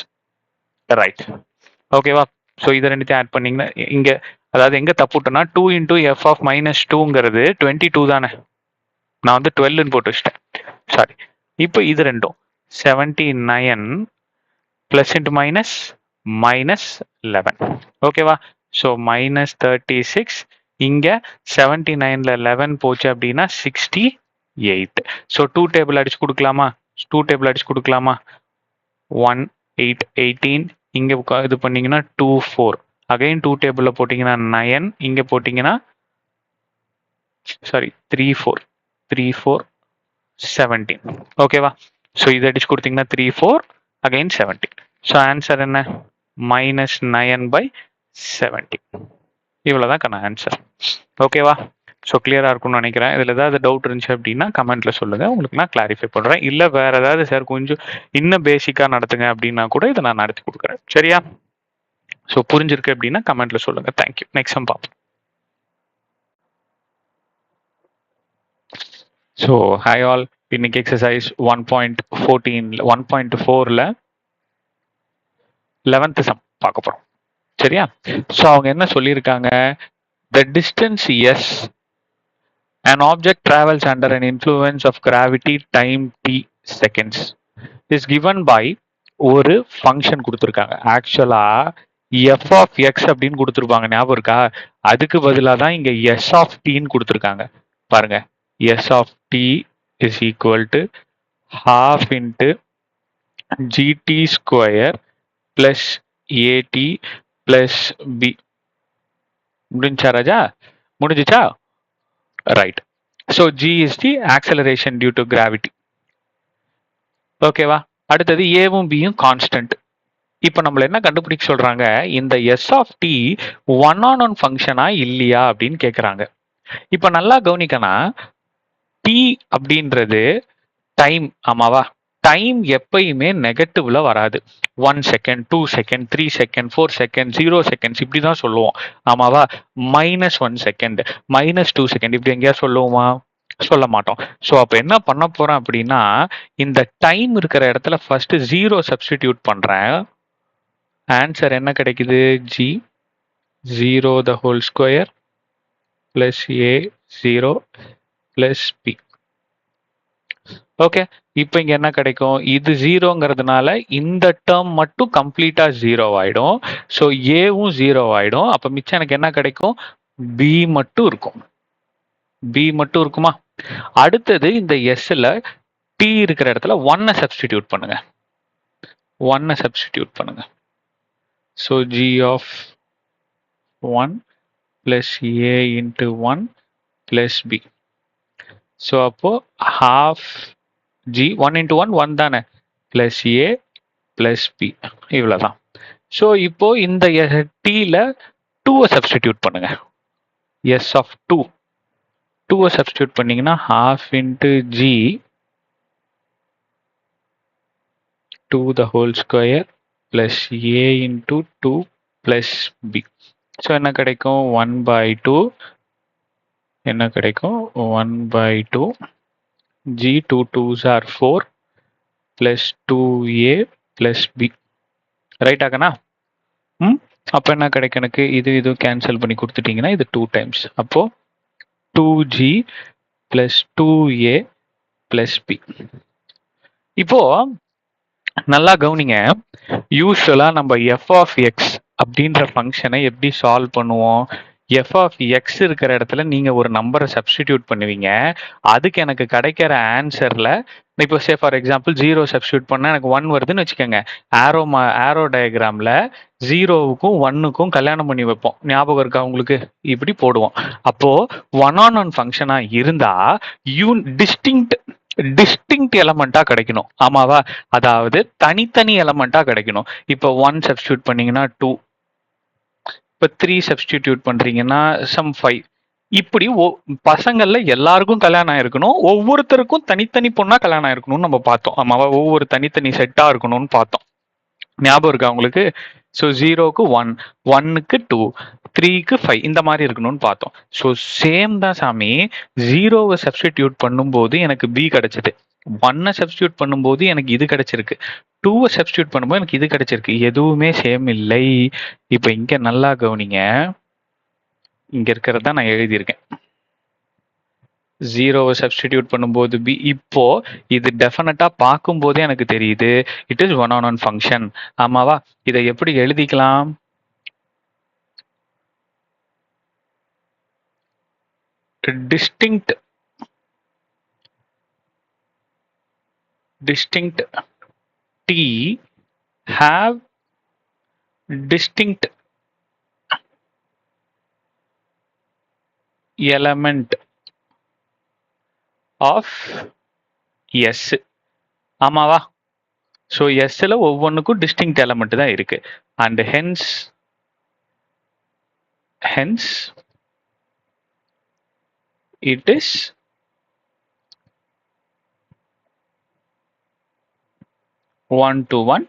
ரைட், ஓகேவா? ஸோ இதை ரெண்டுத்தையும் ஆட் பண்ணிங்கன்னா இங்கே, அதாவது எங்கே தப்புட்டேன்னா 2 இன்டூ எஃப் ஆஃப் மைனஸ் டூங்கிறது 22 தானே, நான் வந்து 12ன்னு போட்டு வச்சிட்டேன், சாரி. இப்போ இது ரெண்டும் 79 ப்ளஸ் இன்ட்டு மைனஸ் -11, ஓகேவா? ஸோ -36. இங்கே 79ல் 11 போச்சு அப்படின்னா 68. ஸோ 2 டேபிள் அடிச்சு கொடுக்கலாமா? 1 8 18. இங்கே இது பண்ணீங்கன்னா 2 4. அகைன் 2 டேபிளில் போட்டிங்கன்னா 9. இங்கே போட்டிங்கன்னா சாரி 3 4 17, ஓகேவா? ஸோ இதை அடிச்சு கொடுத்தீங்கன்னா 3 4 அகைன் 17. ஸோ ஆன்சர் என்ன? -9/17. இவ்வளோதான் கண்ணா ஆன்சர், ஓகேவா? ஸோ கிளியராக இருக்கும்னு நினைக்கிறேன். இதில் ஏதாவது டவுட் இருந்துச்சு அப்படின்னா கமெண்ட்டில் சொல்லுங்கள், உங்களுக்கு நான் கிளாரிஃபை பண்ணுறேன். இல்லை வேறு ஏதாவது சார் கொஞ்சம் இன்னும் பேசிக்காக நடத்துங்க அப்படின்னா கூட இதை நான் நடத்தி கொடுக்குறேன், சரியா? ஸோ புரிஞ்சிருக்கு அப்படின்னா கமெண்ட்டில் சொல்லுங்கள். தேங்க்யூ. நெக்ஸ்ட் சம் பார்ப்போம். ஸோ ஹாய் ஆல், இன்னைக்கு எக்ஸசைஸ் 1.4ல் 11th சம் பார்க்க போகிறோம், சரியா? ஸோ அவங்க என்ன சொல்லியிருக்காங்க, the distance s an object travels under an influence of gravity time t seconds is given by ஒரு ஃபங்க்ஷன் கொடுத்துருக்காங்க. ஆக்சுவலா எஃப் ஆஃப் எக்ஸ் அப்படின்னு கொடுத்துருப்பாங்க, ஞாபகம் இருக்கா? அதுக்கு பதிலாக தான் இங்க எஸ் ஆஃப் டின்னு கொடுத்துருக்காங்க. பாருங்க, s of t is equal to ½ into g t square plus a t plus b. முடிஞ்சா ராஜா? முடிஞ்சிச்சா? Right. So g is the acceleration due to gravity, ஓகேவா? அடுத்தது ஏவும் பியும் கான்ஸ்டன்ட். இப்போ நம்மள என்ன கண்டுபிடிக்க சொல்றாங்க, இந்த s of t one on one ஃபங்க்ஷனா இல்லையா அப்படின்னு கேட்குறாங்க. இப்போ நல்லா கவனிக்கணும், டி அப்படின்றது டைம், ஆமாவா? டைம் எப்பயுமே நெகட்டிவ்ல வராது. 1 second, 2 second, 3 second, 4 second, 0 seconds இப்படி தான் சொல்லுவோம், ஆமாவா? -1 செகண்ட், -2 செகண்ட் இப்படி எங்கேயா சொல்லுவோமா? சொல்ல மாட்டோம். ஸோ அப்போ என்ன பண்ண போறேன் அப்படின்னா, இந்த டைம் இருக்கிற இடத்துல ஃபர்ஸ்ட் 0 சப்ஸ்டிடியூட் பண்றேன். ஆன்சர் என்ன கிடைக்குது? G 0 the whole square plus A 0 plus B. Okay, இப்போ இங்க என்ன கிடைக்கும்? இது 0ங்கிறதுனால இந்த டேர்ம் மட்டும் கம்ப்ளீட்டா 0 ஆயிடும். ஸோ ஏவும் 0 ஆயிடும். அப்ப மிச்சம் எனக்கு என்ன கிடைக்கும்? பி மட்டும் இருக்கும். பி மட்டும் இருக்குமா? அடுத்தது இந்த எஸ்ல டி இருக்கிற இடத்துல 1 சப்ஸ்டிடியூட் பண்ணுங்க. 1 சப்ஸ்டிடியூட் பண்ணுங்க. So G of 1 plus A into 1 plus B. So அப்போ ½ ஜி 1 இன்ட்டு 1 1 தானே, பிளஸ் ஏ பிளஸ் பி, இவ்வளோதான். ஸோ இப்போ இந்த டீல 2 சப்ஸ்டிடியூட் பண்ணுங்க. எஸ் ஆஃப் 2 சப்ஸ்டிடியூட் பண்ணீங்கன்னா ½ into G 2 the whole square plus A into 2 plus B. So என்ன கிடைக்கும்? 1/2. என்ன கிடைக்கும்? 1/2 g 2 2s are 4 plus 2a plus b. ரைட்டாகண்ணா? அப்போ என்ன கிடைக்கும் எனக்கு? இது கேன்சல் பண்ணி கொடுத்துட்டீங்கன்னா இது 2 டைம்ஸ். அப்போ 2g plus 2a plus b. இப்போ நல்லா கவனிங்க. யூஸ்வலா நம்ம எஃப் ஆஃப் எக்ஸ் அப்படின்ற ஃபங்க்ஷனை எப்படி சால்வ் பண்ணுவோம்? எஃப் ஆஃப் எக்ஸ் இருக்கிற இடத்துல நீங்க ஒரு நம்பரை சப்ஸ்டிடியூட் பண்ணுவீங்க. அதுக்கு எனக்கு கிடைக்கிற ஆன்சர்ல இப்போ சே ஃபார் எக்ஸாம்பிள் 0 சப்ஸ்டியூட் பண்ணா எனக்கு 1 வருதுன்னு வச்சுக்கோங்க. ஆரோ டயக்ராம்ல 0வுக்கும் 1க்கும் கல்யாணம் பண்ணி வைப்போம். ஞாபகம் இருக்கா உங்களுக்கு? இப்படி போடுவோம். அப்போ 1-on-1 ஃபங்க்ஷனா இருந்தா டிஸ்டிங்க்ட் எலமெண்டா கிடைக்கணும். ஆமாவா? அதாவது தனித்தனி எலமெண்டா கிடைக்கணும். இப்போ 1 சப்ஸ்டியூட் பண்ணீங்கன்னா 2, இப்போ 3 சப்ஸ்டிடியூட் பண்றீங்கன்னா சம் 5. இப்படி பசங்கள்ல எல்லாருக்கும் கல்யாணம் ஆயிருக்கணும். ஒவ்வொருத்தருக்கும் தனித்தனி பொண்ணா கல்யாணம் ஆயிருக்கணும்னு நம்ம பார்த்தோம். ஆமாவா? ஒவ்வொரு தனித்தனி செட்டா இருக்கணும்னு பார்த்தோம். ஞாபகம் இருக்கா உங்களுக்கு? ஸோ 0க்கு 1, 1க்கு 2, 3க்கு 5 இந்த மாதிரி இருக்கணும்னு பார்த்தோம். ஸோ சேம் தான் சாமி. 0வை சப்ஸ்டிடியூட் பண்ணும்போது எனக்கு பி கிடைச்சது. 1 சப்ஸ்டியூட் பண்ணும்போது எனக்கு இது கிடைச்சிருக்கு. 2வை சப்ஸ்டியூட் பண்ணும்போது எனக்கு இது கிடைச்சிருக்கு. எதுவுமே சேம் இல்லை. இப்போ இங்க நல்லா கவனிங்க. இங்க இருக்கிறதா நான் எழுதியிருக்கேன். 0வை சப்ஸ்டிடியூட் பண்ணும்போது பி. இப்போ இது டெஃபினட்டா பார்க்கும் போதே எனக்கு தெரியுது இட் இஸ் 1-on-1 ஃபங்க்ஷன். ஆமாவா? இதை எப்படி எழுதிக்கலாம்? distinct t have distinct element of s. ஆமாவா? ஸோ எஸ்ல ஒவ்வொன்றுக்கும் டிஸ்டிங்க்ட் எலமெண்ட் தான் இருக்கு. And hence it is one-to-one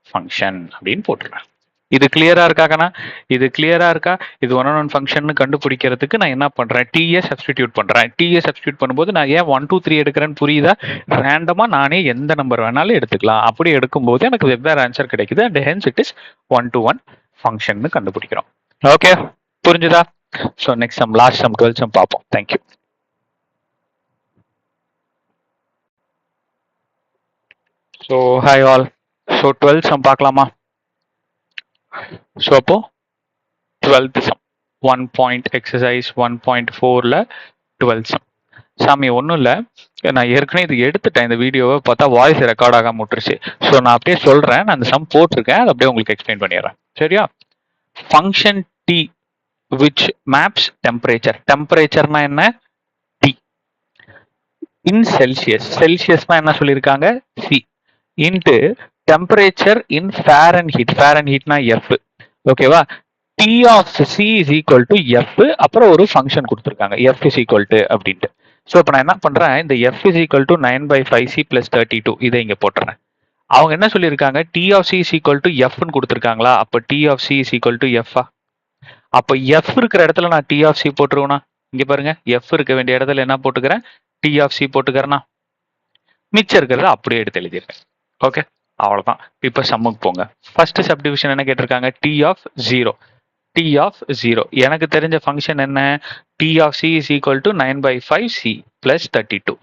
function அப்படின்னு போட்டுருக்கேன். இது கிளியரா இருக்காக்கண்ணா? இது கிளியரா இருக்கா? இது 1-on-1 ஃபங்க்ஷன் கண்டுபிடிக்கிறதுக்கு நான் என்ன பண்றேன்? டிஏ சப்ஸ்டிடியூட் பண்றேன். டிஏ சப்ஸ்டிடியூட் பண்ணும்போது நான் ஏன் 1 2 3 எடுக்கிறேன்னு புரியுதா? ரேண்டமா நானே எந்த நம்பர் வேணாலும் எடுத்துக்கலாம். அப்படி எடுக்கும்போது எனக்கு வெவ்வேறு ஆன்சர் கிடைக்குது. And hence it is 1-to-1 function கண்டுபிடிக்கிறோம். ஓகே, புரிஞ்சுதா? So next sum, last sum 12 sum பார்ப்போம். Thank you. So hi all. So 12 sum பார்க்கலாமா? ஸோ அப்போ 12th சம் 1 பாயிண்ட் எக்ஸசைஸ் 1.4ல 12 சம். சாமி ஒன்றும் இல்லை, நான் ஏற்கனவே இது எடுத்துட்டேன். இந்த வீடியோவை பார்த்தா வாய்ஸ் ரெக்கார்ட் ஆகாம விட்டுருச்சு. ஸோ நான் அப்படியே சொல்றேன். நான் அந்த சம் போட்டிருக்கேன், அதை அப்படியே உங்களுக்கு எக்ஸ்பிளைன் பண்ணிடுறேன். சரியா? Function T which maps temperature. டெம்பரேச்சர்னா என்ன? T in Celsius. செல்சியஸ்னா என்ன சொல்லியிருக்காங்க? C into temperature in Fahrenheit. ஃபாரன்ஹீட்னா எஃப். ஓகேவா? T of C is equal to F. அப்புறம் ஒரு ஃபங்க்ஷன் கொடுத்துருக்காங்க F is equal to அப்படின்ட்டு. ஸோ இப்போ நான் என்ன பண்றேன்? இந்த F is equal to 9/5C plus 32 இதை இங்க போட்டுறேன். அவங்க என்ன சொல்லியிருக்காங்க? T of C is equal to Fன்னு கொடுத்துருக்காங்களா? அப்போ T of C is equal to F. அப்போ F இருக்கிற இடத்துல நான் T of C போட்டுருவேனா? இங்க பாருங்க, F இருக்க வேண்டிய இடத்துல என்ன போட்டுக்கிறேன்? T of C போட்டுக்கிறேன்னா மிச்சம் இருக்கிறத அப்படியே எடுத்து எழுதிருக்கேன். ஓகே, அவ்வளவுதான். இப்போ சம்முக்கு போங்க. ஃபர்ஸ்ட் சப்டிவிஷன் என்ன கேட்டிருக்காங்க? T of 0. T of 0 எனக்கு தெரிஞ்ச ஃபங்க்ஷன் என்ன? T of C is equal to 9/5C plus 32.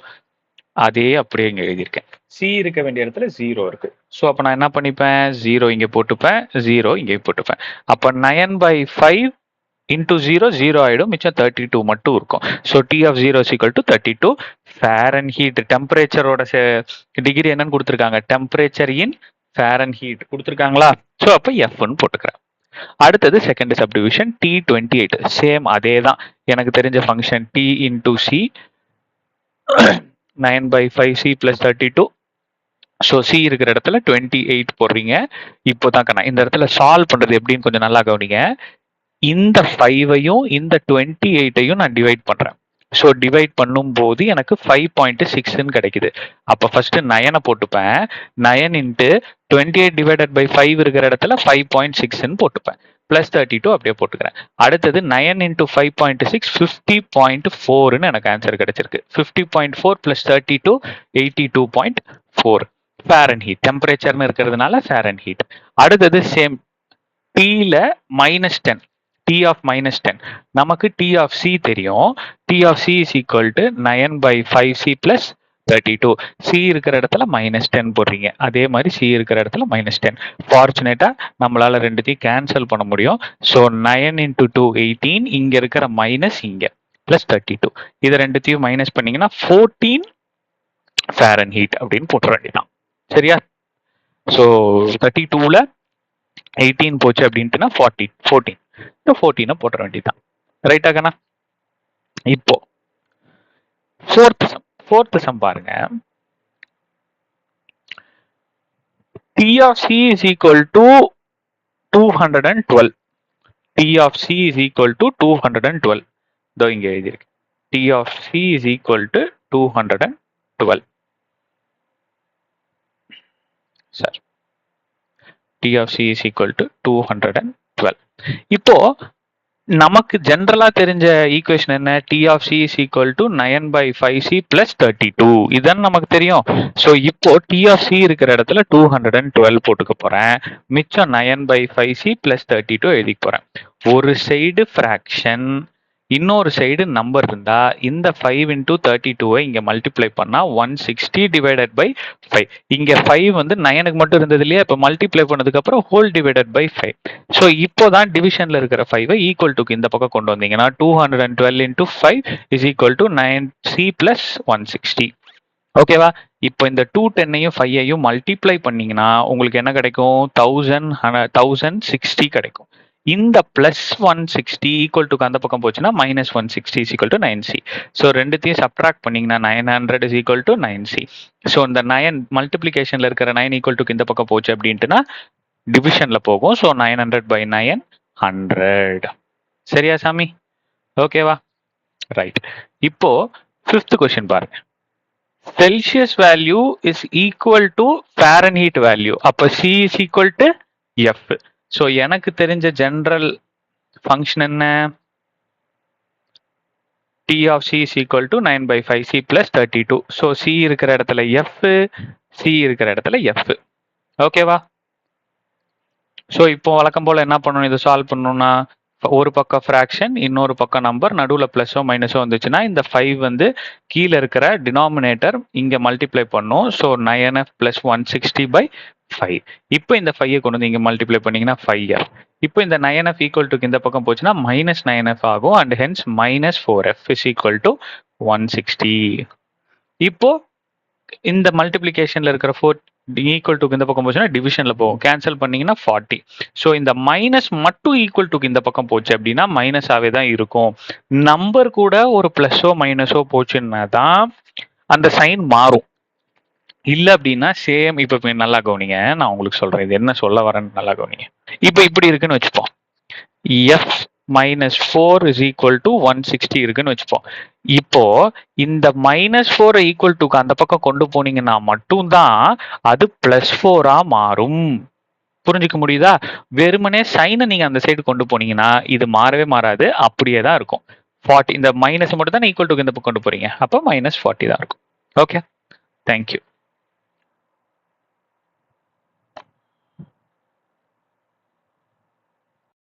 அதே அப்படியே இங்க எழுதியிருக்கேன். C இருக்க வேண்டிய இடத்துல 0 இருக்கு. ஸோ அப்போ நான் என்ன பண்ணிப்பேன்? 0 இங்கே போட்டுப்பேன், 0 இங்கே போட்டுப்பேன். அப்போ 9/5 into 0 0 ஆயிடும், மிச்சம் 32 மட்டும் இருக்கும். So T of 0 is equal to 32. ஃபாரன்ஹீட் டெம்பரேச்சரோட டிகிரி என்னன்னு கொடுத்துருக்காங்க? டெம்பரேச்சர் இன் ஃபாரன்ஹீட் கொடுத்துருக்காங்களா? ஸோ அப்போ Fன்னு போட்டுக்கிறேன். அடுத்தது செகண்ட் சப்டிவிஷன் T28. சேம் அதே தான். எனக்கு தெரிஞ்ச function T into C 9/5C plus 32. So C இருக்கிற இடத்துல 28 போடுறீங்க. இப்போதான் கண்ணா இந்த இடத்துல சால்வ் பண்றது எப்படின்னு கொஞ்சம் நல்லா கவனிங்க. இந்த 5ஐயும் இந்த 28ஐயும் நான் டிவைட் பண்றேன். ஸோ டிவைட் பண்ணும்போது எனக்கு 5.6ன்னு கிடைக்குது. அப்போ ஃபர்ஸ்ட் 9 போட்டுப்பேன். 9 இன்ட்டு 28 டிவைடட் பை 5 இருக்கிற இடத்துல 5.6ன்னு போட்டுப்பேன். பிளஸ் 32 அப்படியே போட்டுக்கிறேன். அடுத்தது 9 இன்ட்டு 5.6 50.4ன்னு எனக்கு ஆன்சர் கிடைச்சிருக்கு. 50.4 பிளஸ் 32 82.4. ஃபாரன்ஹீட். டெம்பரேச்சர்னு இருக்கிறதுனால ஃபாரன்ஹீட். அடுத்தது சேம் Tல -10, T of -10. நமக்கு T of C தெரியும். T of C is equal to 9/5C plus 32. C இருக்கிற இடத்துல -10 போடுறீங்க. அதே மாதிரி C இருக்கிற இடத்துல -10. ஃபார்ச்சுனேட்டா நம்மளால ரெண்டுத்தையும் கேன்சல் பண்ண முடியும். So 9 into 2 18. இங்க இருக்கிற மைனஸ் இங்க பிளஸ் 32. இதை ரெண்டுத்தையும் மைனஸ் பண்ணீங்கன்னா 14 ஃபாரன்ஹீட் அப்படின்னு போட்டுற வேண்டியதான். சரியா? ஸோ 32ல 18 போச்சு அப்படின்ட்டுனா 14. இந்த 14 போட்டுற வேண்டியதான். ரைட்டா கண்ணா? இப்போ ஃபோர்த் சம் பாருங்க. T of C is equal to 212. T of C is equal to 212. இதோ இங்க எழுதியிருக்கு. T of C is equal to 212. Sir, T of C is equal to 212. இப்போ நமக்கு ஜென்ரலா தெரிஞ்ச ஈக்குவேஷன் என்ன? T of C is equal to 9/5C plus 32. இதுதான் நமக்கு தெரியும். ஸோ இப்போ T of C இருக்கிற இடத்துல 212 போட்டுக்க போறேன். மிச்சம் 9/5C plus 32 எழுதிக்க போறேன். ஒரு சைடு ஃபிராக்ஷன், இன்னொரு சைடு நம்பர் இருந்தா இந்த 5 into 32 இங்க மல்டிப்ளை பண்ணா 160 divided by 5. இங்க 5 வந்து 9க்கு மட்டும் இருந்தது இல்லையா? இப்ப மல்டிப்ளை பண்ணதுக்கு அப்புறம் ஹோல் டிவைடட் பை 5. ஸோ இப்போதான் டிவிஷன்ல இருக்கிற 5 ஈக்குவல் டுக்கு இந்த பக்கம் கொண்டு வந்தீங்கன்னா 212 into 5 is equal to 9C plus 160. ஓகேவா? இப்போ இந்த 210ஐயும் 5ஐயும் மல்டிப்ளை பண்ணீங்கன்னா உங்களுக்கு என்ன கிடைக்கும்? 1060 கிடைக்கும். இந்த பிளஸ் 160 ஈக்குவல் டுக்கு அந்த பக்கம் போச்சுன்னா minus 160 is equal to 9C. So ரெண்டுத்தையும் சப்ட்ராக்ட் பண்ணீங்கன்னா 900 is equal to 9C. So இந்த 9 மல்டிப்ளிகேஷன்ல இருக்கிற 9 ஈக்குவல் டுக்கு இந்த பக்கம் போச்சு அப்படின்ட்டுனா டிவிஷன்ல போகும். ஸோ 900/9 100. சரியா சாமி? ஓகேவா? ரைட். இப்போ 5th கொஸ்டின் பாருங்க. Celsius value is equal to Fahrenheit value. அப்ப C is equal to F. So எனக்கு தெரிஞ்ச ஜெனரல் ஃபங்க்ஷன் என்ன? T of C is equal to 9/5C plus 32. So C இருக்கிற இடத்துல F, C இருக்கிற இடத்துல F. ஓகேவா? ஸோ இப்போ வழக்கம் போல என்ன பண்ணணும்? இதை சால்வ் பண்ணணும்னா ஒரு பக்கம் ஃப்ராக்ஷன், இன்னொரு பக்கம் நம்பர், நடுவில் ப்ளஸோ மைனஸோ வந்துச்சுன்னா இந்த 5 வந்து கீழே இருக்கிற டினாமினேட்டர் இங்கே மல்டிப்ளை பண்ணும். So 9F plus 160/5. இப்போ இந்த 5 கொண்டு வந்து இங்கே மல்டிப்ளை பண்ணீங்கன்னா 5F. இப்போ இந்த 9F ஈக்குவல் டுக்கு இந்த பக்கம் போச்சுன்னா -9F ஆகும். And hence -4F is equal to 160. இப்போ இந்த மல்டிப்ளிகேஷன்ல இருக்கிற 4 ஈக்குவல் டுக்கு இந்த பக்கம் போச்சுன்னா டிவிஷன்ல போகும். கேன்சல் பண்ணீங்கன்னா 40. ஸோ இந்த மைனஸ் மட்டும் ஈக்குவல் டுக்கு இந்த பக்கம் போச்சு அப்படின்னா மைனஸாவே தான் இருக்கும். நம்பர் கூட ஒரு பிளஸோ மைனஸோ போச்சுன்னா தான் அந்த சைன் மாறும். இல்ல அப்படின்னா சேம். இப்ப நல்லா கவனிங்க, நான் உங்களுக்கு சொல்றேன் இது என்ன சொல்ல வரேன்னு நல்லா கவனிங்க. இப்ப இப்படி இருக்குன்னு வச்சுப்போம். F -4 is equal to 160 இருக்குன்னு வச்சுப்போம். இப்போ இந்த -4 ஈக்குவல் டுக்கு அந்த பக்கம் கொண்டு போனீங்கன்னா மட்டும்தான் அது +4 மாறும். புரிஞ்சுக்க முடியுதா? வெறுமனே சைனை நீங்க அந்த சைடு கொண்டு போனீங்கன்னா இது மாறவே மாறாது, அப்படியே தான் இருக்கும். 40 இந்த மைனஸ் மட்டும் தான் ஈக்குவல் டுக்கு இந்த பக்கம் கொண்டு போறீங்க, அப்போ -40 தான் இருக்கும். Okay, thank you.